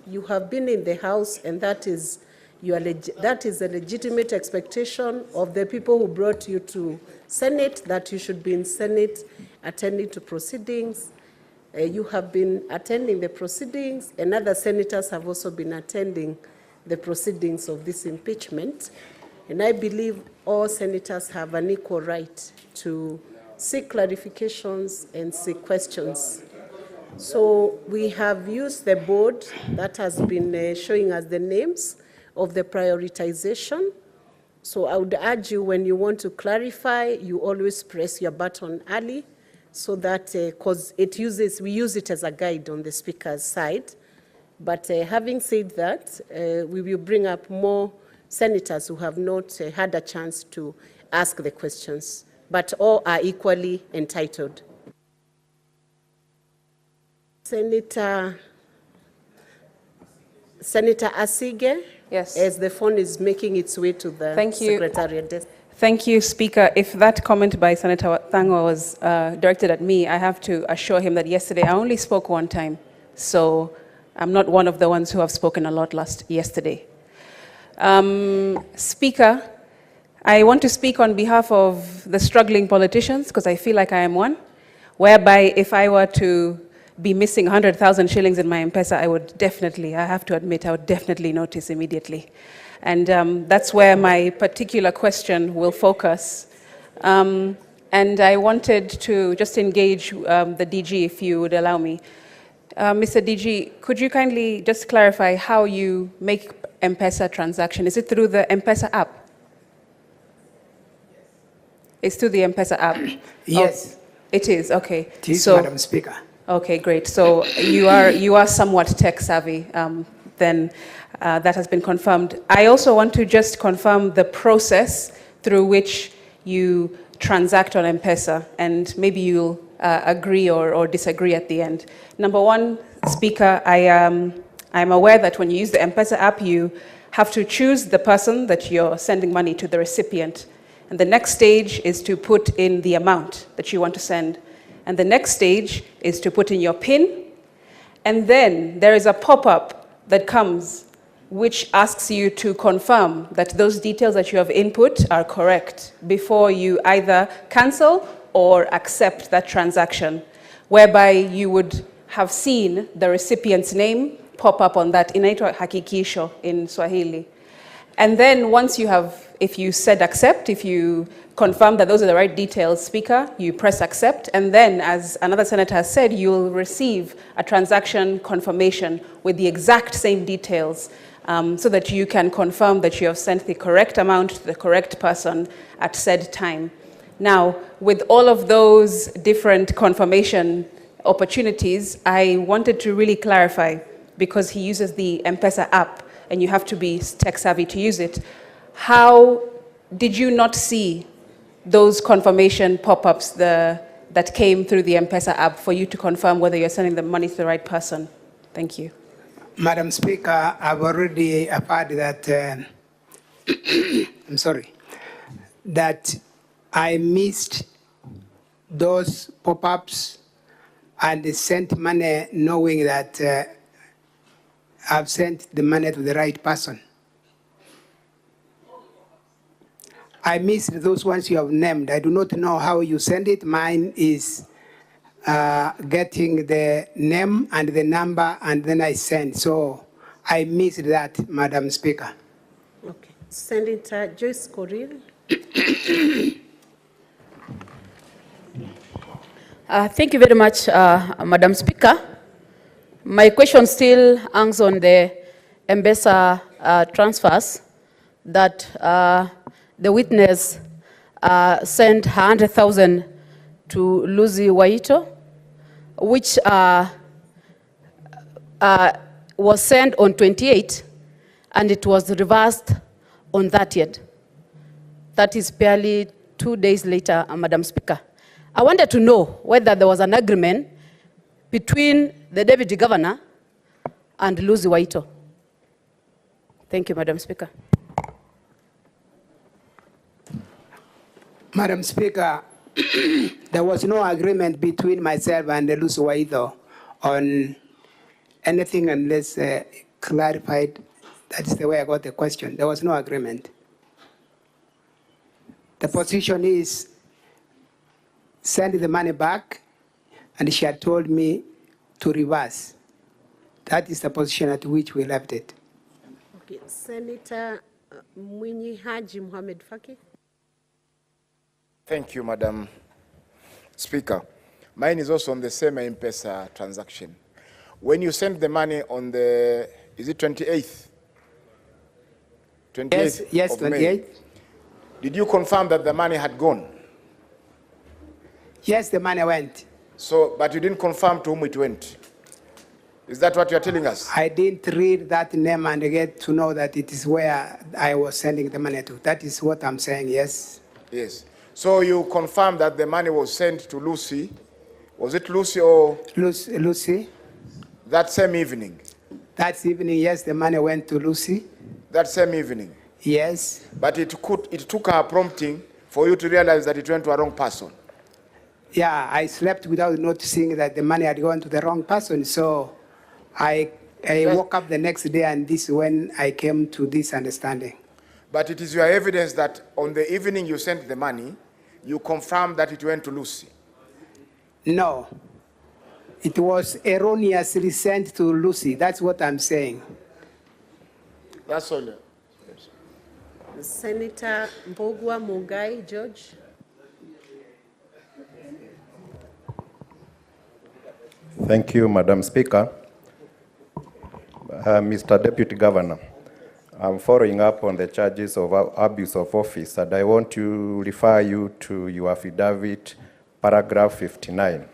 you have been in the House, and that is a legitimate expectation of the people who brought you to Senate, that you should be in Senate attending to proceedings. You have been attending the proceedings, and other senators have also been attending the proceedings of this impeachment. And I believe all senators have an equal right to seek clarifications and seek questions. So we have used the board that has been showing us the names of the prioritization. So I would urge you, when you want to clarify, you always press your button early, so that, because we use it as a guide on the speaker's side. But having said that, we will bring up more senators who have not had a chance to ask the questions, but all are equally entitled. Senator Asige, yes, as the phone is making its way to the Secretariat desk. Thank you, Speaker. If that comment by Senator Thango was directed at me, I have to assure him that yesterday I only spoke one time. So I'm not one of the ones who have spoken a lot yesterday. Speaker, I want to speak on behalf of the struggling politicians, because I feel like I am one, whereby if I were to be missing 100,000 shillings in my M-Pesa, I have to admit, I would definitely notice immediately. And that's where my particular question will focus. And I wanted to just engage the DG, if you would allow me. Mr. DG, could you kindly just clarify how you make M-Pesa transaction? Is it through the M-Pesa app? It's through the M-Pesa app? Yes. Oh, it is, okay. It is, Madam Speaker. Okay, great. So you are somewhat tech savvy, then that has been confirmed. I also want to just confirm the process through which you transact on M-Pesa, and maybe you'll agree or disagree at the end. Number one, Speaker, I'm aware that when you use the M-Pesa app, you have to choose the person that you're sending money to, the recipient. And the next stage is to put in the amount that you want to send. And the next stage is to put in your PIN. And then there is a pop-up that comes which asks you to confirm that those details that you have input are correct before you either cancel or accept that transaction, whereby you would have seen the recipient's name pop up on that, inaitwa hakikisho in Swahili. And then once you have, if you said accept, if you confirm that those are the right details, Speaker, you press accept, and then, as another senator has said, you'll receive a transaction confirmation with the exact same details, so that you can confirm that you have sent the correct amount to the correct person at said time. Now, with all of those different confirmation opportunities, I wanted to really clarify, because he uses the M-Pesa app, and you have to be tech savvy to use it. How did you not see those confirmation pop-ups that came through the M-Pesa app for you to confirm whether you're sending the money to the right person? Thank you. Madam Speaker, I've already heard that, I'm sorry, that I missed those pop-ups and sent money knowing that I've sent the money to the right person. I missed those ones you have named. I do not know how you send it. Mine is getting the name and the number, and then I send. So I missed that, Madam Speaker. Okay. Senator Joyce Korir. Thank you very much, Madam Speaker. My question still hangs on the M-Pesa transfers that the witness sent 100,000 to Lucy Waito, which was sent on 28, and it was reversed on 30th. That is barely 2 days later, Madam Speaker. I wanted to know whether there was an agreement between the Deputy Governor and Lucy Waito. Thank you, Madam Speaker. Madam Speaker, there was no agreement between myself and Lucy Waito on anything unless clarified. That is the way I got the question. There was no agreement. The position is send the money back, and she had told me to reverse. That is the position at which we left it. Okay. Senator Mwinyi Haji Mohamed Faki. Thank you, Madam Speaker. Mine is also on the same M-Pesa transaction. When you send the money on the, is it 28th? 28th yes, of 28th. May, did you confirm that the money had gone? Yes, the money went. So, but you didn't confirm to whom it went? Is that what you're telling us? I didn't read that name and get to know that it is where I was sending the money to. That is what I'm saying, yes. Yes. So you confirm that the money was sent to Lucy. Was it Lucy or? Lucy. That same evening? That evening, yes, the money went to Lucy. That same evening? Yes. But it took her prompting for you to realize that it went to a wrong person. Yeah, I slept without noticing that the money had gone to the wrong person. So I woke up the next day, and this is when I came to this understanding. But it is your evidence that on the evening you sent the money, you confirmed that it went to Lucy. No. It was erroneously sent to Lucy. That's what I'm saying. That's all. Senator Mbogwa Mugai, George. Thank you, Madam Speaker. Mr. Deputy Governor, I'm following up on the charges of abuse of office, and I want to refer you to your affidavit, paragraph 59,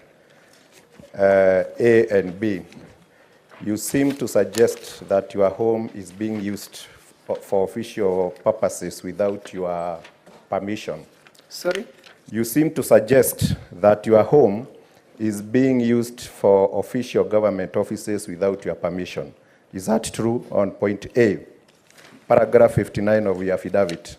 A and B. You seem to suggest that your home is being used for official purposes without your permission. Sorry? You seem to suggest that your home is being used for official government offices without your permission. Is that true on point A, paragraph 59 of your affidavit?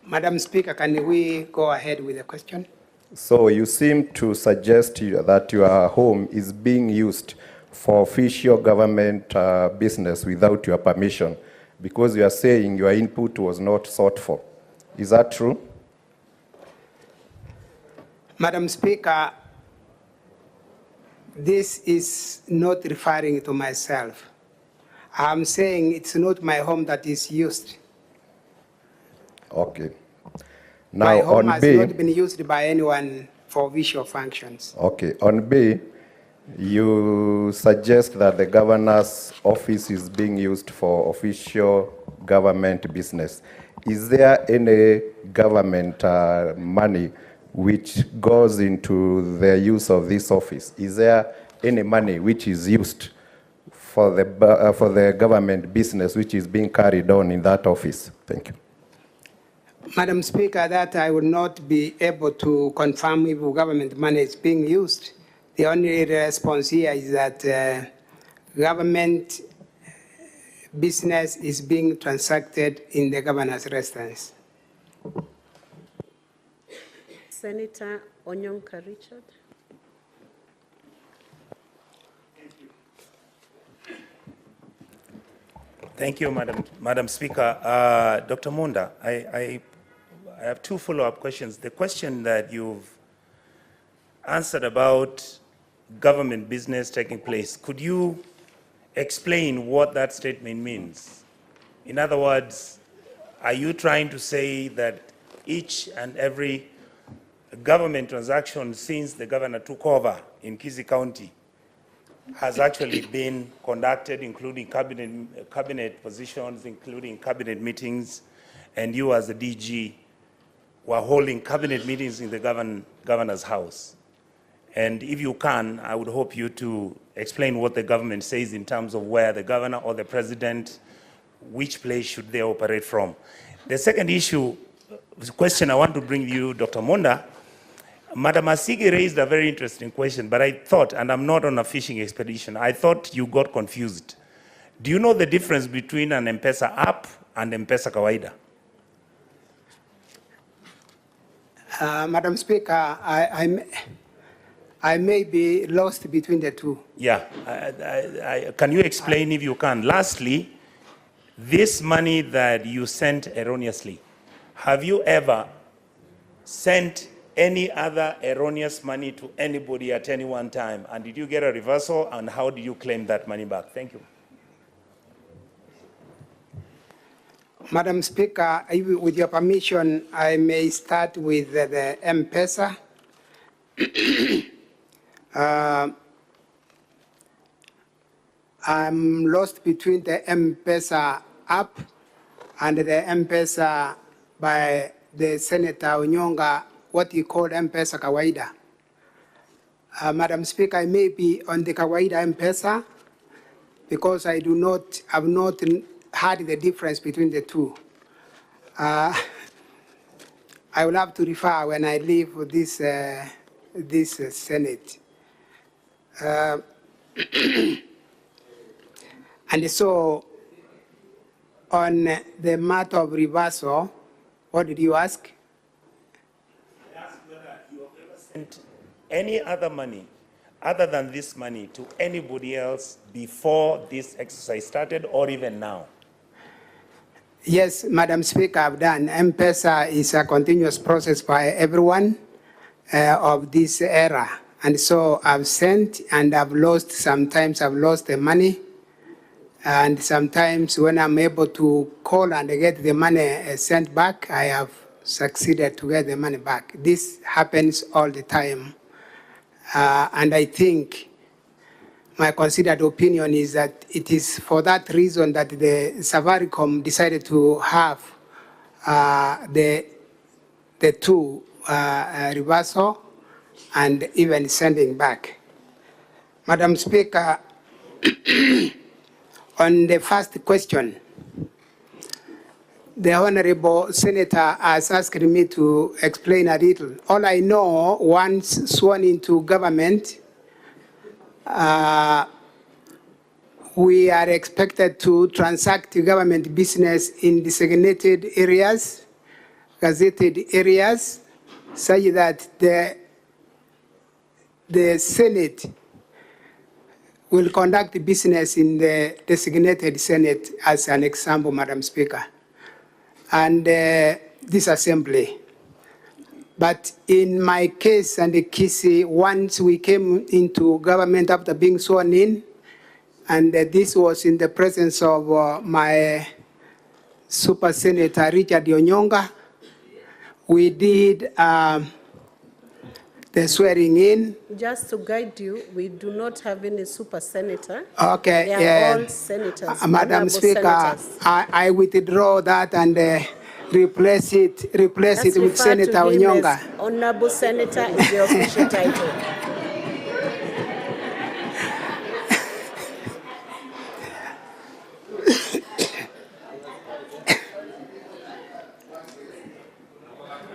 Madam Speaker, can we go ahead with the question? So you seem to suggest that your home is being used for official government business without your permission, because you are saying your input was not sought for. Is that true? Madam Speaker, this is not referring to myself. I'm saying it's not my home that is used. Okay. My Now home on has B, not been used by anyone for visual functions. okay, on B, you suggest that the governor's office is being used for official government business. Is there any government money which goes into the use of this office? Is there any money which is used for the government business which is being carried on in that office? Thank you. Madam Speaker, that I would not be able to confirm if government money is being used. The only response here is that government business is being transacted in the governor's residence. Senator Onyonka Richard. Thank you, Madam Speaker. Dr. Munda, I have two follow-up questions. The question that you've answered about government business taking place, could you explain what that statement means? In other words, are you trying to say that each and every government transaction since the governor took over in Kisii County has actually been conducted, including cabinet positions, including cabinet meetings, and you as the DG were holding cabinet meetings in the governor's house? And if you can, I would hope you to explain what the government says in terms of where the governor or the president, which place should they operate from. The second question I want to bring you, Dr. Munda, Madam Asigi raised a very interesting question, but I thought, and I'm not on a fishing expedition, I thought you got confused. Do you know the difference between an M-Pesa app and M-Pesa kawaida? Madam Speaker, I may be lost between the two. Yeah, can you explain if you can? Lastly, this money that you sent erroneously, have you ever sent any other erroneous money to anybody at any one time? And did you get a reversal, and how do you claim that money back? Thank you. Madam Speaker, with your permission, I may start with the M-Pesa. I'm lost between the M-Pesa app and the M-Pesa by the Senator Onyonga, what you call M-Pesa Kawaida. Madam Speaker, I may be on the Kawaida M-Pesa because I have not heard the difference between the two. I will have to refer when I leave this, Senate. And so, on the matter of reversal, what did you ask? I asked whether you have ever sent any other money other than this money to anybody else before this exercise started or even now. Yes, Madam Speaker, I've done. M-Pesa is a continuous process by everyone of this era. And so I've sent and I've lost, sometimes I've lost the money. And sometimes when I'm able to call and get the money sent back, I have succeeded to get the money back. This happens all the time. And I think my considered opinion is that it is for that reason that the Safaricom decided to have the two reversal and even sending back. Madam Speaker, on the first question, the Honorable Senator has asked me to explain a little. All I know, once sworn into government, we are expected to transact government business in designated areas, gazetted areas, such that the Senate will conduct business in the designated Senate, as an example, Madam Speaker, and this assembly. But in my case and the Kisi, once we came into government after being sworn in, and this was in the presence of my Super Senator Richard Onyonga, we did the swearing in. Just to guide you, we do not have any super senator. Okay, they are all senators. Madam Speaker, I withdraw that and replace it with Senator Onyonga. Honorable Senator is the official title.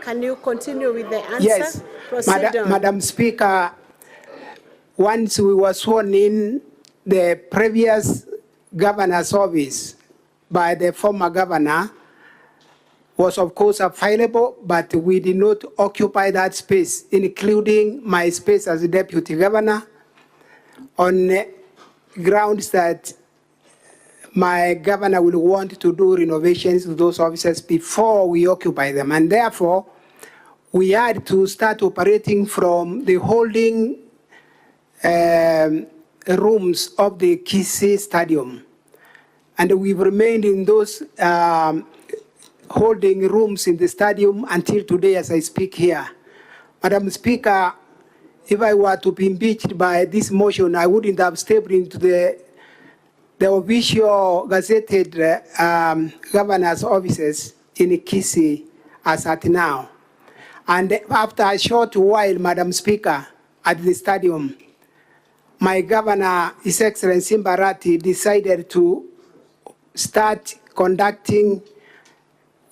Can you continue with the answer? Yes, Madam Speaker, once we were sworn in, the previous governor's office by the former governor was of course available, but we did not occupy that space, including my space as a deputy governor, on grounds that my governor will want to do renovations to those offices before we occupy them. And therefore, we had to start operating from the holding rooms of the Kisi Stadium. And we've remained in those holding rooms in the stadium until today as I speak here. Madam Speaker, if I were to be impeached by this motion, I wouldn't have stepped into the official gazetted governor's offices in Kisi as at now. And after a short while, Madam Speaker, at the stadium, my governor, His Excellency Simba decided to start conducting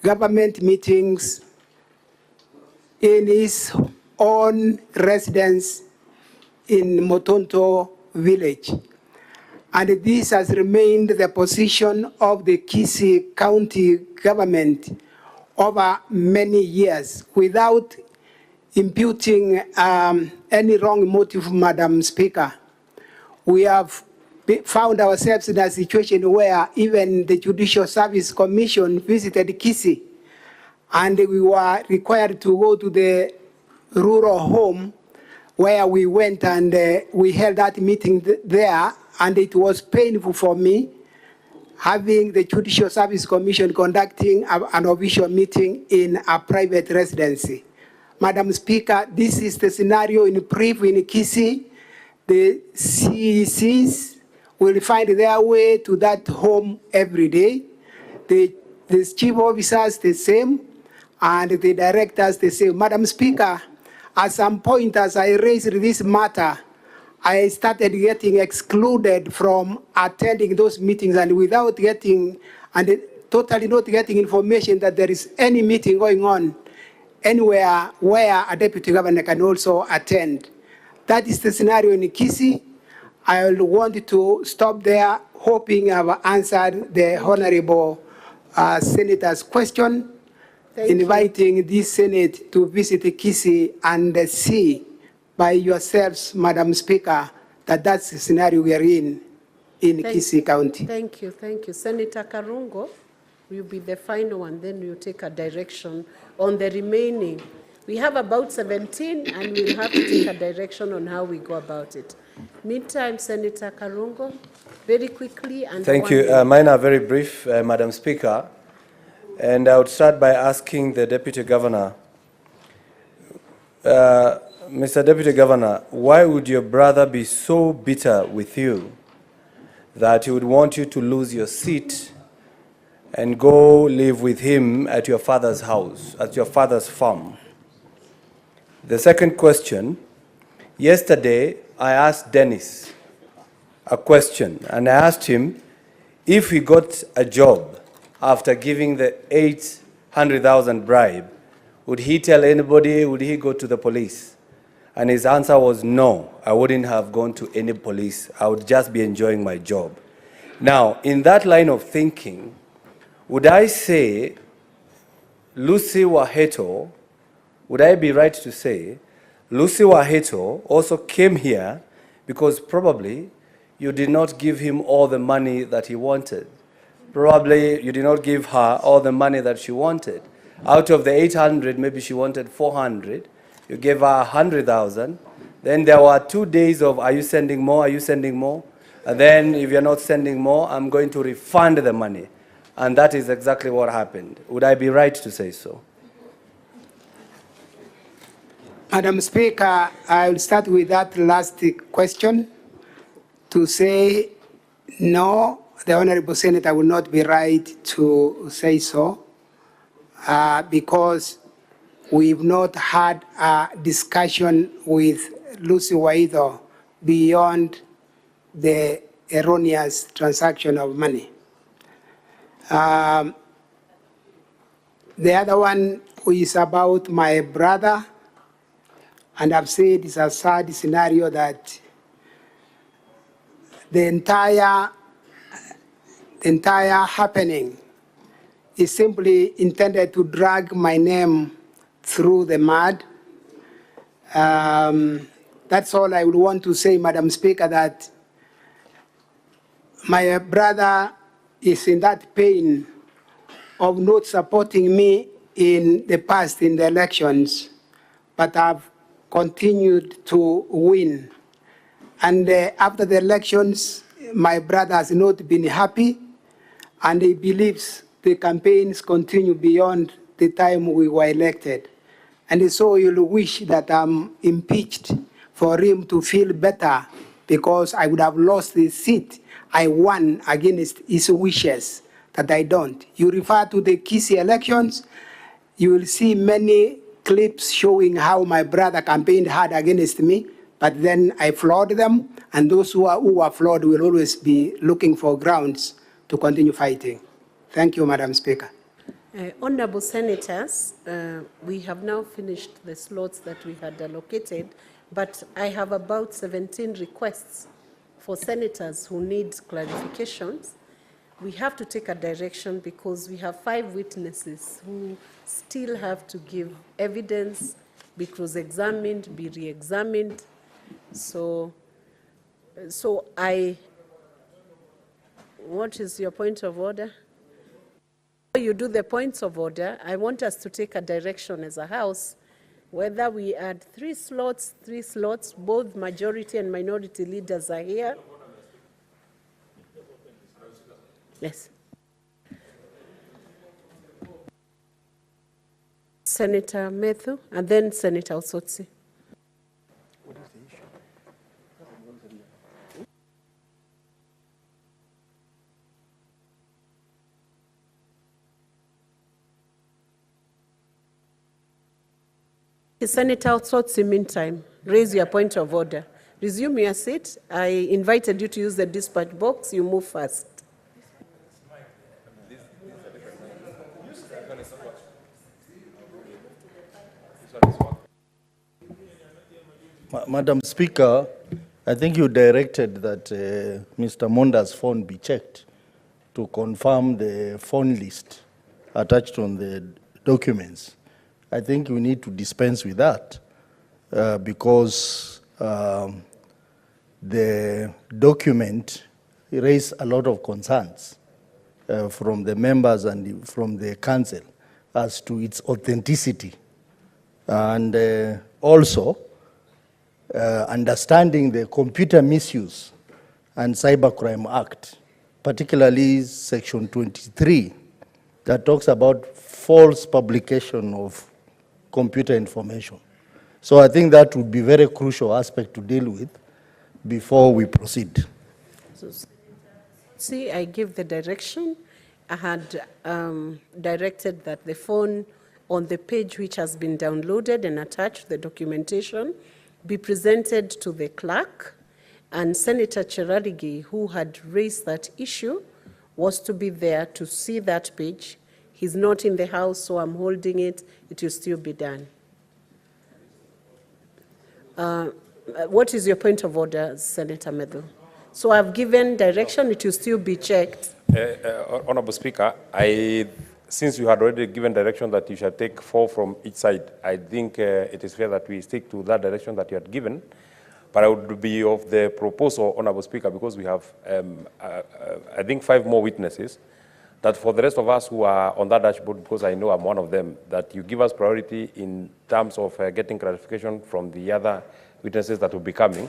government meetings in his own residence in Motonto village. And this has remained the position of the Kisi County government over many years without imputing any wrong motive, Madam Speaker. We have found ourselves in a situation where even the Judicial Service Commission visited Kisi, and we were required to go to the rural home where we went and we held that meeting there, and it was painful for me having the Judicial Service Commission conducting an official meeting in a private residency. Madam Speaker, this is the scenario in brief in Kisii. The CECs will find their way to that home every day. The chief officers the same, and the directors the same. Madam Speaker, at some point as I raised this matter, I started getting excluded from attending those meetings, and without getting, and totally not getting information that there is any meeting going on anywhere where a deputy governor can also attend. That is the scenario in Kisii. I want to stop there, hoping I've answered the Honorable Senator's question, inviting this Senate to visit Kisii and see by yourselves, Madam Speaker, that that's the scenario we are in Kisii County. Thank you. Senator Karungo, will be the final one, then we'll take a direction on the remaining. We have about 17, and we'll have to take a direction on how we go about it. Meantime, Senator Karungo, very quickly. And thank you. Mine are very brief, Madam Speaker. And I would start by asking the Deputy Governor, Mr. Deputy Governor, why would your brother be so bitter with you that he would want you to lose your seat and go live with him at your father's house, at your father's farm? The second question, yesterday I asked Dennis a question, and I asked him if he got a job after giving the 800,000 bribe, would he tell anybody, would he go to the police? And his answer was no, I wouldn't have gone to any police. I would just be enjoying my job. Now, in that line of thinking, would I say Lucy Waheto, would I be right to say Lucy Waheto also came here because probably you did not give him all the money that he wanted? Probably you did not give her all the money that she wanted. Out of the 800, maybe she wanted 400. You gave her 100,000. Then there were 2 days of, are you sending more? Are you sending more? And then if you're not sending more, I'm going to refund the money. And that is exactly what happened. Would I be right to say so? Madam Speaker, I will start with that last question to say no, the Honorable Senator will not be right to say so because we've not had a discussion with Lucy Waheto beyond the erroneous transaction of money. The other one is about my brother, and I've said it's a sad scenario that the entire happening is simply intended to drag my name through the mud. That's all I would want to say, Madam Speaker, that my brother is in that pain of not supporting me in the past in the elections, but I've continued to win. And after the elections, my brother has not been happy, and he believes the campaigns continue beyond the time we were elected. And so you'll wish that I'm impeached for him to feel better, because I would have lost the seat I won against his wishes, that I don't. You refer to the Kisii elections, you will see many clips showing how my brother campaigned hard against me, but then I flawed them, and those who are flawed will always be looking for grounds to continue fighting. Thank you, Madam Speaker. Honorable Senators, we have now finished the slots that we had allocated, but I have about 17 requests for senators who need clarifications. We have to take a direction because we have 5 witnesses who still have to give evidence, be cross-examined, be re-examined. So what is your point of order? You do the points of order. I want us to take a direction as a House, whether we add 3 slots, both majority and minority leaders are here. Yes. Senator Methu, and then Senator Osotsi. Senator Osotsi, meantime, raise your point of order. Resume your seat. I invited you to use the dispatch box. You move first. Madam Speaker, I think you directed that Mr. Monda's phone be checked to confirm the phone list attached on the documents. I think we need to dispense with that because the document raised a lot of concerns from the members and from the council as to its authenticity. And also, understanding the Computer Misuse and Cybercrime Act, particularly Section 23, that talks about false publication of computer information. So I think that would be a very crucial aspect to deal with before we proceed. See, I give the direction. I had directed that the phone on the page which has been downloaded and attached, the documentation, be presented to the clerk, and Senator Cherargei, who had raised that issue, was to be there to see that page. He's not in the house, so I'm holding it. It will still be done. What is your point of order, Senator Methu? So I've given direction, it will still be checked. Honorable Speaker, since you had already given direction that you shall take 4 from each side, I think it is fair that we stick to that direction that you had given. But I would be of the proposal, Honorable Speaker, because we have, I think, 5 more witnesses, that for the rest of us who are on that dashboard, because I know I'm one of them, that you give us priority in terms of getting clarification from the other witnesses that will be coming,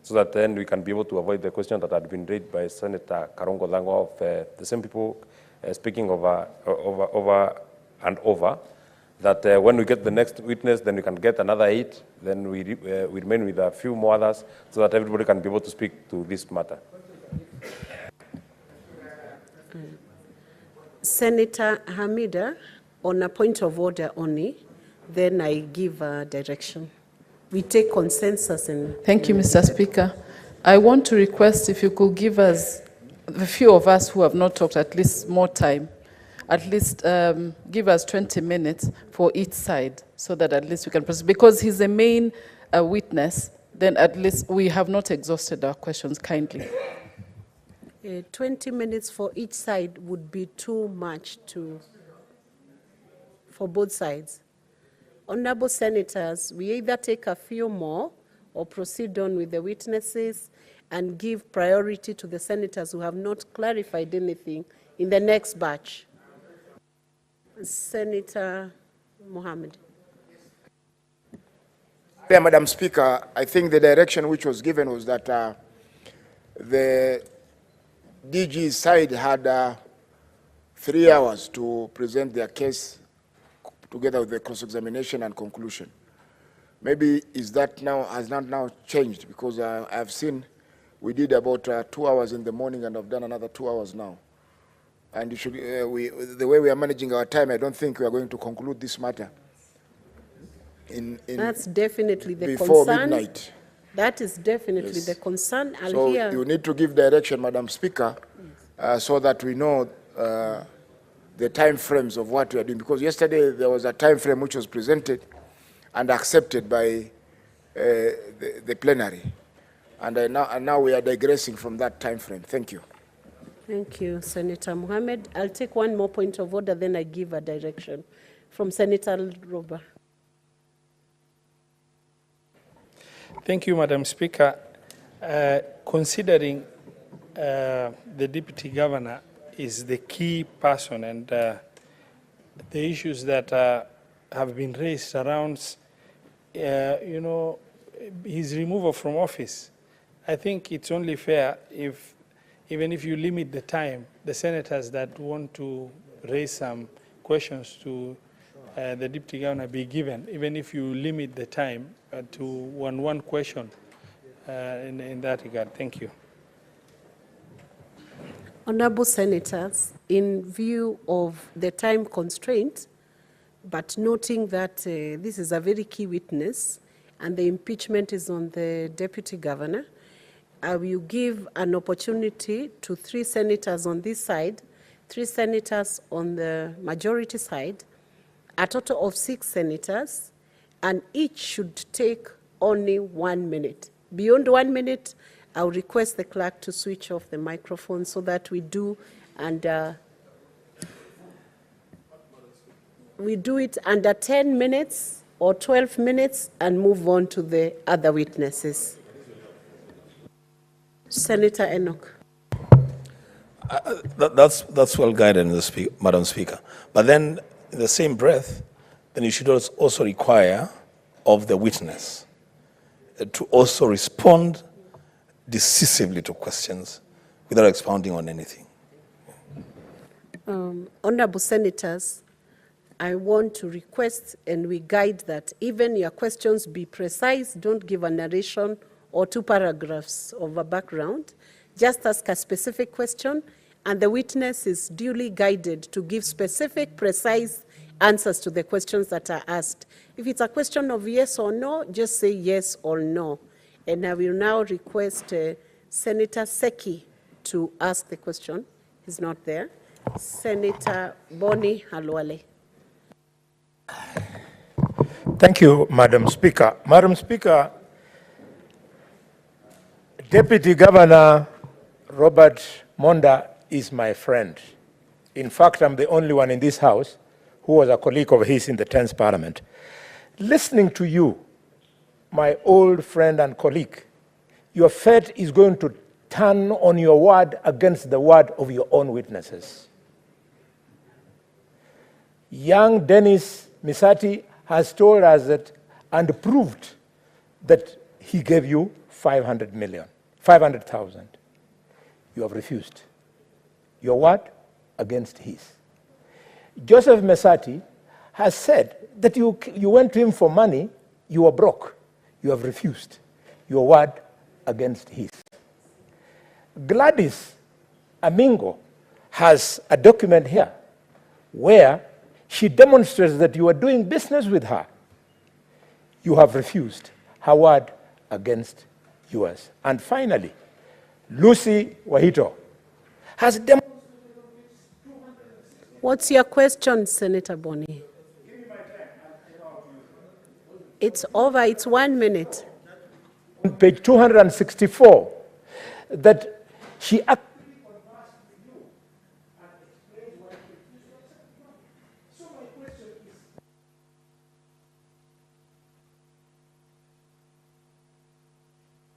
so that then we can be able to avoid the question that had been raised by Senator Karongo Lango of the same people speaking over and over, that when we get the next witness, then we can get another 8, then we remain with a few more others, so that everybody can be able to speak to this matter. Senator Hamida, on a point of order only, then I give a direction. We take consensus and... Thank you, Mr. Speaker. I want to request if you could give us, the few of us who have not talked, at least more time, at least give us 20 minutes for each side, so that at least we can proceed. Because he's the main witness, then at least we have not exhausted our questions, kindly. 20 minutes for each side would be too much for both sides. Honorable Senators, we either take a few more or proceed on with the witnesses and give priority to the senators who have not clarified anything in the next batch. Senator Mohammed. Yeah, Madam Speaker, I think the direction which was given was that the DG's side had 3 hours to present their case together with the cross-examination and conclusion. Maybe is that now has not now changed, because I've seen we did about 2 hours in the morning and I've done another 2 hours now. And you should, the way we are managing our time, I don't think we are going to conclude this matter That's definitely the before concern. midnight. That is definitely the concern. So you need to give direction, Madam Speaker, so that we know the time frames of what we are doing. Because yesterday there was a time frame which was presented and accepted by the plenary. And now we are digressing from that time frame. Thank you. Thank you, Senator Mohammed. I'll take one more point of order, then I give a direction. From Senator Roba. Thank you, Madam Speaker. Considering the Deputy Governor is the key person, and the issues that have been raised around, his removal from office, I think it's only fair if even if you limit the time, the senators that want to raise some questions to the deputy governor be given, even if you limit the time to one question in that regard. Thank you. Honorable Senators, in view of the time constraint, but noting that this is a very key witness and the impeachment is on the deputy governor, I will give an opportunity to 3 senators on this side, 3 senators on the majority side, a total of 6 senators, and each should take only 1 minute. Beyond 1 minute, I'll request the clerk to switch off the microphone so that we do it under 10 minutes or 12 minutes and move on to the other witnesses. Senator Enoch. That's well guided, Madam Speaker. But then, in the same breath, then you should also require of the witness to also respond decisively to questions without expounding on anything. Honorable Senators, I want to request and we guide that even your questions be precise, don't give a narration or 2 paragraphs of a background. Just ask a specific question and the witness is duly guided to give specific, precise answers to the questions that are asked. If it's a question of yes or no, just say yes or no. And I will now request Senator Seki to ask the question. He's not there. Senator Boni Halwale. Thank you, Madam Speaker. Madam Speaker, Deputy Governor Robert Monda is my friend. In fact, I'm the only one in this House who was a colleague of his in the 10th Parliament. Listening to you, my old friend and colleague, your fate is going to turn on your word against the word of your own witnesses. Young Dennis Misati has told us that and proved that he gave you 500,000. You have refused. Your word against his. Joseph Mesati has said that you went to him for money, you were broke. You have refused. Your word against his. Gladys Amingo has a document here where she demonstrates that you are doing business with her. You have refused. Her word against yours. And finally, Lucy Wahito has demonstrated. What's your question, Senator Boni? It's over. It's 1 minute. On page 264, that she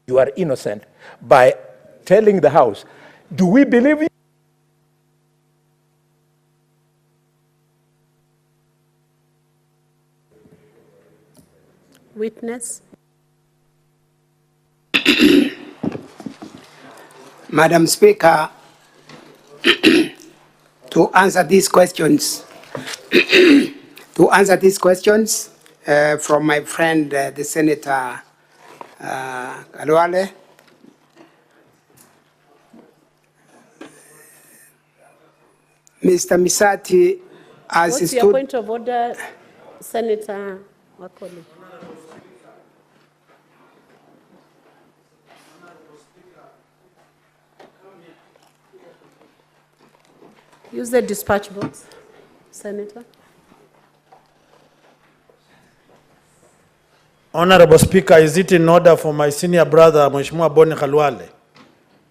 you are innocent by telling the House, do we believe you? Witness. Madam Speaker, to answer these questions, from my friend, the Senator Kalwale, Mr. Misati, as What's your point of order, Senator Wakoli? Use the dispatch box, Senator. Honorable Speaker, is it in order for my senior brother, Mheshimiwa Boni Khalwale,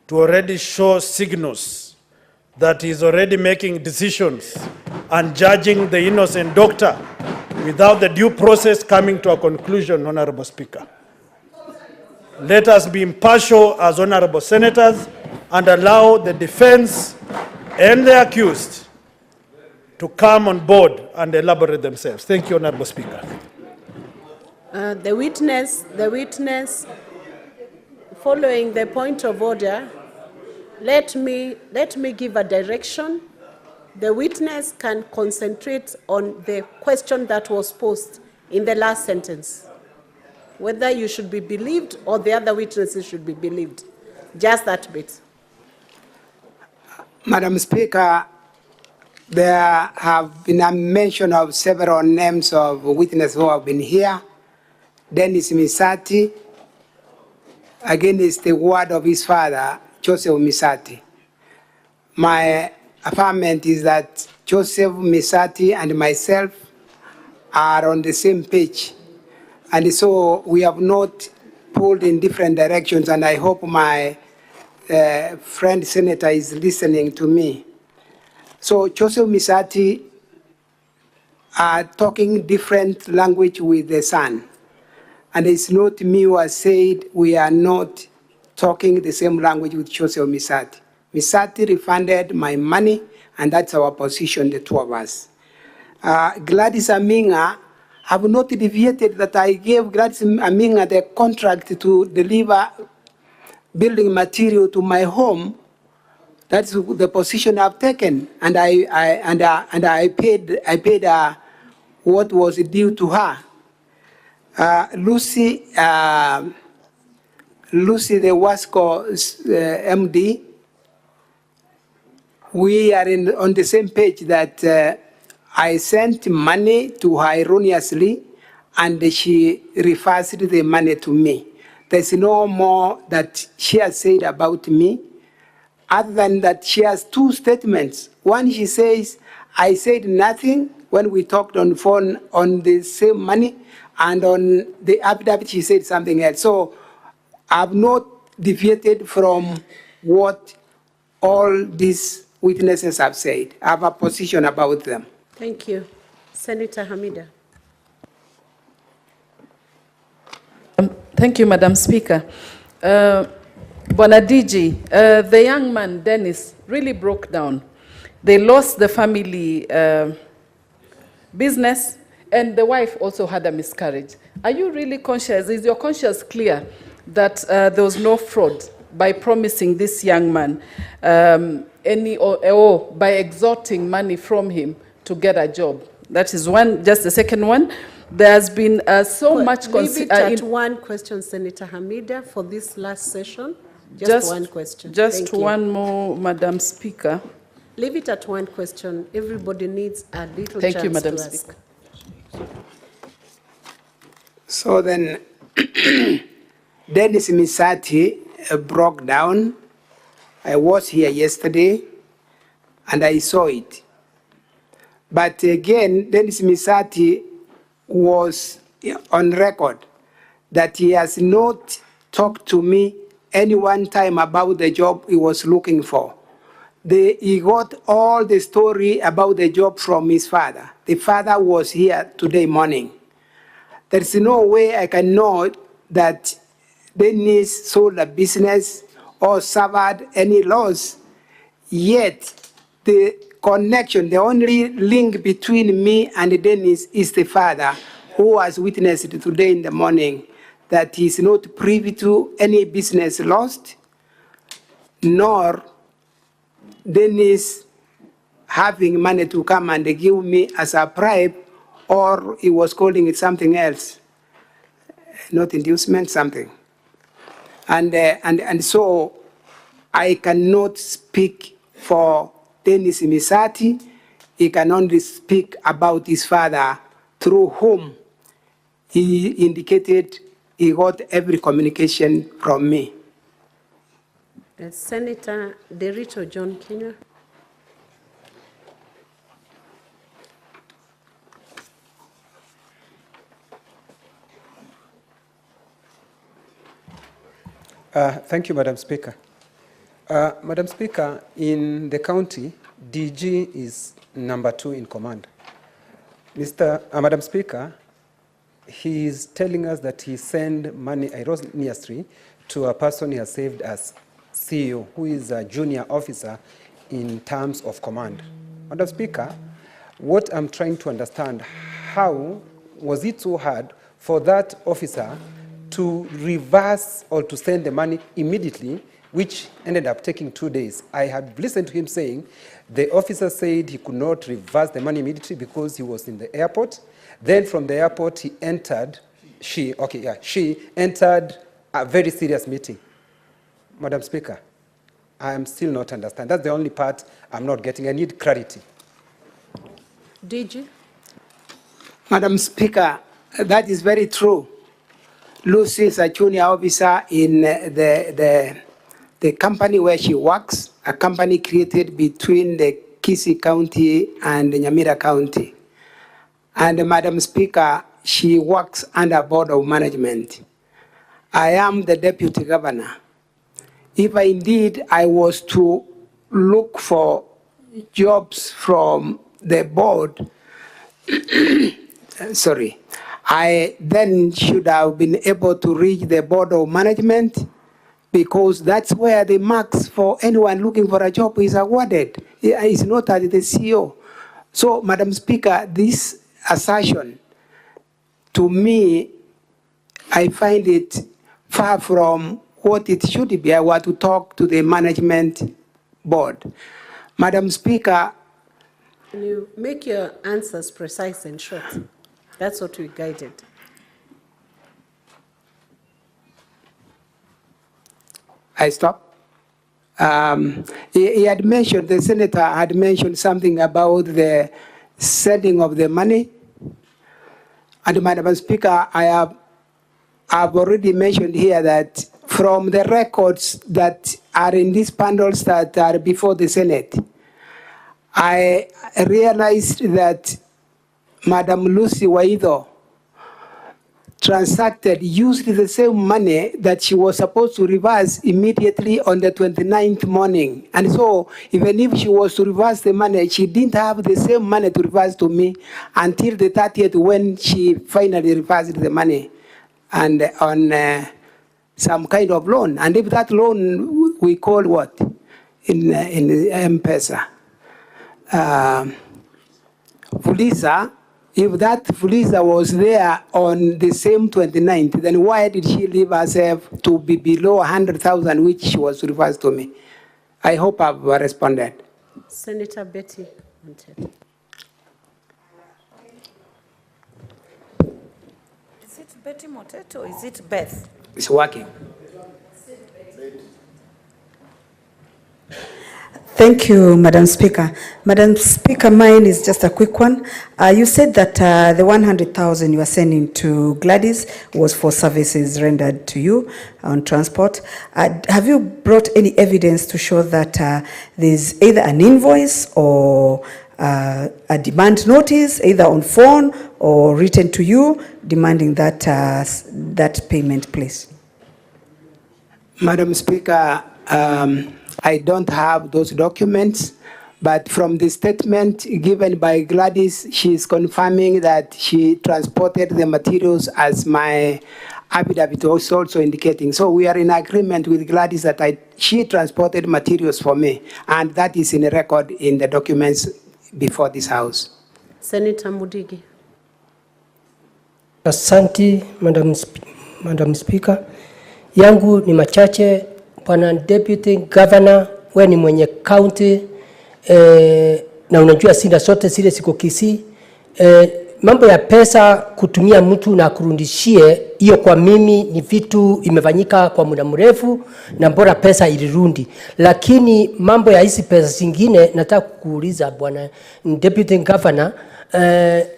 to already show signals that he's already making decisions and judging the innocent doctor without the due process coming to a conclusion, Honorable Speaker? Let us be impartial as honorable senators and allow the defense and the accused to come on board and elaborate themselves. Thank you, Honorable Speaker. The witness, following the point of order, Let me give a direction. The witness can concentrate on the question that was posed in the last sentence, whether you should be believed or the other witnesses should be believed. Just that bit. Madam Speaker, there have been a mention of several names of witnesses who have been here. Dennis Misati, against the word of his father, Joseph Misati. My affirmation is that Joseph Misati and myself are on the same page. And so we have not pulled in different directions, and I hope my friend senator is listening to me. So Joseph Misati are talking different language with the son. And it's not me who has said we are not talking the same language with Joseph Misati. Misati refunded my money, and that's our position, the two of us. Gladys Aminga have not deviated that I gave Gladys Aminga the contract to deliver building material to my home. That's the position I've taken, and I paid what was due to her. Lucy, the Wasco MD, we are on the same page that I sent money to her erroneously, and she refers the money to me. There's no more that she has said about me, other than that she has two statements. One, she says, I said nothing when we talked on the phone on the same money, and on the affidavit she said something else. So I've not deviated from what all these witnesses have said. I have a position about them. Thank you. Senator Hamida. Thank you, Madam Speaker. Bwana DG, the young man, Dennis, really broke down. They lost the family business, and the wife also had a miscarriage. Are you really conscious? Is your conscience clear that there was no fraud by promising this young man or by extorting money from him to get a job? That is one. Just the second one. There has been so much... Leave it at one question, Senator Hamida, for this last session. Just one question. Just one more, Madam Speaker. Leave it at one question. Everybody needs a little chance to you, Madam ask. Speaker. So then, Dennis Misati broke down. I was here yesterday, and I saw it. But again, Dennis Misati was on record that he has not talked to me any one time about the job he was looking for. He got all the story about the job from his father. The father was here today morning. There's no way I can know that Dennis sold a business or suffered any loss, yet the connection, the only link between me and Dennis is the father, who has witnessed today in the morning that he is not privy to any business lost, nor Dennis having money to come and give me as a bribe, or he was calling it something else, not inducement, something. And so I cannot speak for Dennis Misati. He can only speak about his father, through whom he indicated he got every communication from me. Senator Derito John Kenya. Thank you, Madam Speaker. Madam Speaker, in the county, DG is #2 in command. Madam Speaker, he is telling us that he sent money erroneously to a person he has saved as CEO, who is a junior officer in terms of command. Madam Speaker, what I'm trying to understand, how was it so hard for that officer to reverse or to send the money immediately which ended up taking 2 days. I had listened to him saying the officer said he could not reverse the money immediately because he was in the airport. Then from the airport, she entered a very serious meeting. Madam Speaker, I am still not understanding. That's the only part I'm not getting. I need clarity. DG? Madam Speaker, that is very true. Lucy is a junior officer in the company where she works, a company created between the Kisii County and the Nyamira County. And Madam Speaker, she works under Board of Management. I am the Deputy Governor. If indeed I was to look for jobs from the board, sorry, I then should have been able to reach the Board of Management, because that's where the marks for anyone looking for a job is awarded. It's not at the CEO. So, Madam Speaker, this assertion, to me, I find it far from what it should be. I want to talk to the management board. Madam Speaker. Can you make your answers precise and short? That's what we guided. I stop. He had mentioned, the senator had mentioned something about the sending of the money. And Madam Speaker, I've already mentioned here that from the records that are in these bundles that are before the Senate, I realized that Madam Lucy Waido used the same money that she was supposed to reverse immediately on the 29th morning. And so even if she was to reverse the money, she didn't have the same money to reverse to me until the 30th when she finally reversed the money and on some kind of loan. And if that loan we call what? In M-Pesa. Fulisa, if that Fulisa was there on the same 29th, then why did she leave herself to be below 100,000, which she was reversed to me? I hope I've responded. Senator Betty. Is it Betty Moteto or is it Beth? It's working. Thank you, Madam Speaker. Madam Speaker, mine is just a quick one. You said that the 100,000 you are sending to Gladys was for services rendered to you on transport. Have you brought any evidence to show that there's either an invoice or a demand notice, either on phone or written to you, demanding that that payment, please? Madam Speaker, I don't have those documents, but from the statement given by Gladys, she is confirming that she transported the materials as my affidavit was also indicating. So we are in agreement with Gladys that she transported materials for me, and that is in a record in the documents before this House. Senator Mudigi. Asante, Madam Speaker. Yangu ni machache. Bwana Deputy Governor, we ni mwenye county na unajua sinda sote zile siko Kisii. Mambo ya pesa kutumia mtu na kurundishie, hiyo kwa mimi ni vitu imefanyika kwa muda mrefu na mbora pesa ilirundi. Lakini mambo ya hizi pesa zingine nataka kuuliza Bwana Deputy Governor,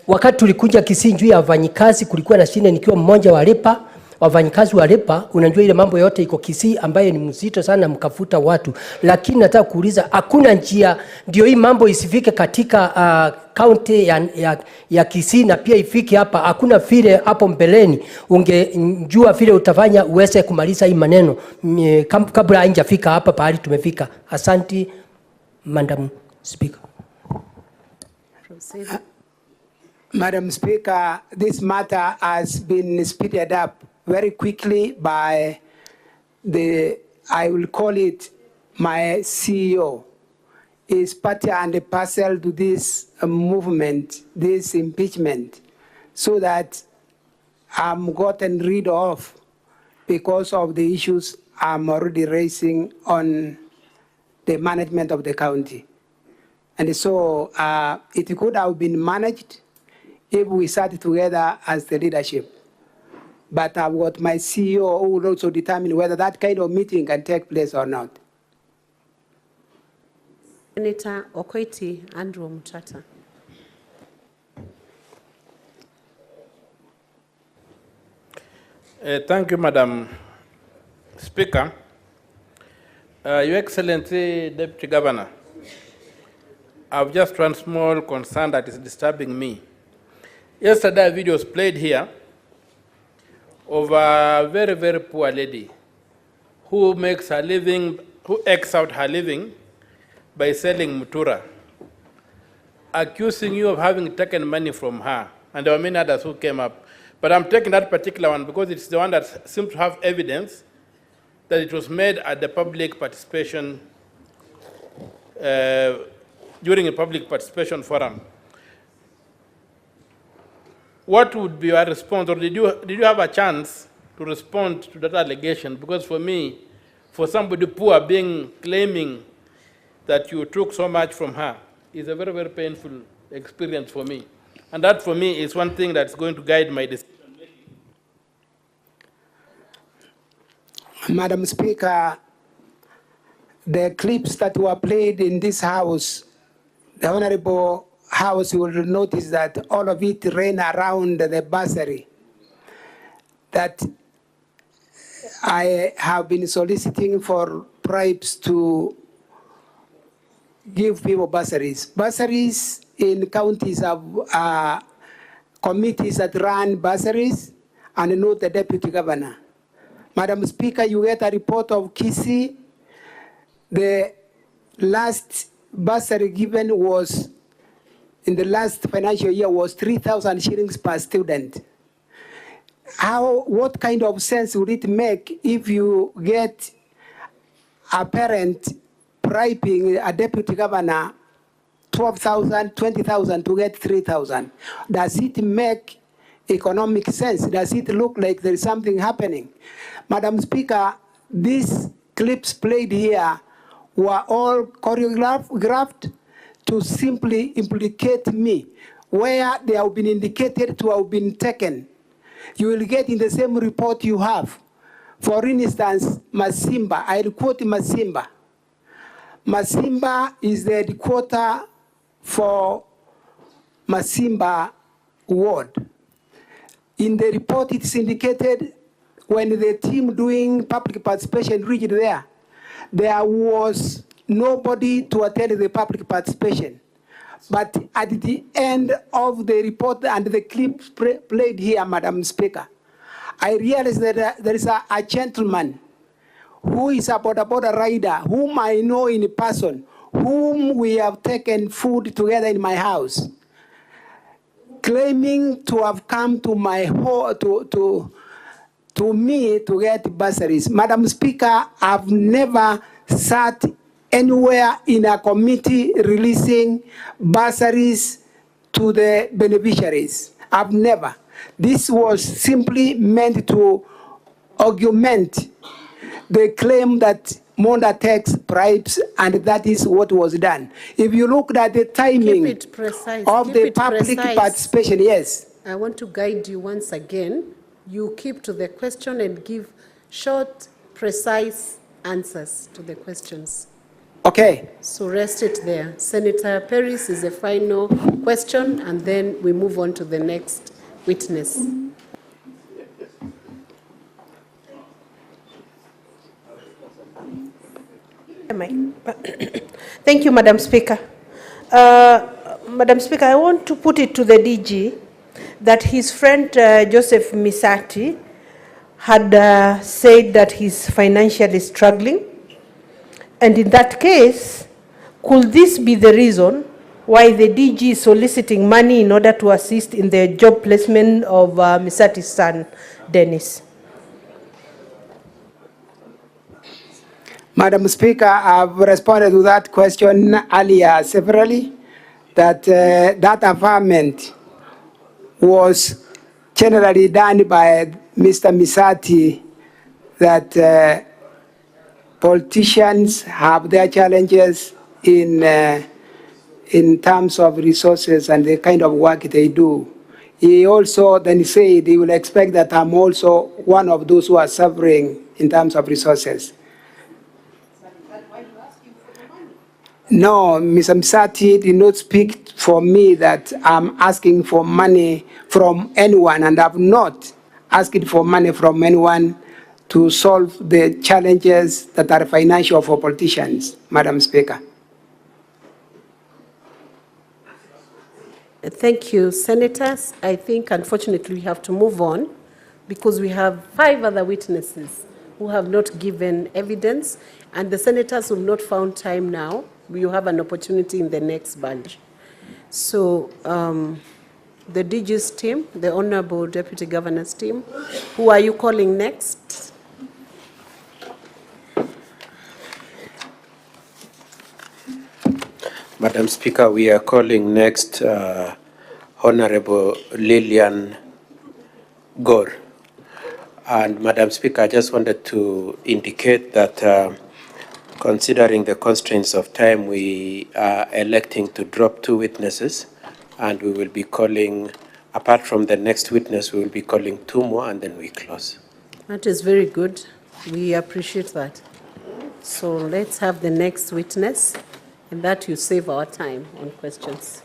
wakati tulikuja Kisii juu ya wafanyikazi kulikuwa na shida nikiwa mmoja wa lipa wafanyikazi walipa, unajua ile mambo yote iko Kisii ambayo ni mzito sana mkafuta watu. Lakini nataka kuuliza, hakuna njia ndio hii mambo isifike katika county ya Kisii na pia ifike hapa? Hakuna vile hapo mbeleni ungejua vile utafanya uweze kumaliza hii maneno kabla haijafika hapa pahali tumefika? Asante, Madam Speaker. Madam Speaker, this matter has been speeded up very quickly by I will call it my CEO. Is part and parcel to this movement, this impeachment, so that I'm gotten rid of because of the issues I'm already raising on the management of the county. And so it could have been managed if we sat together as the leadership. But I've got my CEO who will also determine whether that kind of meeting can take place or not. Senator Okoiti Andrew Mutata. Thank you, Madam Speaker. Your Excellency, Deputy Governor, I have just one small concern that is disturbing me. Yesterday, a video was played here of a very, very poor lady who makes her living, who ekes out her living by selling mutura, accusing you of having taken money from her. And there were many others who came up. But I'm taking that particular one because it's the one that seems to have evidence that it was made at the public participation, during a public participation forum. What would be your response, or did you have a chance to respond to that allegation? Because for me, for somebody poor claiming that you took so much from her is a very, very painful experience for me. And that for me is one thing that's going to guide my decision. Madam Speaker, the clips that were played in this house, the Honorable House will notice that all of it ran around the bursary. That I have been soliciting for bribes to give people bursaries. Bursaries in counties have committees that run bursaries and not the Deputy Governor. Madam Speaker, you get a report of Kisii. The last bursary given was, in the last financial year, was 3,000 shillings per student. What kind of sense would it make if you get a parent bribing a deputy governor 12,000, 20,000 to get 3,000? Does it make economic sense? Does it look like there is something happening? Madam Speaker, these clips played here were all choreographed to simply implicate me, where they have been indicated to have been taken. You will get in the same report you have. For instance, Masimba, I'll quote Masimba. Masimba is the headquarter for Masimba ward. In the report, it's indicated when the team doing public participation reached there was nobody to attend the public participation. But at the end of the report and the clip played here, Madam Speaker, I realized that there is a gentleman who is a border rider, whom I know in person, whom we have taken food together in my house, claiming to have come to my home, to me to get bursaries. Madam Speaker, I've never sat anywhere in a committee releasing bursaries to the beneficiaries. I've never. This was simply meant to augment the claim that Monda takes bribes, and that is what was done. If you look at the timing of the public participation, yes. I want to guide you once again. You keep to the question and give short, precise answers to the questions. Okay. So rest it there. Senator Paris is the final question, and then we move on to the next witness. Thank you, Madam Speaker. Madam Speaker, I want to put it to the DG that his friend Joseph Misati had said that he's financially struggling. And in that case, could this be the reason why the DG is soliciting money in order to assist in the job placement of Misati's son, Dennis? Madam Speaker, I've responded to that question earlier severally, that that affirmation was generally done by Mr. Misati, that politicians have their challenges in terms of resources and the kind of work they do. He also then said he will expect that I'm also one of those who are suffering in terms of resources. No, Mr. Msati did not speak for me that I'm asking for money from anyone, and I've not asked for money from anyone to solve the challenges that are financial for politicians, Madam Speaker. Thank you, Senators. I think, unfortunately, we have to move on because we have 5 other witnesses who have not given evidence, and the Senators who have not found time now, you have an opportunity in the next bunch. So, the DG's team, the Honorable Deputy Governor's team, who are you calling next? Madam Speaker, we are calling next Honorable Lillian Gore. And Madam Speaker, I just wanted to indicate that considering the constraints of time, we are electing to drop 2 witnesses, and we will be calling, apart from the next witness, we will be calling 2 more, and then we close. That is very good. We appreciate that. So let's have the next witness, and that you save our time on questions.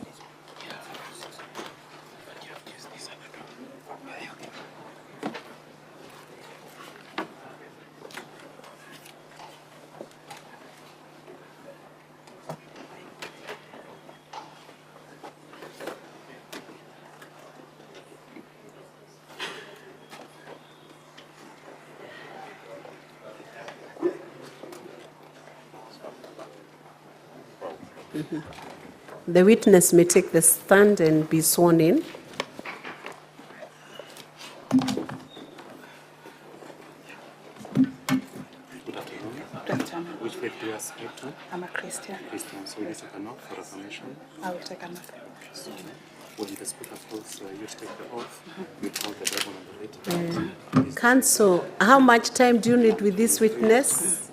The witness may take the stand and be sworn in. Which faith do you ascribe to? I'm a Christian. Christian. So you take an oath for affirmation? I will take an oath. So when the Speaker calls you to take the oath, you count the Bible and the date. Counsel, how much time do you need with this witness?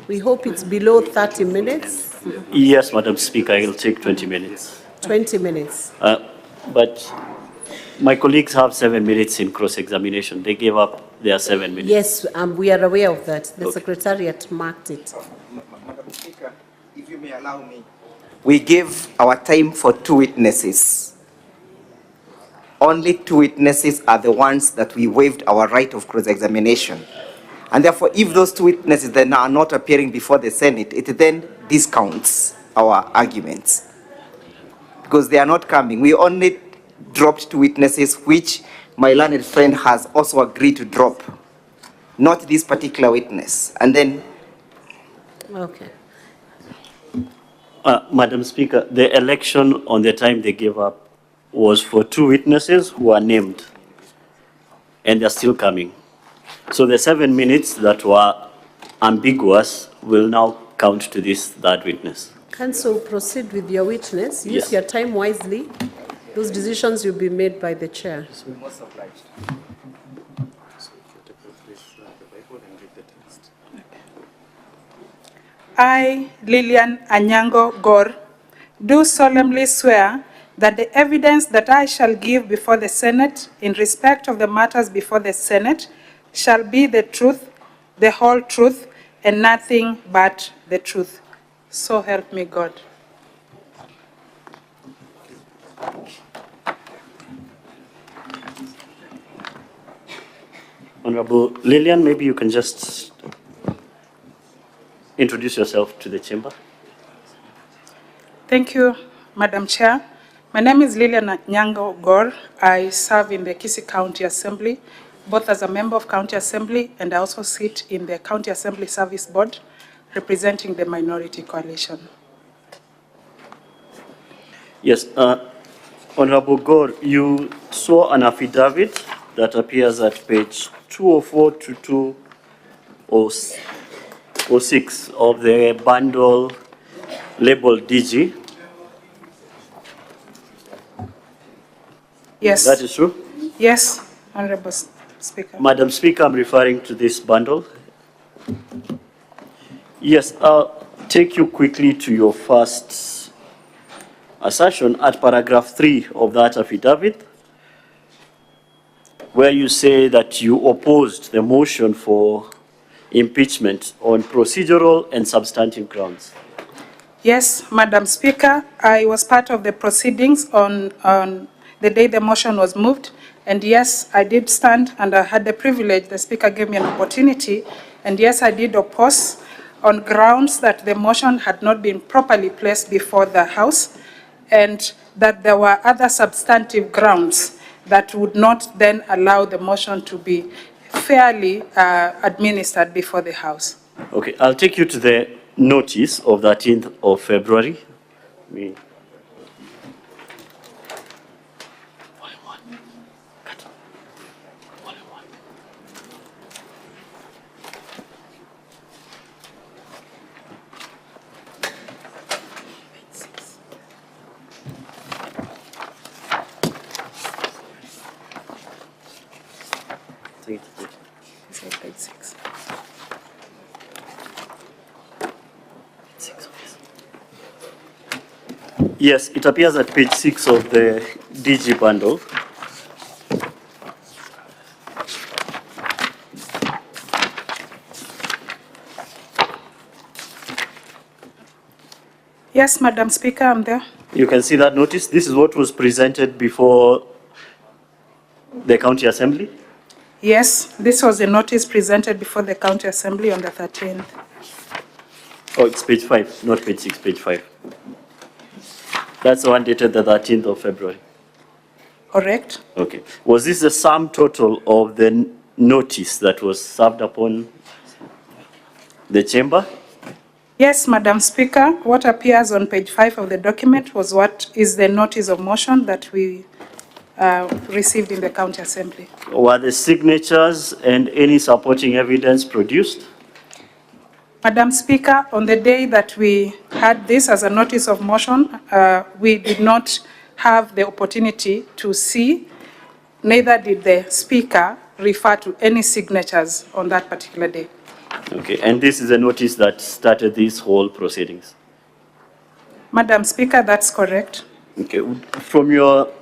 We hope it's below 30 minutes. Yes, Madam Speaker, I will take 20 minutes. 20 minutes. But my colleagues have 7 minutes in cross-examination. They gave up their 7 minutes. Yes, we are aware of that. The Secretariat marked it. Madam Speaker, if you may allow me. We give our time for 2 witnesses. Only 2 witnesses are the ones that we waived our right of cross-examination. And therefore, if those 2 witnesses then are not appearing before the Senate, it then discounts our arguments. Because they are not coming. We only dropped 2 witnesses, which my learned friend has also agreed to drop. Not this particular witness. And then... Okay. Madam Speaker, the election on the time they gave up was for 2 witnesses who are named, and they're still coming. So the 7 minutes that were ambiguous will now count to this 3rd witness. Counsel, proceed with your witness. Use Yes. your time wisely. Those decisions will be made by the chair. Most obliged. I, Lillian Anyango Gore, do solemnly swear that the evidence that I shall give before the Senate in respect of the matters before the Senate shall be the truth, the whole truth, and nothing but the truth. So help me God. Honorable Lillian, maybe you can just introduce yourself to the chamber. Thank you, Madam Chair. My name is Lillian Nyango Gore. I serve in the Kisii County Assembly, both as a member of County Assembly, and I also sit in the County Assembly Service Board, representing the Minority Coalition. Yes, Honorable Gore, you saw an affidavit that appears at page 204 to 206 of the bundle labeled DG. Yes. That is true? Yes, Honorable Speaker. Madam Speaker, I'm referring to this bundle. Yes, I'll take you quickly to your first assertion at paragraph 3 of that affidavit, where you say that you opposed the motion for impeachment on procedural and substantive grounds. Yes, Madam Speaker, I was part of the proceedings on the day the motion was moved. And yes, I did stand and I had the privilege, the Speaker gave me an opportunity. And yes, I did oppose on grounds that the motion had not been properly placed before the House and that there were other substantive grounds that would not then allow the motion to be fairly administered before the House. Okay, I'll take you to the notice of the 13th of February. Yes, it appears at page 6 of the DG bundle. Yes, Madam Speaker, I'm there. You can see that notice. This is what was presented before the County Assembly. Yes, this was a notice presented before the County Assembly on the 13th. Oh, it's page 5, not page 6, page 5. That's the one dated the 13th of February. Correct. Okay. Was this the sum total of the notice that was served upon the chamber? Yes, Madam Speaker, what appears on page 5 of the document was what is the notice of motion that we received in the County Assembly. Were the signatures and any supporting evidence produced? Madam Speaker, on the day that we had this as a notice of motion, we did not have the opportunity to see, neither did the Speaker refer to any signatures on that particular day. Okay, and this is a notice that started these whole proceedings? Madam Speaker, that's correct. Okay, from your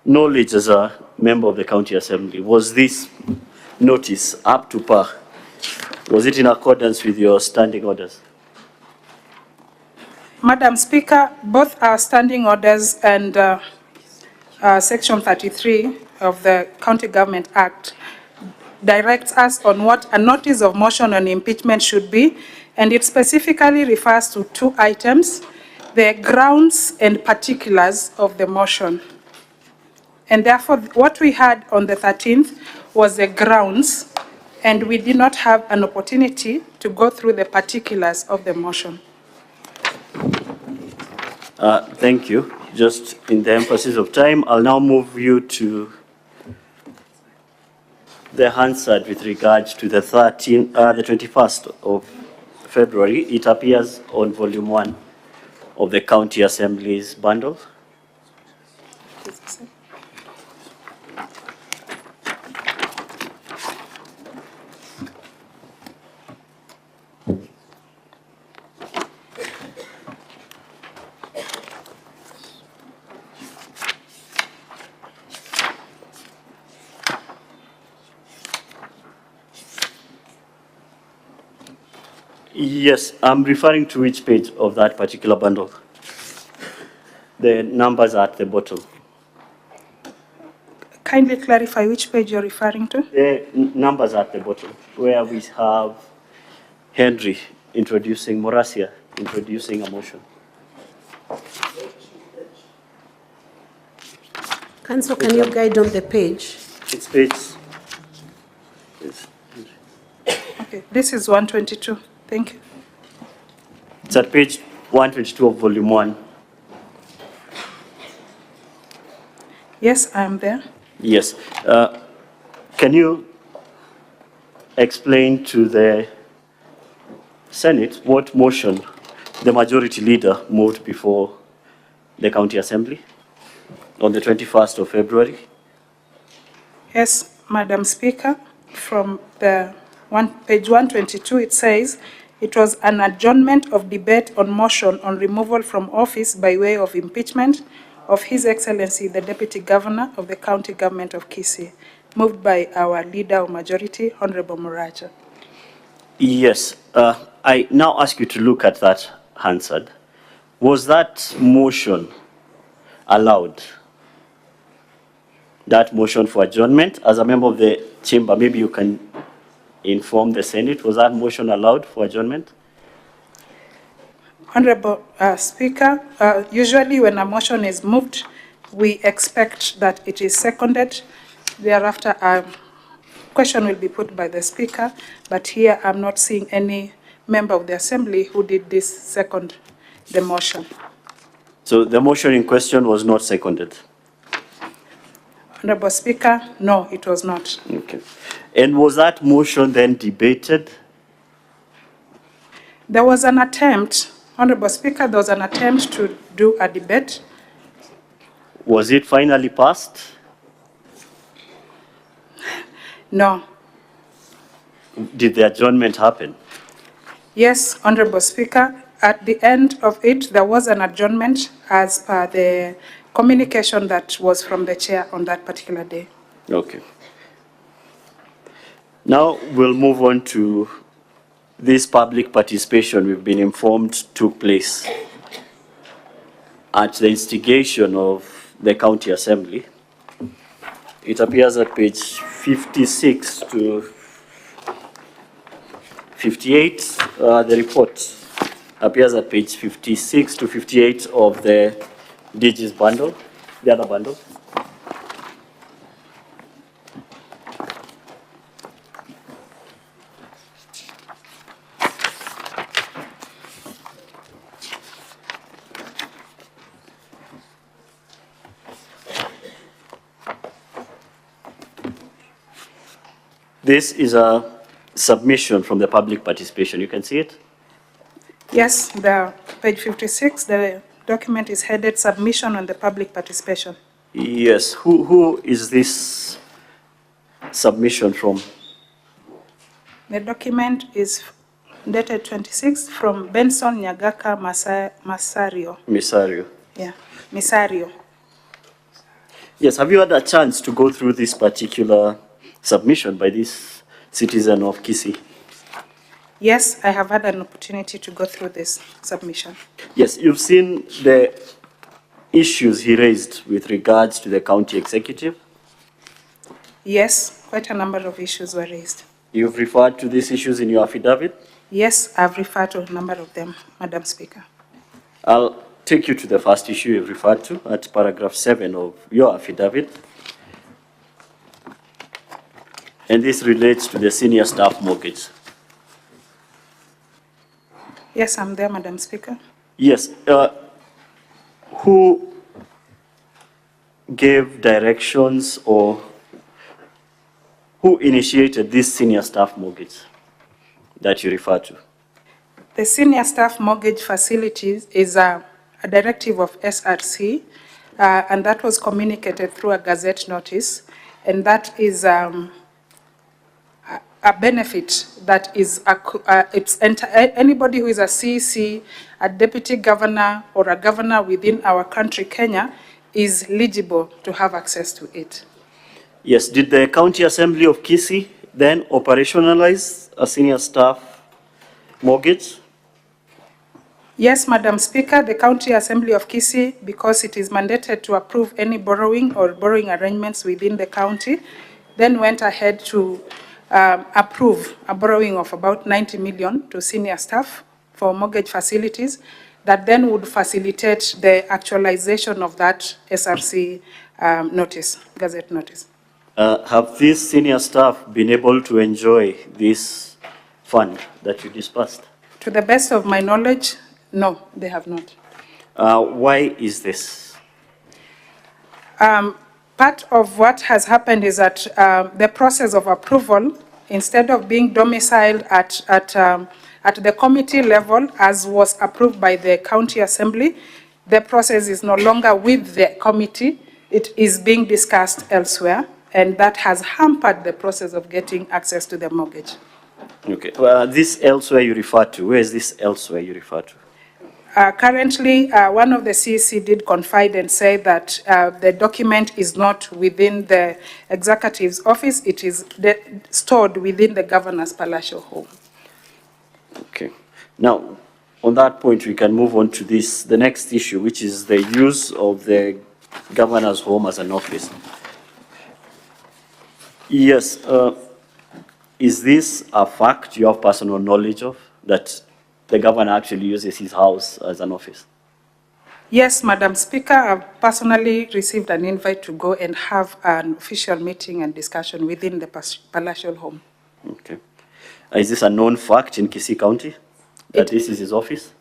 knowledge as a member of the County Assembly, was this notice up to par? Was it in accordance with your standing orders? Madam Speaker, both our standing orders and Section 33 of the County Government Act directs us on what a notice of motion on impeachment should be, and it specifically refers to 2 items, the grounds and particulars of the motion. And therefore, what we had on the 13th was the grounds, and we did not have an opportunity to go through the particulars of the motion. Thank you. Just in the emphasis of time, I'll now move you to the Hansard with regards to the 21st of February. It appears on volume 1 of the County Assembly's bundle. Yes, I'm referring to which page of that particular bundle? The numbers are at the bottom. Kindly clarify which page you're referring to. The numbers are at the bottom, where we have Henry introducing, Morasia introducing a motion. Council, can you guide on the page? It's page. Yes. Okay, this is 122. Thank you. It's at page 122 of volume 1. Yes, I am there. Yes. Can you explain to the Senate what motion the majority leader moved before the County Assembly on the 21st of February? Yes, Madam Speaker, from the page 122, it says, It was an adjournment of debate on motion on removal from office by way of impeachment of His Excellency, the Deputy Governor of the County Government of Kisii, moved by our Leader of Majority, Honorable Muraja. Yes, I now ask you to look at that, Hansard. Was that motion allowed? That motion for adjournment, as a member of the chamber, maybe you can inform the Senate, was that motion allowed for adjournment? Honorable Speaker, usually when a motion is moved, we expect that it is seconded. Thereafter, a question will be put by the Speaker, but here I'm not seeing any member of the Assembly who did this second the motion. So the motion in question was not seconded? Honorable Speaker, no, it was not. Okay. And was that motion then debated? There was an attempt, Honorable Speaker, there was an attempt to do a debate. Was it finally passed? No. Did the adjournment happen? Yes, Honorable Speaker, at the end of it, there was an adjournment as per the communication that was from the chair on that particular day. Okay. Now we'll move on to this public participation we've been informed took place at the instigation of the County Assembly. It appears at page 56 to 58. The report appears at page 56 to 58 of the DG's bundle, the other bundle. This is a submission from the public participation. You can see it? Yes, the page 56, the document is headed Submission on the Public Participation. Yes. Who is this submission from? The document is dated 26 from Benson Nyagaka Masario. Misario. Yeah, Misario. Yes. Have you had a chance to go through this particular submission by this citizen of Kisii? Yes, I have had an opportunity to go through this submission. Yes, you've seen the issues he raised with regards to the county executive. Yes, quite a number of issues were raised. You've referred to these issues in your affidavit? Yes, I've referred to a number of them, Madam Speaker. I'll take you to the first issue you've referred to at paragraph 7 of your affidavit. And this relates to the senior staff mortgage. Yes, I'm there, Madam Speaker. Yes. Who gave directions or who initiated this senior staff mortgage that you refer to? The senior staff mortgage facilities is a directive of SRC, and that was communicated through a gazette notice, and that is a benefit that is anybody who is a CEC, a deputy governor, or a governor within our country, Kenya, is eligible to have access to it. Yes. Did the County Assembly of Kisii then operationalize a senior staff mortgage? Yes, Madam Speaker, the County Assembly of Kisii, because it is mandated to approve any borrowing or borrowing arrangements within the county, then went ahead to approve a borrowing of about 90 million to senior staff for mortgage facilities that then would facilitate the actualization of that SRC notice, gazette notice. Have these senior staff been able to enjoy this fund that you disbursed? To the best of my knowledge, no, they have not. Why is this? Part of what has happened is that the process of approval, instead of being domiciled at the committee level, as was approved by the County Assembly, the process is no longer with the committee. It is being discussed elsewhere, and that has hampered the process of getting access to the mortgage. Okay. This elsewhere you refer to, where is this elsewhere you refer to? Currently, one of the CEC did confide and say that the document is not within the executive's office, it is stored within the governor's palatial home. Okay. Now, on that point, we can move on to this, the next issue, which is the use of the governor's home as an office. Yes, is this a fact you have personal knowledge of, that the governor actually uses his house as an office? Yes, Madam Speaker, I've personally received an invite to go and have an official meeting and discussion within the palatial home. Okay. Is this a known fact in Kisii County, that this is his office?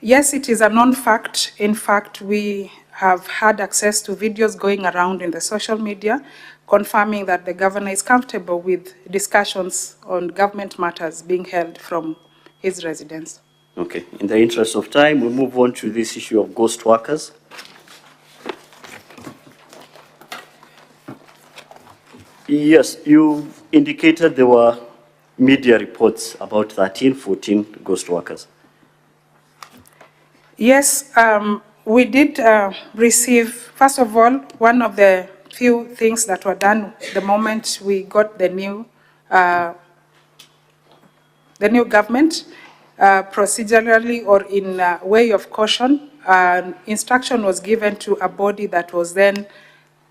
Yes, it is a known fact. In fact, we have had access to videos going around in the social media confirming that the governor is comfortable with discussions on government matters being held from his residence. Okay. In the interest of time, we'll move on to this issue of ghost workers. Yes, you indicated there were media reports about 13, 14 ghost workers. Yes, we did receive, first of all, one of the few things that were done the moment we got the new government, procedurally or in a way of caution, instruction was given to a body that was then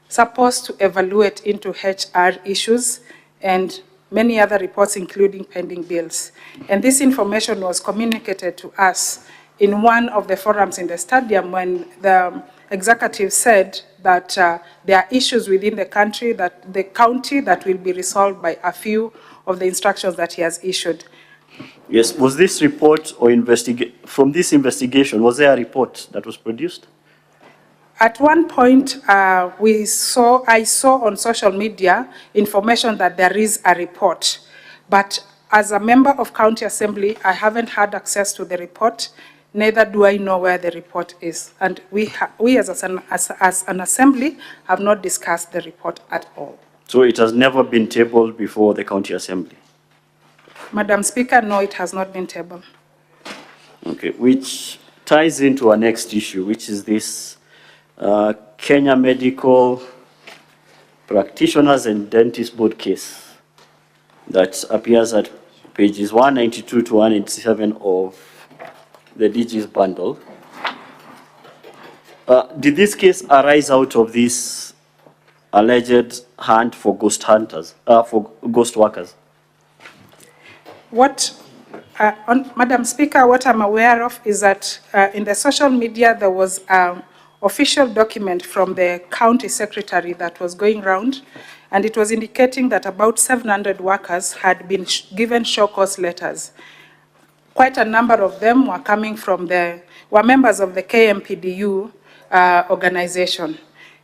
supposed to evaluate into HR issues and many other reports, including pending bills. And this information was communicated to us in one of the forums in the stadium when the executive said that there are issues within the country, that the county that will be resolved by a few of the instructions that he has issued. Yes, was this report or from this investigation, was there a report that was produced? At one point, I saw on social media information that there is a report, but as a member of County Assembly, I haven't had access to the report, neither do I know where the report is. And we as an assembly have not discussed the report at all. So it has never been tabled before the County Assembly? Madam Speaker, no, it has not been tabled. Okay, which ties into our next issue, which is this Kenya Medical Practitioners and Dentists Board case that appears at pages 192 to 187 of the DG's bundle. Did this case arise out of this alleged hunt for ghost hunters, for ghost workers? Madam Speaker, what I'm aware of is that in the social media there was an official document from the county secretary that was going around, and it was indicating that about 700 workers had been given show cause letters. Quite a number of them were coming from were members of the KMPDU organization.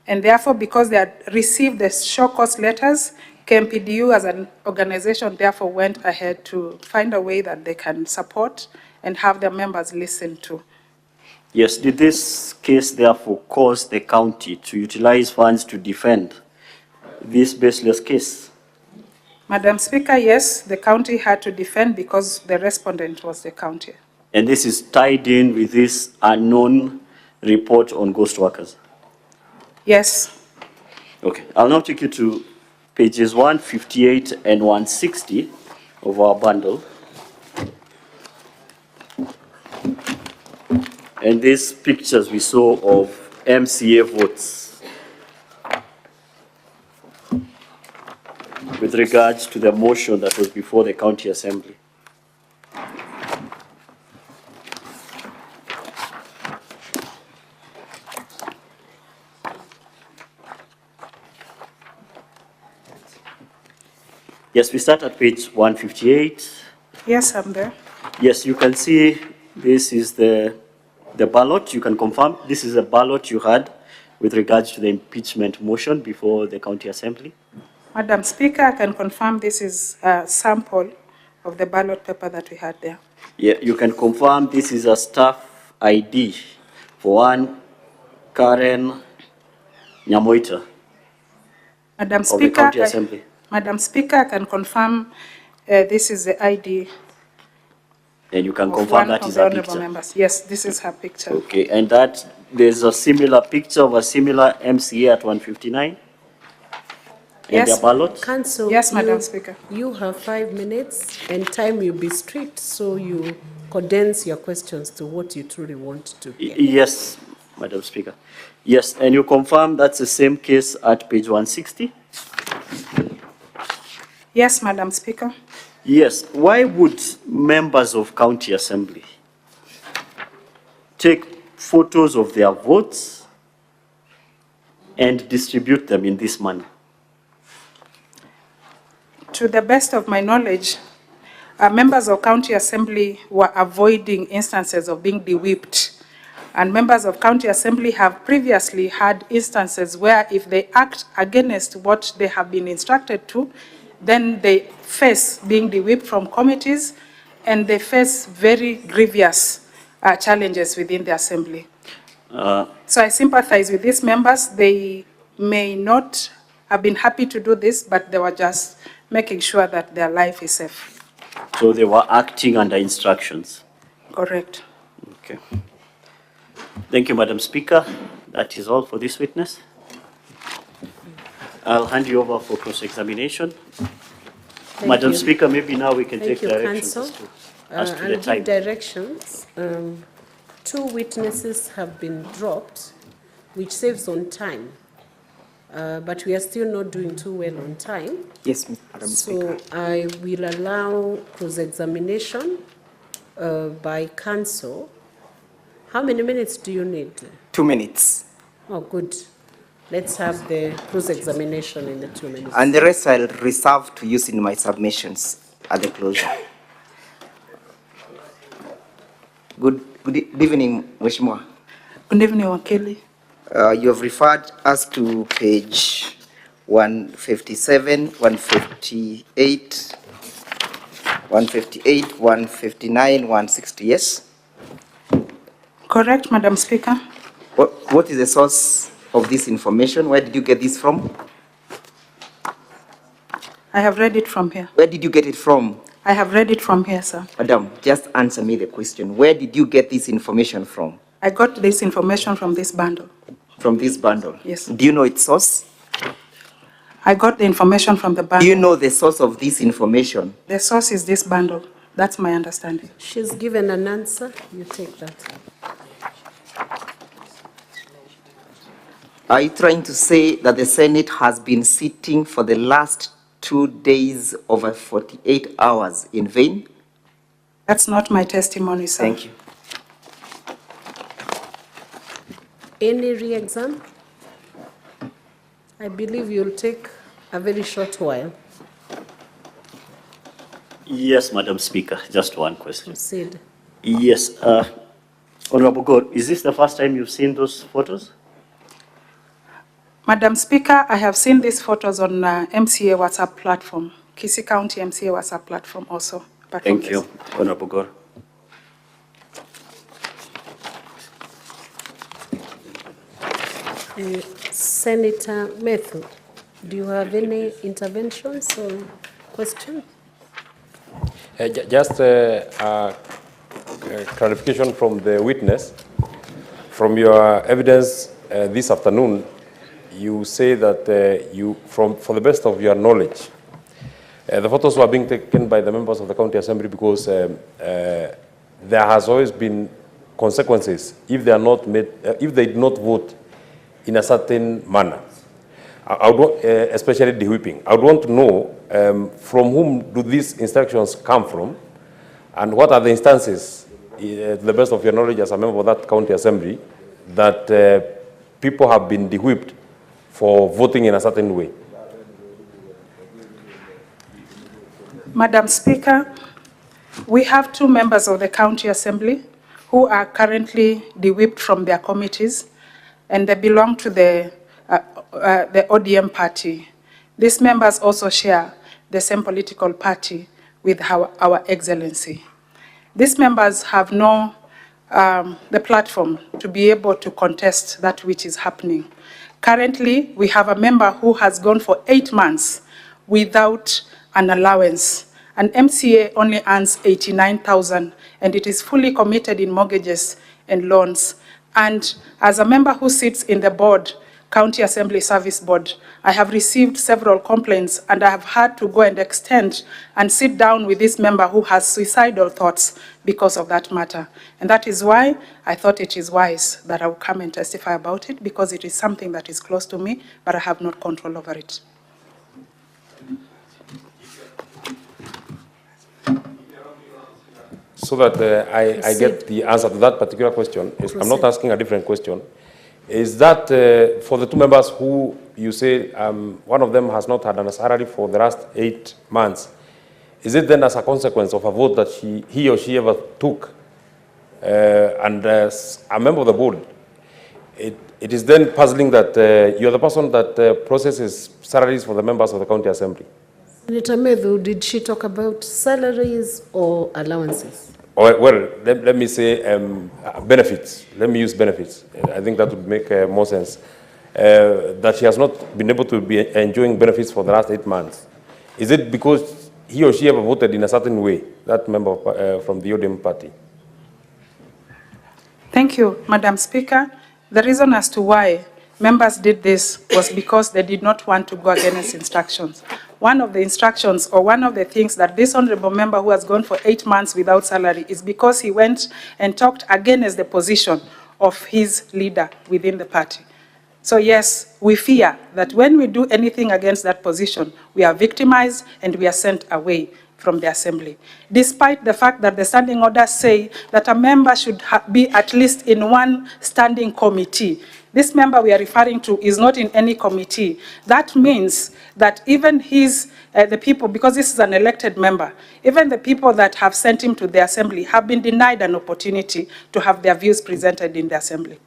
And therefore, because they had received the show cause letters, KMPDU as an organization therefore went ahead to find a way that they can support and have their members listen to. Yes, did this case therefore cause the county to utilize funds to defend this baseless case? Madam Speaker, yes, the county had to defend because the respondent was the county. And this is tied in with this unknown report on ghost workers? Yes. Okay, I'll now take you to pages 158 and 160 of our bundle. And these pictures we saw of MCA votes with regards to the motion that was before the County Assembly. Yes, we start at page 158. Yes, I'm there. Yes, you can see this is the ballot. You can confirm this is a ballot you had with regards to the impeachment motion before the County Assembly. Madam Speaker, I can confirm this is a sample of the ballot paper that we had there. Yeah, you can confirm this is a staff ID for one Karen Nyamoita Madam of the Speaker, County Assembly. Madam Speaker, I can confirm This is the ID. And you can of confirm one that of is the her honorable picture? members. Yes, this is her picture. Okay, and that there's a similar picture of a similar MCA at 159? And Yes. their ballot? Council, Yes, Madam Speaker. You have 5 minutes and time will be strict, so you condense your questions to what you truly want to hear. Yes, Madam Speaker. Yes, and you confirm that's the same case at page 160? Yes, Madam Speaker. Yes, why would members of county assembly take photos of their votes and distribute them in this manner? To the best of my knowledge, members of county assembly were avoiding instances of being de-whipped. And members of county assembly have previously had instances where if they act against what they have been instructed to, then they face being de-whipped from committees and they face very grievous challenges within the assembly. So I sympathize with these members. They may not have been happy to do this, but they were just making sure that their life is safe. So they were acting under instructions? Correct. Okay. Thank you, Madam Speaker. That is all for this witness. I'll hand you over for cross-examination. Madam you. Speaker, maybe now we can Thank take you, directions Council. as to I'll the give time. directions. 2 witnesses have been dropped, which saves on time. But we are still not doing too well on time. Yes, Madam Speaker. So I will allow cross-examination by counsel. How many minutes do you need? 2 minutes. Oh, good. Let's have the cross-examination in the 2 minutes. And the rest I'll reserve to use in my submissions at the closure. Good evening, Mheshimiwa. Good evening, Wakili. You have referred us to page 157, 158, 159, 160, yes? Correct, Madam Speaker. What is the source of this information? Where did you get this from? I have read it from here. Where did you get it from? I have read it from here, sir. Madam, just answer me the question. Where did you get this information from? I got this information from this bundle. From this bundle? Yes. Do you know its source? I got the information from the bundle. Do you know the source of this information? The source is this bundle. That's my understanding. She's given an answer. You take that. Are you trying to say that the Senate has been sitting for the last 2 days over 48 hours in vain? That's not my testimony, sir. Thank you. Any re-exam? I believe you'll take a very short while. Yes, Madam Speaker, just one question. Proceed. Yes, Honorable Gore, is this the first time you've seen those photos? Madam Speaker, I have seen these photos on MCA WhatsApp platform, Kisii County MCA WhatsApp platform also. Thank you, Honorable Gore. Senator Methu, do you have any interventions or questions? Just a clarification from the witness. From your evidence this afternoon, you say that for the best of your knowledge, the photos were being taken by the members of the county assembly because there has always been consequences if they are not made, if they do not vote in a certain manner. I would want, especially the whipping. I would want to know from whom do these instructions come from, and what are the instances, to the best of your knowledge as a member of that county assembly, that people have been de-whipped for voting in a certain way. Madam Speaker, we have 2 members of the county assembly who are currently de-whipped from their committees, and they belong to the ODM party. These members also share the same political party with our Excellency. These members have no the platform to be able to contest that which is happening. Currently, we have a member who has gone for 8 months without an allowance, An MCA only earns 89,000, and it is fully committed in mortgages and loans. And as a member who sits in the board, County Assembly Service Board, I have received several complaints, and I have had to go and extend and sit down with this member who has suicidal thoughts because of that matter. And that is why I thought it is wise that I will come and testify about it, because it is something that is close to me, but I have not control over it. So that I get the answer to that particular question, I'm not asking a different question. Is that for the two members who you say one of them has not had a salary for the last 8 months, is it then as a consequence of a vote that he or she ever took? And as a member of the board, it is then puzzling that you're the person that processes salaries for the members of the county assembly. Senator Medhu, did she talk about salaries or allowances? Or, well, let me say benefits. Let me use benefits. I think that would make more sense. That she has not been able to be enjoying benefits for the last 8 months. Is it because he or she ever voted in a certain way, that member from the ODM party? Thank you, Madam Speaker. The reason as to why members did this was because they did not want to go against instructions. One of the instructions, or one of the things that this honorable member who has gone for 8 months without salary is because he went and talked against the position of his leader within the party. So yes, we fear that when we do anything against that position, we are victimized and we are sent away from the assembly. Despite the fact that the standing orders say that a member should be at least in one standing committee, this member we are referring to is not in any committee. That means that even the people, because this is an elected member, even the people that have sent him to the assembly have been denied an opportunity to have their views presented in the assembly.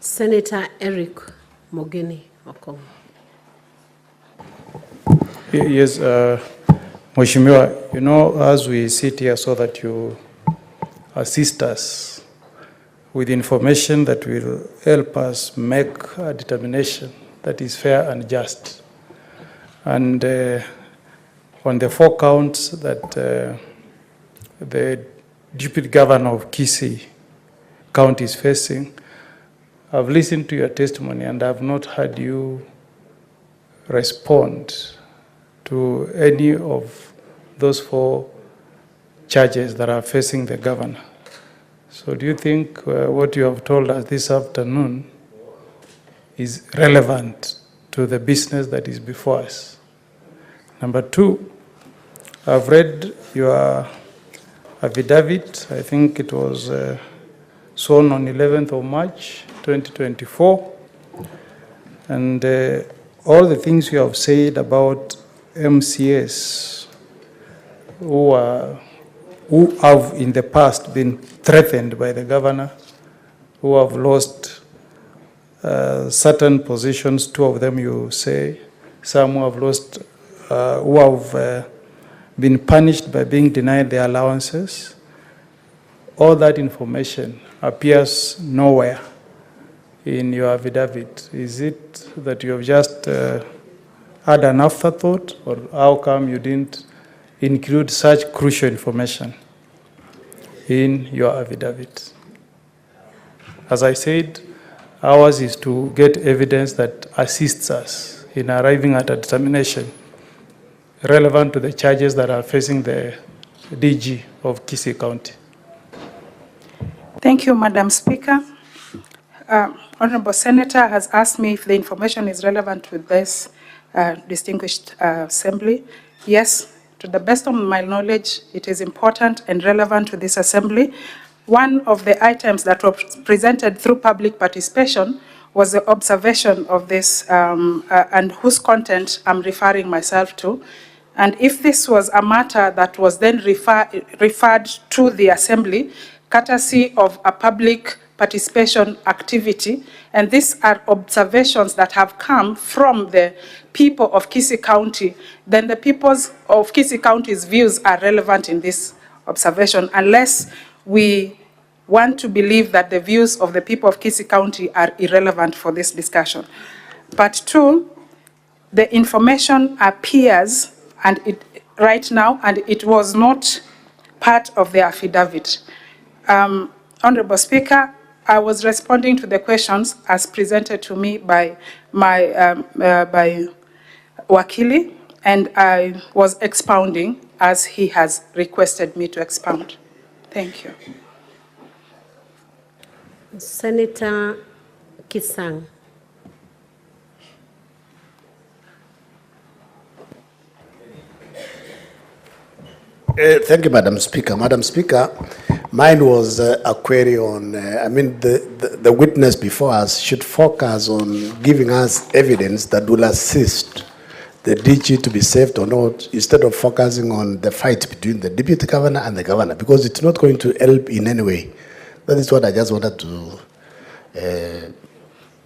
Senator Eric Mogeni Okong. Yes, Mheshimiwa, you know, as we sit here so that you assist us with information that will help us make a determination that is fair and just. And on the 4 counts that the Deputy Governor of Kisii County is facing, I've listened to your testimony and I've not heard you respond to any of those 4 charges that are facing the governor. So do you think what you have told us this afternoon is relevant to the business that is before us? Number 2, I've read your affidavit. I think it was sworn on 11th of March, 2024. And all the things you have said about MCAs who have in the past been threatened by the governor, who have lost certain positions, 2 of them you say, some who have lost, who have been punished by being denied their allowances. All that information appears nowhere in your affidavit. Is it that you have just had an afterthought, or how come you didn't include such crucial information in your affidavit? As I said, ours is to get evidence that assists us in arriving at a determination relevant to the charges that are facing the DG of Kisii County. Thank you, Madam Speaker. Honorable Senator has asked me if the information is relevant to this distinguished assembly. Yes, to the best of my knowledge, it is important and relevant to this assembly. One of the items that was presented through public participation was the observation of this and whose content I'm referring myself to. And if this was a matter that was then referred to the assembly, courtesy of a public participation activity, and these are observations that have come from the people of Kisii County, then the people of Kisii County's views are relevant in this observation, unless we want to believe that the views of the people of Kisii County are irrelevant for this discussion. Part 2, the information appears and right now, and it was not part of the affidavit. Honorable Speaker, I was responding to the questions as presented to me by by Wakili, and I was expounding as he has requested me to expound. Thank you. Senator Kisang. Thank you, Madam Speaker. Madam Speaker, mine was a query on, the witness before us should focus on giving us evidence that will assist the DG to be saved or not, instead of focusing on the fight between the Deputy Governor and the Governor, because it's not going to help in any way. That is what I just wanted to...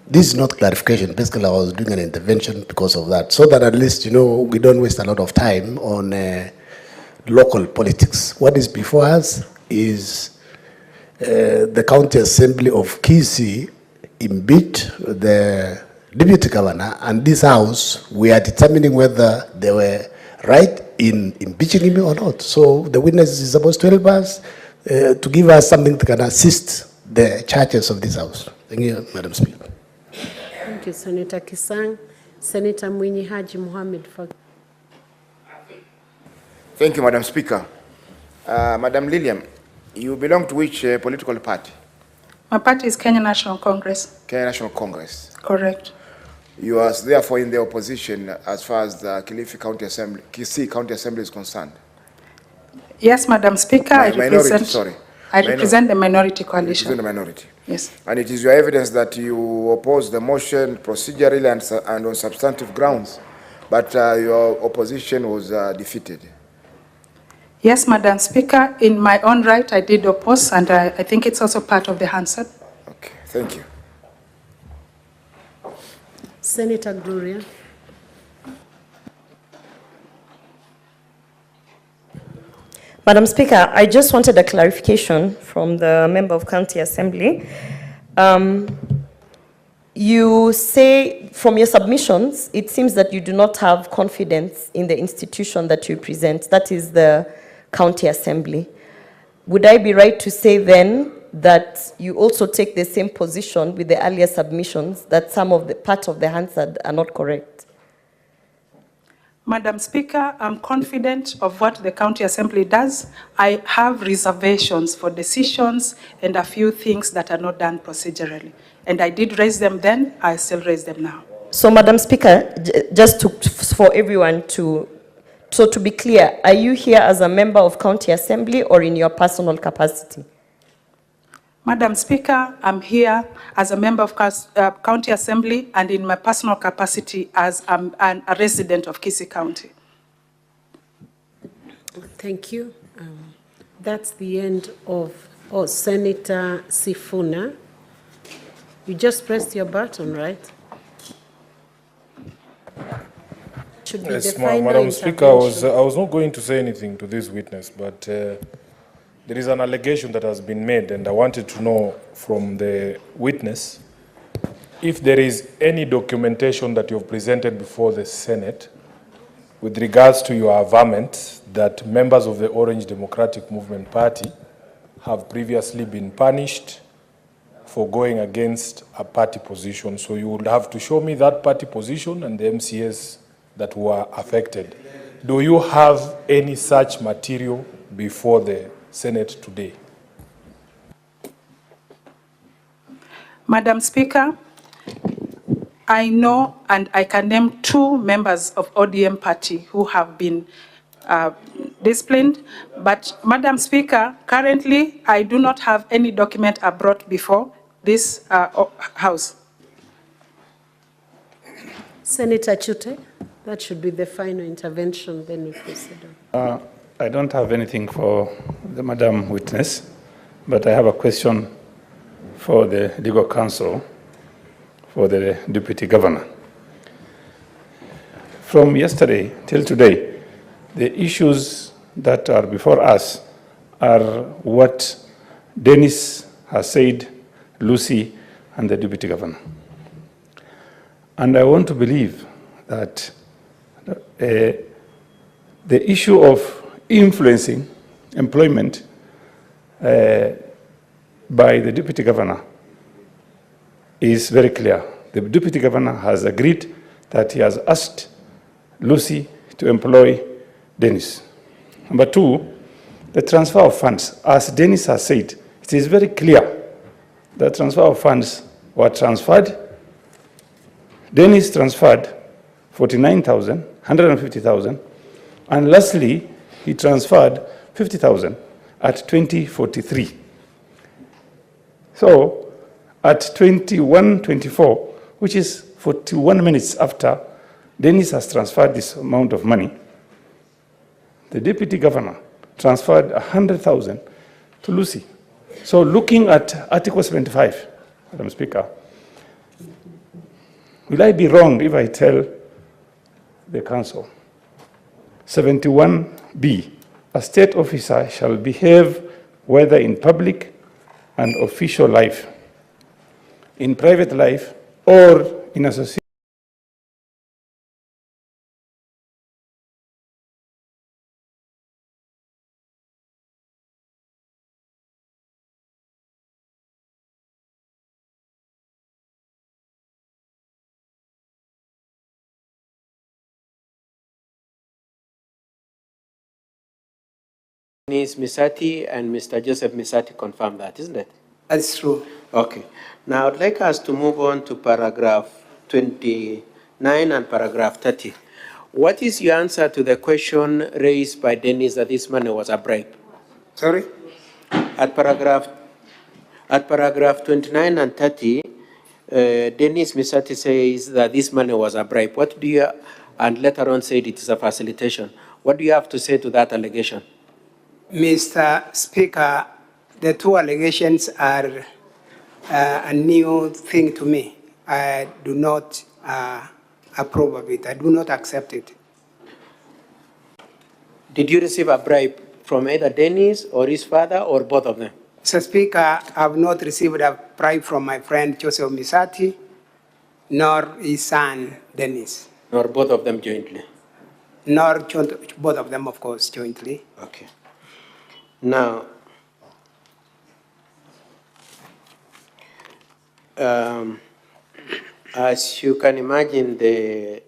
this is not clarification. Basically, I was doing an intervention because of that, so that at least, we don't waste a lot of time on local politics. What is before us is the County Assembly of Kisii impeached the Deputy Governor, and this House, we are determining whether they were right in impeaching him or not. So the witness is supposed to help us, to give us something that can assist the churches of this House. Thank you, Madam Speaker. Thank you, Senator Kisang. Senator Mwinyi Haji Mohammed. Thank you, Madam Speaker. Madam Lilian, you belong to which political party? My party is Kenya National Congress. Kenya National Congress. Correct. You are therefore in the opposition as far as the Kisii County Assembly is concerned. Yes, Madam Speaker, I represent the minority coalition. You represent the minority. Yes. And it is your evidence that you oppose the motion procedurally and on substantive grounds, but your opposition was defeated. Yes, Madam Speaker, in my own right, I did oppose, and I think it's also part of the answer. Okay, thank you. Senator Gloria. Madam Speaker, I just wanted a clarification from the member of County Assembly. You say from your submissions, it seems that you do not have confidence in the institution that you present, that is the County Assembly. Would I be right to say then that you also take the same position with the earlier submissions, that some of the part of the answer are not correct? Madam Speaker, I'm confident of what the County Assembly does. I have reservations for decisions and a few things that are not done procedurally. And I did raise them then, I still raise them now. So, Madam Speaker, just for everyone to be clear, are you here as a member of County Assembly or in your personal capacity? Madam Speaker, I'm here as a member of County Assembly and in my personal capacity as a resident of Kisii County. Thank you. That's the end of Senator Sifuna. You just pressed your button, right? Should be yes, the final Madam Speaker, I was not going to say anything to this witness, but there is an allegation that has been made, and I wanted to know from the witness if there is any documentation that you have presented before the Senate with regards to your averment that members of the Orange Democratic Movement Party have previously been punished for going against a party position. So you would have to show me that party position and the MCAs that were affected. Do you have any such material before the Senate today? Madam Speaker, I know and I can name 2 members of ODM party who have been disciplined, but Madam Speaker, currently I do not have any document I brought before this House. Senator Chute, that should be the final intervention, then we proceed on. I don't have anything for the Madam Witness, but I have a question for the legal counsel for the Deputy Governor. From yesterday till today, the issues that are before us are what Dennis has said, Lucy, and the Deputy Governor. And I want to believe that the issue of influencing employment by the deputy governor is very clear. The deputy governor has agreed that he has asked Lucy to employ Dennis. Number two, the transfer of funds. As Dennis has said, it is very clear that transfer of funds were transferred. Dennis transferred 49,000, 150,000, and lastly, he transferred 50,000 at 20:43. So at 21:24, which is 41 minutes after Dennis has transferred this amount of money, the deputy governor transferred 100,000 to Lucy. So looking at Article 75, Madam Speaker, will I be wrong if I tell the council 71B, a state officer shall behave whether in public and official life, in private life, or in association Ms. Misati and Mr. Joseph Misati confirm that, isn't it? That's true. Okay. Now I'd like us to move on to paragraph 29 and paragraph 30. What is your answer to the question raised by Dennis that this money was a bribe? Sorry? At paragraph 29 and 30, Dennis Misati says that this money was a bribe. What do you, and later on said it is a facilitation. What do you have to say to that allegation? Mr. Speaker, the two allegations are a new thing to me. I do not approve of it. I do not accept it. Did you receive a bribe from either Dennis or his father or both of them? Mr. Speaker, I have not received a bribe from my friend Joseph Misati, nor his son Dennis. Nor both of them jointly? Nor both of them, of course, jointly. Okay. Now, as you can imagine, the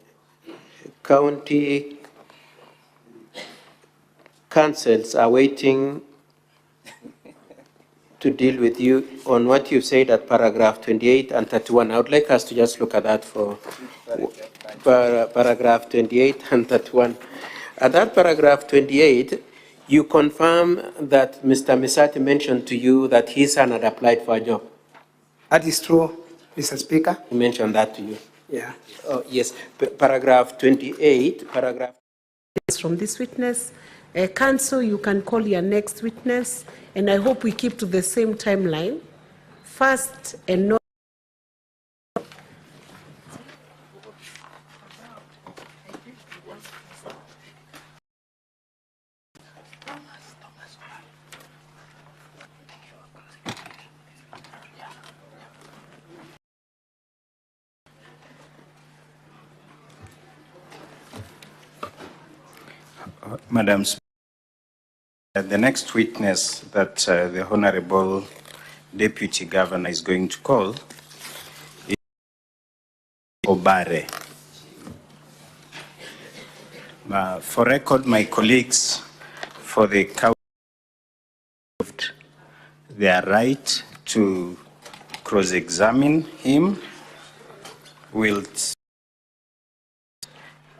county councils are waiting to deal with you on what you said at paragraph 28 and 31. I would like us to just look at that for paragraph 28 and 31. At that paragraph 28, you confirm that Mr. Misati mentioned to you that his son had applied for a job. That is true, Mr. Speaker. He mentioned that to you. Yeah. Oh, yes. Paragraph 28, paragraph. From this witness, counsel, you can call your next witness, and I hope we keep to the same timeline. First and not. Madam Speaker, the next witness that the Honorable Deputy Governor is going to call is Obare. For record, my colleagues for the county their right to cross-examine him will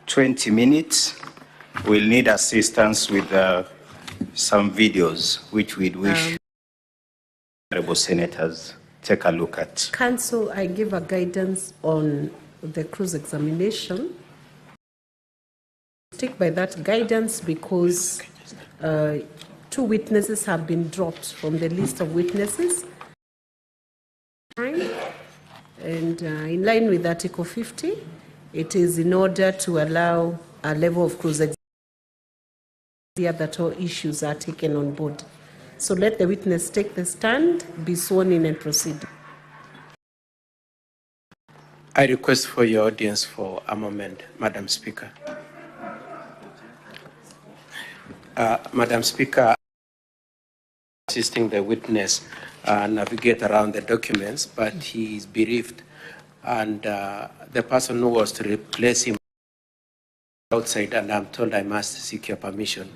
20 minutes. We'll need assistance with some videos, which we'd wish honorable senators take a look at. Counsel, I give a guidance on the cross-examination. Stick by that guidance because two witnesses have been dropped from the list of witnesses. And in line with Article 50, it is in order to allow a level of cross-examination that all issues are taken on board. So let the witness take the stand, be sworn in, and proceed. I request for your audience for a moment, Madam Speaker. Madam Speaker, assisting the witness navigate around the documents, but he is bereaved, and the person who was to replace him outside, and I'm told I must seek your permission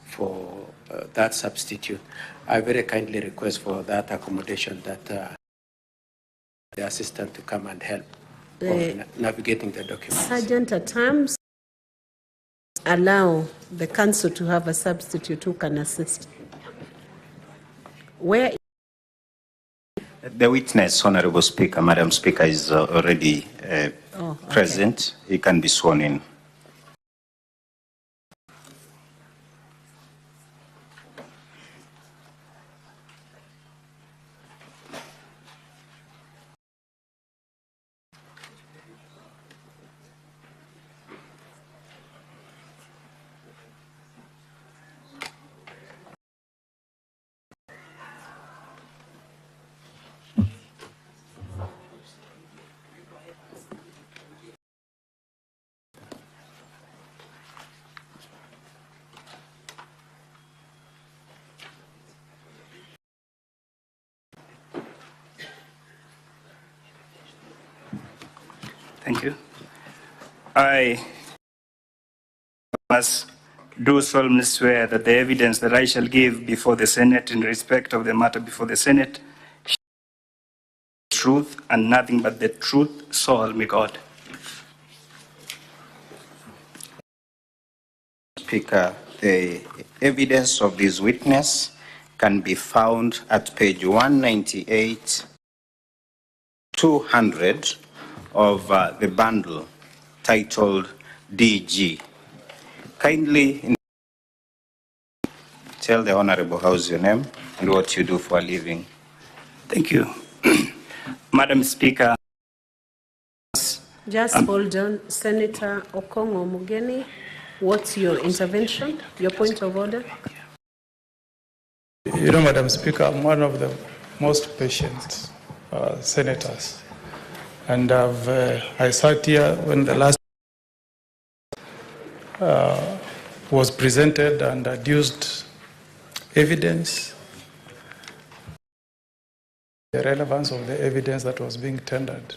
for that substitute. I very kindly request for that accommodation that the assistant to come and help navigating the documents. Sergeant, at times allow the council to have a substitute who can assist. Where the witness, Honorable Speaker, Madam Speaker, is already present. He can be sworn in. Thank you. I must do solemnly swear that the evidence that I shall give before the Senate in respect of the matter before the Senate shall be truth and nothing but the truth, so help me God. Speaker, the evidence of this witness can be found at page 198, 200 of the bundle titled DG. Kindly tell the Honorable House your name and what you do for a living. Thank you. Madam Speaker. Just hold on. Senator Okongo Mugeni, what's your intervention, your point of order? You know, Madam Speaker, I'm one of the most patient senators. And I sat here when the last was presented and adduced evidence, the relevance of the evidence that was being tendered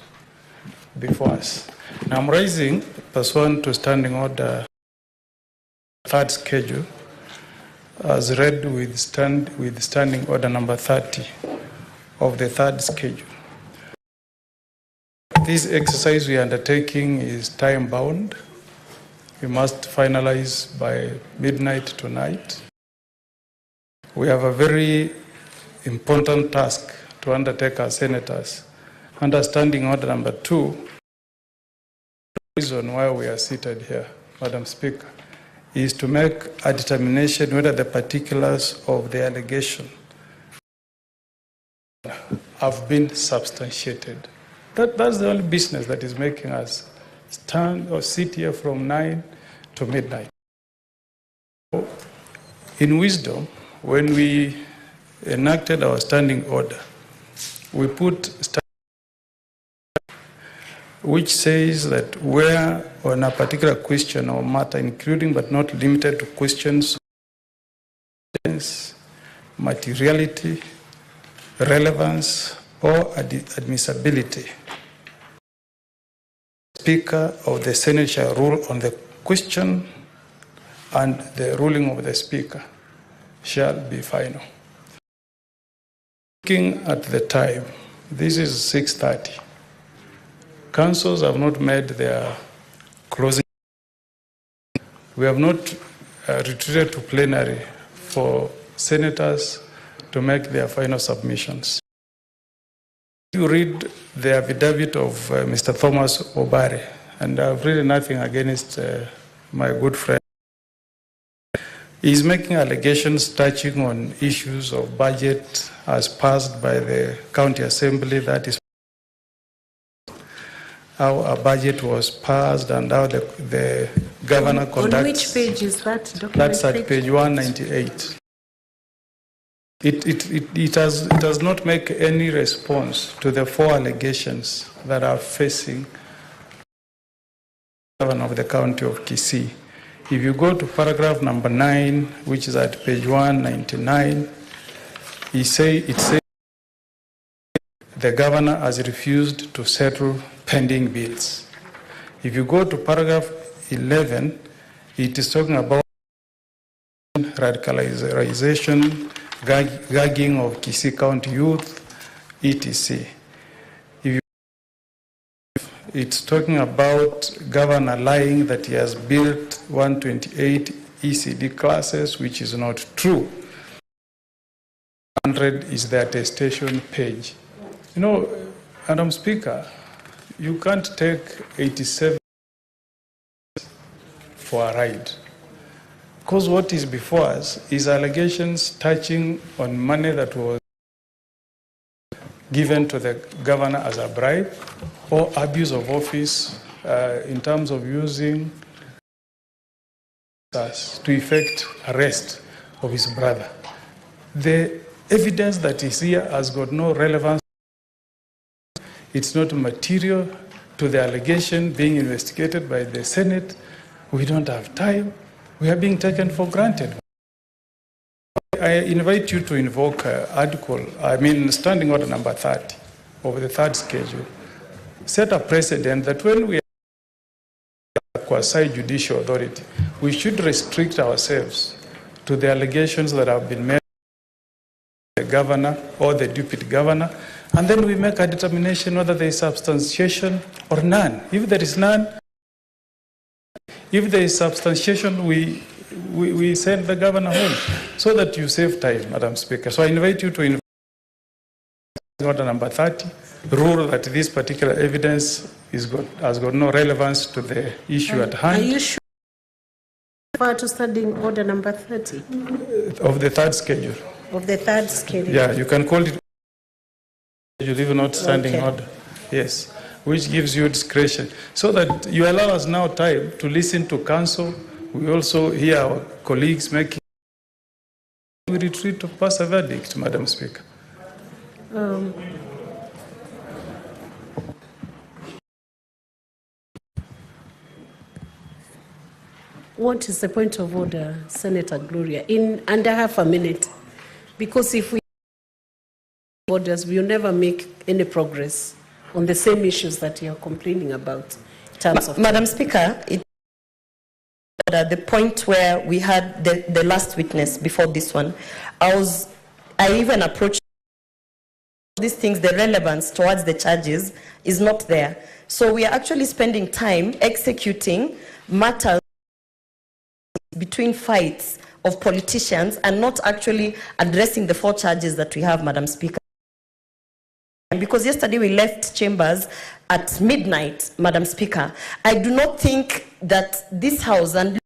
before us. Now I'm raising, pursuant to Standing Order, third schedule, as read with Standing Order number 30 of the third schedule. This exercise we are undertaking is time-bound. We must finalize by midnight tonight. We have a very important task to undertake as senators. Understanding Order number 2, the reason why we are seated here, Madam Speaker, is to make a determination whether the particulars of the allegation have been substantiated. That's the only business that is making us stand or sit here from 9 to midnight. In wisdom, when we enacted our standing order, we put which says that where on a particular question or matter, including but not limited to questions, materiality, relevance, or admissibility, Speaker of the Senate shall rule on the question, and the ruling of the Speaker shall be final. Looking at the time, this is 6:30. Councils have not made their closing. We have not retreated to plenary for senators to make their final submissions. You read the affidavit of Mr. Thomas Obare, and I've really nothing against my good friend. He's making allegations touching on issues of budget as passed by the County Assembly, that is how a budget was passed and how the governor conducts. On which page is that document? That's at page 198. It does not make any response to the 4 allegations that are facing the governor of the county of Kisii. If you go to paragraph number 9, which is at page 199, it says the governor has refused to settle pending bills. If you go to paragraph 11, it is talking about radicalization, gagging of Kisii County youth, etc. It's talking about governor lying that he has built 128 ECD classes, which is not true. 100 is the attestation page. You know, Madam Speaker, you can't take 87 for a ride. Because what is before us is allegations touching on money that was given to the governor as a bribe or abuse of office in terms of using us to effect arrest of his brother. The evidence that is here has got no relevance. It's not material to the allegation being investigated by the Senate. We don't have time. We are being taken for granted. I invite you to invoke Standing Order number 30 of the third schedule. Set a precedent that when we are quasi-judicial authority, we should restrict ourselves to the allegations that have been made by the governor or the deputy governor, and then we make a determination whether there is substantiation or none. If there is none, if there is substantiation, we send the governor home so that you save time, Madam Speaker. So I invite you to invite Order number 30, rule that this particular evidence has got no relevance to the issue at hand. Are you sure to Standing Order number 30? Of the third schedule. Of the third schedule? Yeah, you can call it schedule, not standing Okay. order. Yes, which gives you discretion. So that you allow us now time to listen to counsel. We also hear our colleagues making. We retreat to pass a verdict, Madam Speaker. What is the point of order, Senator Gloria? In under half a minute. Because if we orders, we'll never make any progress on the same issues that you're complaining about. In terms of Madam Speaker, at the point where we had the last witness before this one, I even approached these things, the relevance towards the charges is not there. So we are actually spending time executing matters between fights of politicians and not actually addressing the 4 charges that we have, Madam Speaker. Because yesterday we left chambers at midnight, Madam Speaker. I do not think that this House and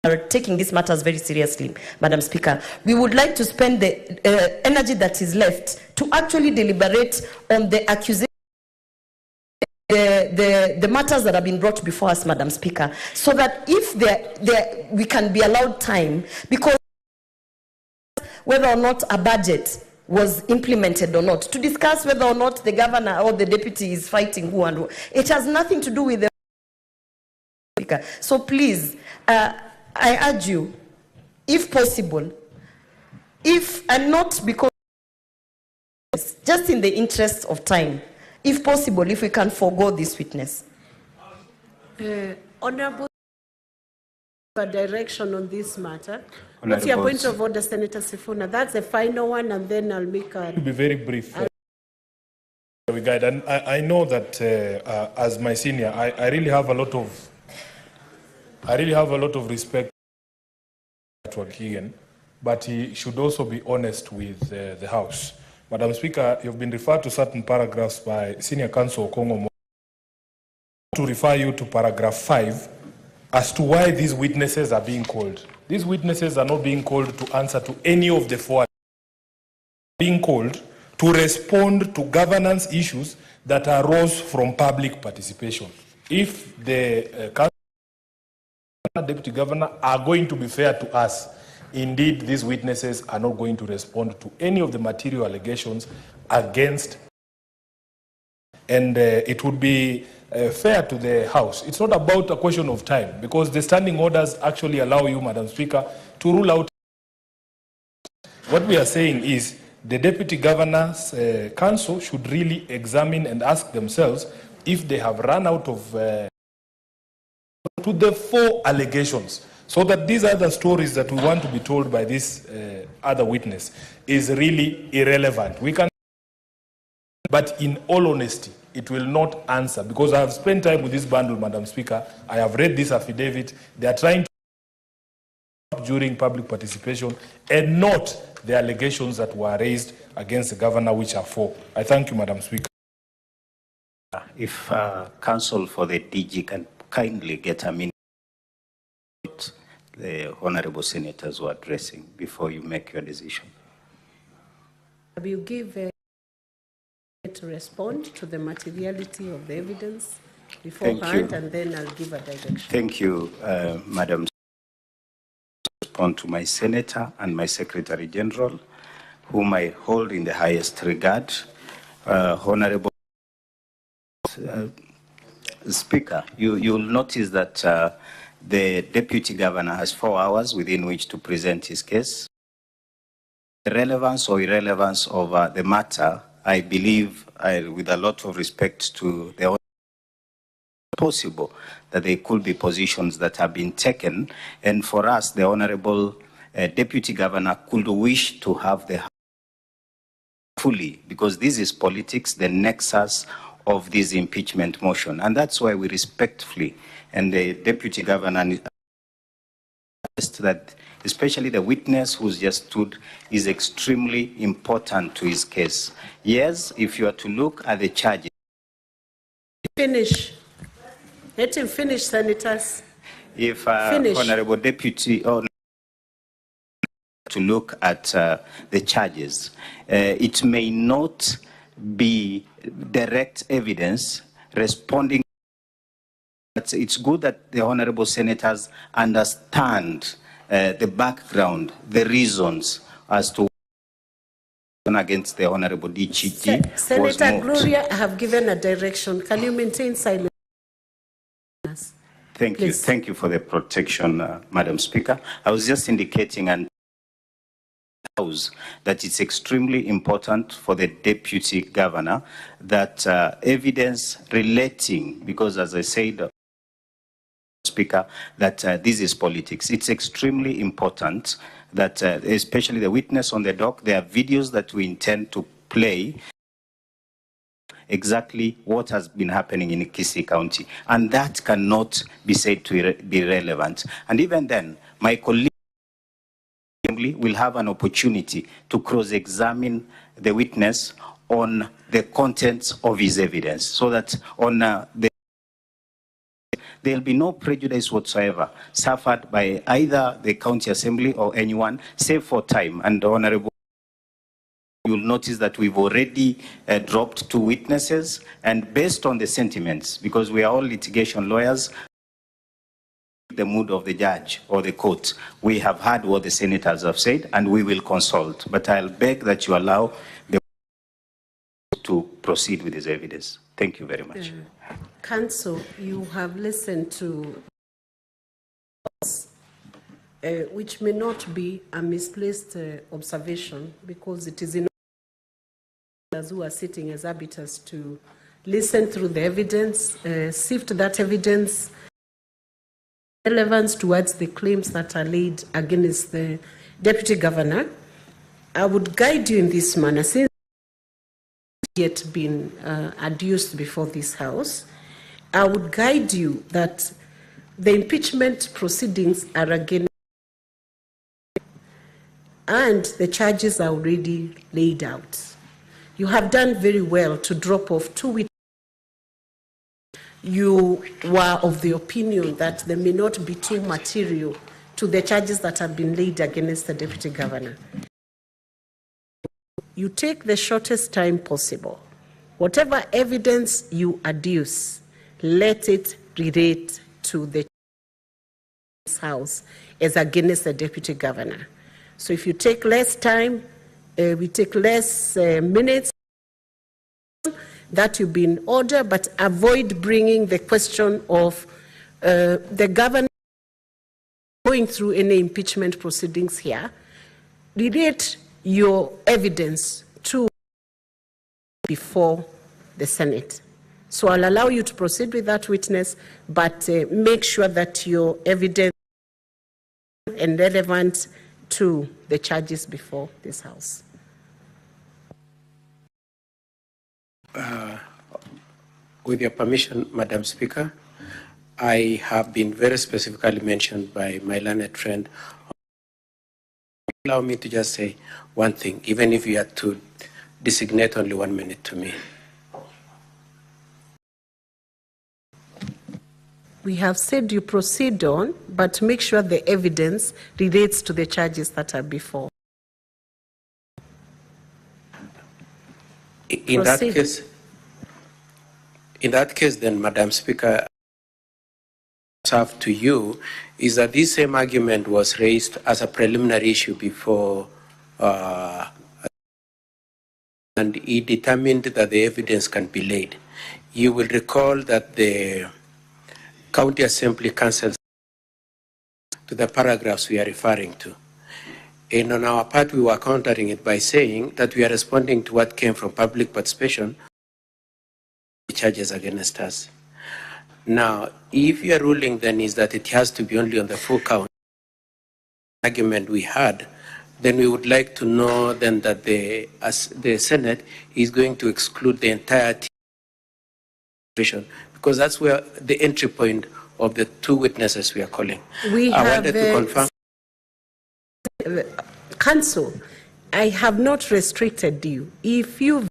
are taking these matters very seriously, Madam Speaker. We would like to spend the energy that is left to actually deliberate on the accusation, the matters that have been brought before us, Madam Speaker, so that if we can be allowed time, because whether or not a budget was implemented or not, to discuss whether or not the governor or the deputy is fighting who and who. It has nothing to do with the Speaker. So please, I urge you, if possible, and not because, just in the interest of time, if possible, if we can forego this witness. Honorable, a direction on this matter. What's your point of order, Senator Sifuna? That's the final one, and then I'll make a... To be very brief. And I know that as my senior, I really have a lot of respect for Keegan, but he should also be honest with the House. Madam Speaker, you've been referred to certain paragraphs by Senior Counsel Okongo to refer you to paragraph 5 as to why these witnesses are being called. These witnesses are not being called to answer to any of the 4. Being called to respond to governance issues that arose from public participation. If the Deputy Governor are going to be fair to us, indeed these witnesses are not going to respond to any of the material allegations against, and it would be fair to the House. It's not about a question of time, because the standing orders actually allow you, Madam Speaker, to rule out. What we are saying is the Deputy Governor's Council should really examine and ask themselves if they have run out of to the 4 allegations, so that these other stories that we want to be told by this other witness is really irrelevant. We can, but in all honesty, it will not answer, because I have spent time with this bundle, Madam Speaker. I have read this affidavit. They are trying to during public participation and not the allegations that were raised against the governor, which are 4. I thank you, Madam Speaker. If counsel for the DG can kindly get a minute, the honorable senators were addressing before you make your decision. You give to respond to the materiality of the evidence beforehand, and then I'll give a direction. Thank you, Madam. Respond to my senator and my secretary general, whom I hold in the highest regard. Honorable Speaker, you'll notice that the deputy governor has 4 hours within which to present his case. The relevance or irrelevance of the matter, I believe, with a lot of respect to the possible that there could be positions that have been taken, and for us, the honorable deputy governor could wish to have the fully, because this is politics, the nexus of this impeachment motion, and that's why we respectfully, and the deputy governor, that especially the witness who's just stood is extremely important to his case. Yes, if you are to look at the charges. Finish. Let him finish, senators. If honorable deputy to look at the charges, it may not be direct evidence responding, but it's good that the honorable senators understand the background, the reasons as to against the honorable DGT. Senator Gloria, I have given a direction. Can you maintain silence? Thank you. Thank you for the protection, Madam Speaker. I was just indicating and that it's extremely important for the deputy governor that evidence relating, because as I said, Speaker, that this is politics. It's extremely important that especially the witness on the dock, there are videos that we intend to play exactly what has been happening in Kisii County, and that cannot be said to be relevant. And even then, my colleague will have an opportunity to cross-examine the witness on the contents of his evidence, so that on there'll be no prejudice whatsoever suffered by either the county assembly or anyone, save for time. And honorable, you'll notice that we've already dropped 2 witnesses, and based on the sentiments, because we are all litigation lawyers, the mood of the judge or the court, we have heard what the senators have said, and we will consult. But I'll beg that you allow the to proceed with this evidence. Thank you very much. Counsel, you have listened to us, which may not be a misplaced observation, because it is in us who are sitting as arbiters to listen through the evidence, sift that evidence, relevance towards the claims that are laid against the deputy governor. I would guide you in this manner, since yet been adduced before this House. I would guide you that the impeachment proceedings are against, and the charges are already laid out. You have done very well to drop off 2 witnesses. You were of the opinion that there may not be too material to the charges that have been laid against the deputy governor. You take the shortest time possible. Whatever evidence you adduce, let it relate to the House as against the deputy governor. So if you take less time, we take less minutes, That will be in order, but avoid bringing the question of the governor going through any impeachment proceedings here. Relate your evidence to before the Senate. So I'll allow you to proceed with that witness, but make sure that your evidence is relevant to the charges before this House. With your permission, Madam Speaker, I have been very specifically mentioned by my learned friend. Allow me to just say one thing, even if you had to designate only 1 minute to me. We have said you proceed on, but make sure the evidence relates to the charges that are before. In that case, then, Madam Speaker, serve to you is that this same argument was raised as a preliminary issue before, and he determined that the evidence can be laid. You will recall that the County Assembly cancels to the paragraphs we are referring to. And on our part, we were countering it by saying that we are responding to what came from public participation, charges against us. Now, if your ruling then is that it has to be only on the full count argument we had, then we would like to know then that the Senate is going to exclude the entirety, because that's where the entry point of the two witnesses we are calling. I wanted to confirm. Counsel, I have not restricted you. If you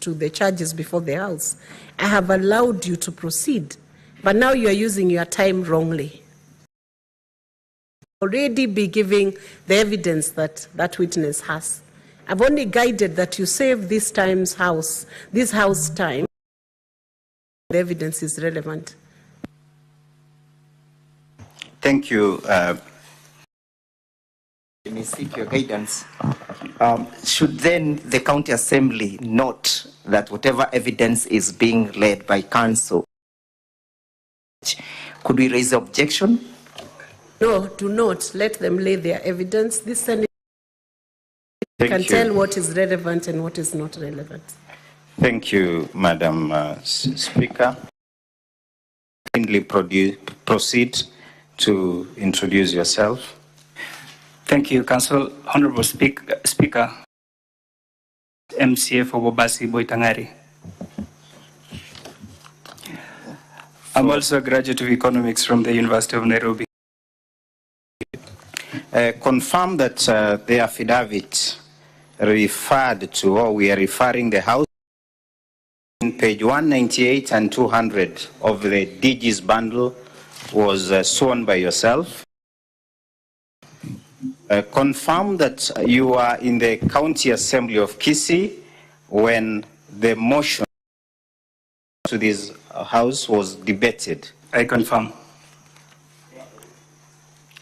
to the charges before the House, I have allowed you to proceed, but now you are using your time wrongly. Already be giving the evidence that that witness has. I've only guided that you save this house time. The evidence is relevant. Thank you. May seek your guidance. Should then the County Assembly note that whatever evidence is being led by council, could we raise objection? No, do not. Let them lay their evidence. This Senate can tell what is relevant and what is not relevant. Thank you, Madam Speaker. Kindly proceed to introduce yourself. Thank you, Council. Honorable Speaker, MCA for Bobasi Boitangari. I'm also a graduate of economics from the University of Nairobi. Confirm that the affidavit referred to, or we are referring the House, in page 198 and 200 of the DG's bundle was sworn by yourself. Confirm that you are in the County Assembly of Kisii when the motion to this House was debated. I confirm.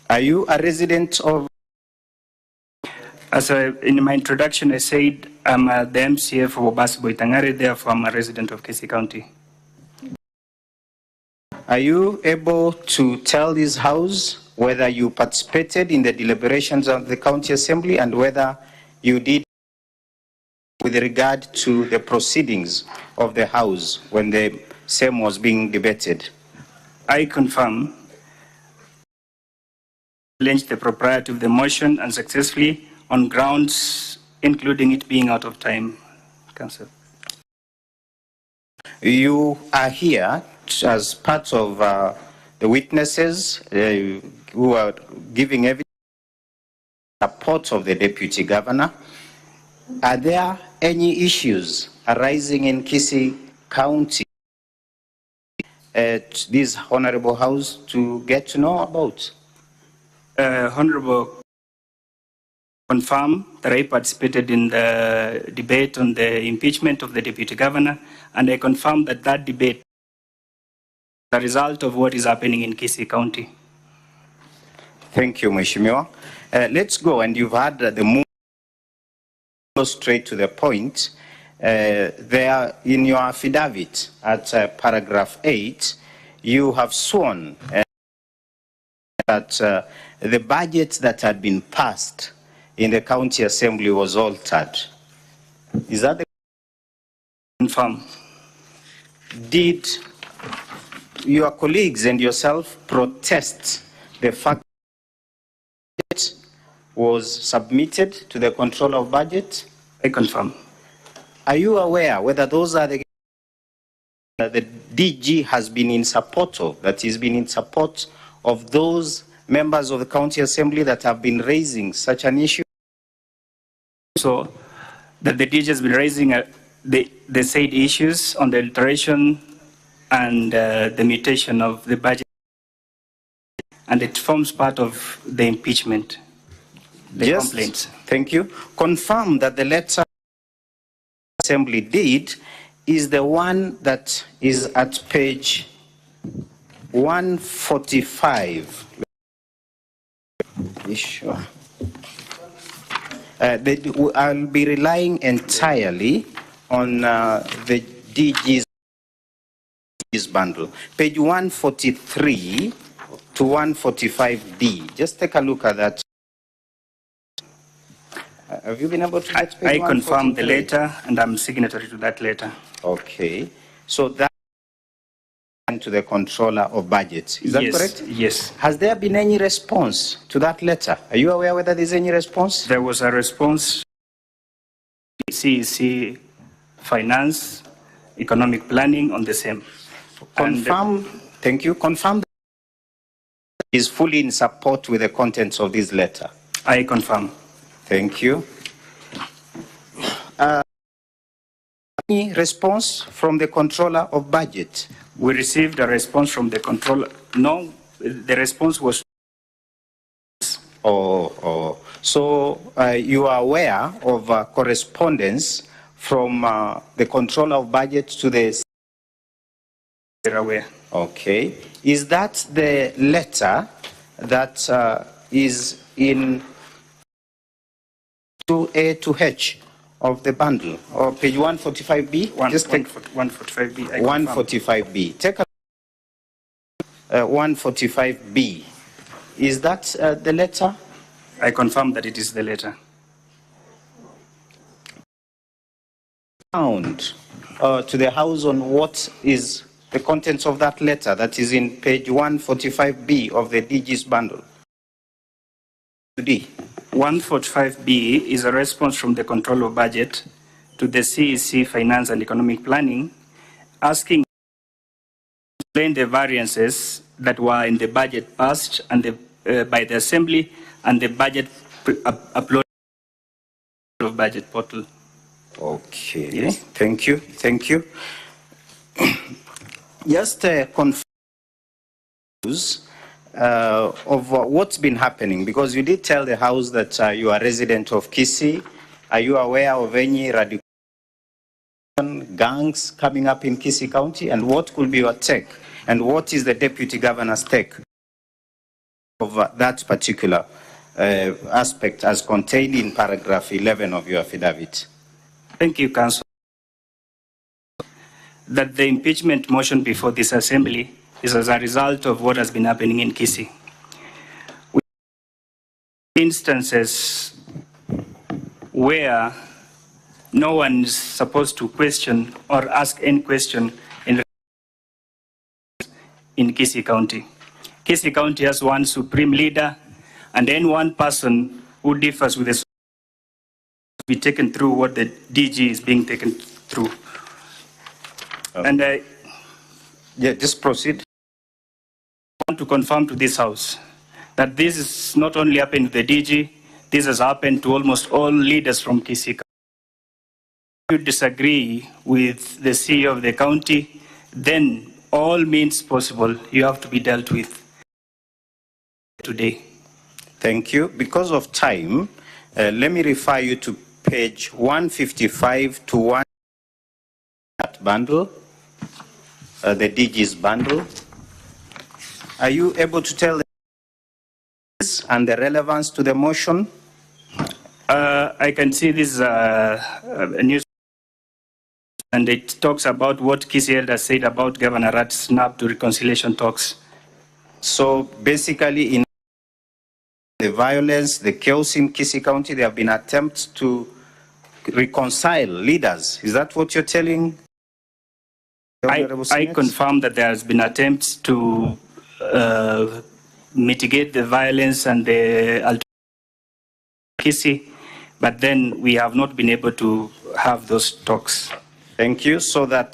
Are you a resident of? In my introduction, I said I'm the MCA for Bobasi Boitangari, therefore I'm a resident of Kisii County. Are you able to tell this House whether you participated in the deliberations of the County Assembly and whether you did with regard to the proceedings of the House when the same was being debated? I confirm. Challenged the propriety of the motion unsuccessfully on grounds including it being out of time, Council. You are here as part of the witnesses who are giving evidence in support of the Deputy Governor. Are there any issues arising in Kisii County at this Honorable House to get to know about? Honorable, confirm that I participated in the debate on the impeachment of the Deputy Governor, and I confirm that that debate is the result of what is happening in Kisii County. Thank you, Mheshimiwa. Let's go, and you've had the move straight to the point. there in your affidavit at paragraph 8, you have sworn that the budget that had been passed in the county assembly was altered. Is that the confirm? Did your colleagues and yourself protest the fact that it was submitted to the control of budget? I confirm. Are you aware whether those are the DG has been in support of, that has been in support of those members of the county assembly that have been raising such an issue? So that the DG has been raising the said issues on the alteration and the mutation of the budget, and it forms part of the impeachment, the complaints. Thank you. Confirm that the letter Assembly did is the one that is at page 145. Sure. I'll be relying entirely on the DG's bundle, page 143 to 145D. Just take a look at that. Have you been able to get page I confirm the letter, and I'm signatory to that letter. Okay. So that to the controller of budgets. Is that Yes, correct? Yes. Has there been any response to that letter? Are you aware whether there's any response? There was a response. CEC Finance, Economic Planning on the same. Confirm, thank you. Confirm that is fully in support with the contents of this letter. I confirm. Thank you. Any response from the controller of budget? We received a response from the controller. No, the response was. So you are aware of correspondence from the controller of budget to the. They're aware. Okay. Is that the letter that is in 2A to H of the bundle, or page 145B? Just take 145B. 145B. Take a 145B. Is that the letter? I confirm that it is the letter. Found to the House on what is the contents of that letter that is in page 145B of the DG's bundle. 145B is a response from the Control of Budget to the CEC Finance and Economic Planning, asking to explain the variances that were in the budget passed and by the Assembly and the budget uploaded of budget portal. Okay. Yes. Thank you. Thank you. Just confirm of what's been happening, because you did tell the House that you are a resident of Kisii. Are you aware of any radical gangs coming up in Kisii County? And what could be your take? And what is the Deputy Governor's take of that particular aspect as contained in paragraph 11 of your affidavit? Thank you, Council. That the impeachment motion before this Assembly is as a result of what has been happening in Kisii. Instances where no one is supposed to question or ask any question in Kisii County. Kisii County has one supreme leader, and then one person who differs with the be taken through what the DG is being taken through. Yeah, just proceed. I want to confirm to this House that this is not only happened to the DG, this has happened to almost all leaders from Kisii. If you disagree with the CEO of the county, then all means possible you have to be dealt with today. Thank you. Because of time, let me refer you to page 155 to 1 that bundle, the DG's bundle. Are you able to tell this and the relevance to the motion? I can see this news And it talks about what Kisii elders said about Governor Arati'S snap to reconciliation talks. So basically, in the violence, the chaos in Kisii County, there have been attempts to reconcile leaders. Is that what you're telling? I confirm that there has been attempts to mitigate the violence and the Kisii, but then we have not been able to have those talks. Thank you. So that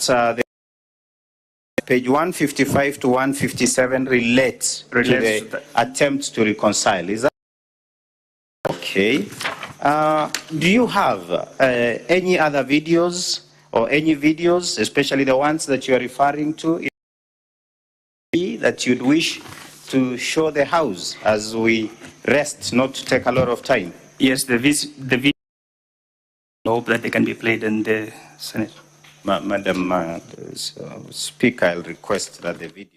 page 155 to 157 relates to the attempts to reconcile. Is that okay? Do you have any other videos or any videos, especially the ones that you are referring to, that you'd wish to show the House as we rest, not to take a lot of time? Yes, the video. I hope that they can be played in the Senate. Madam Speaker, I'll request that the video.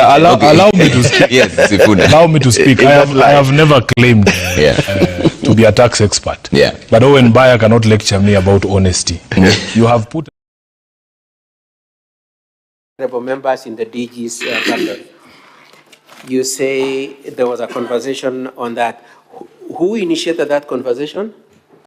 Allow me to speak. Yes, allow me to speak. I have never claimed to be a tax expert. Yeah. But Owen Baya cannot lecture me about honesty. You have put. Honorable members in the DG's bundle, you say there was a conversation on that. Who initiated that conversation?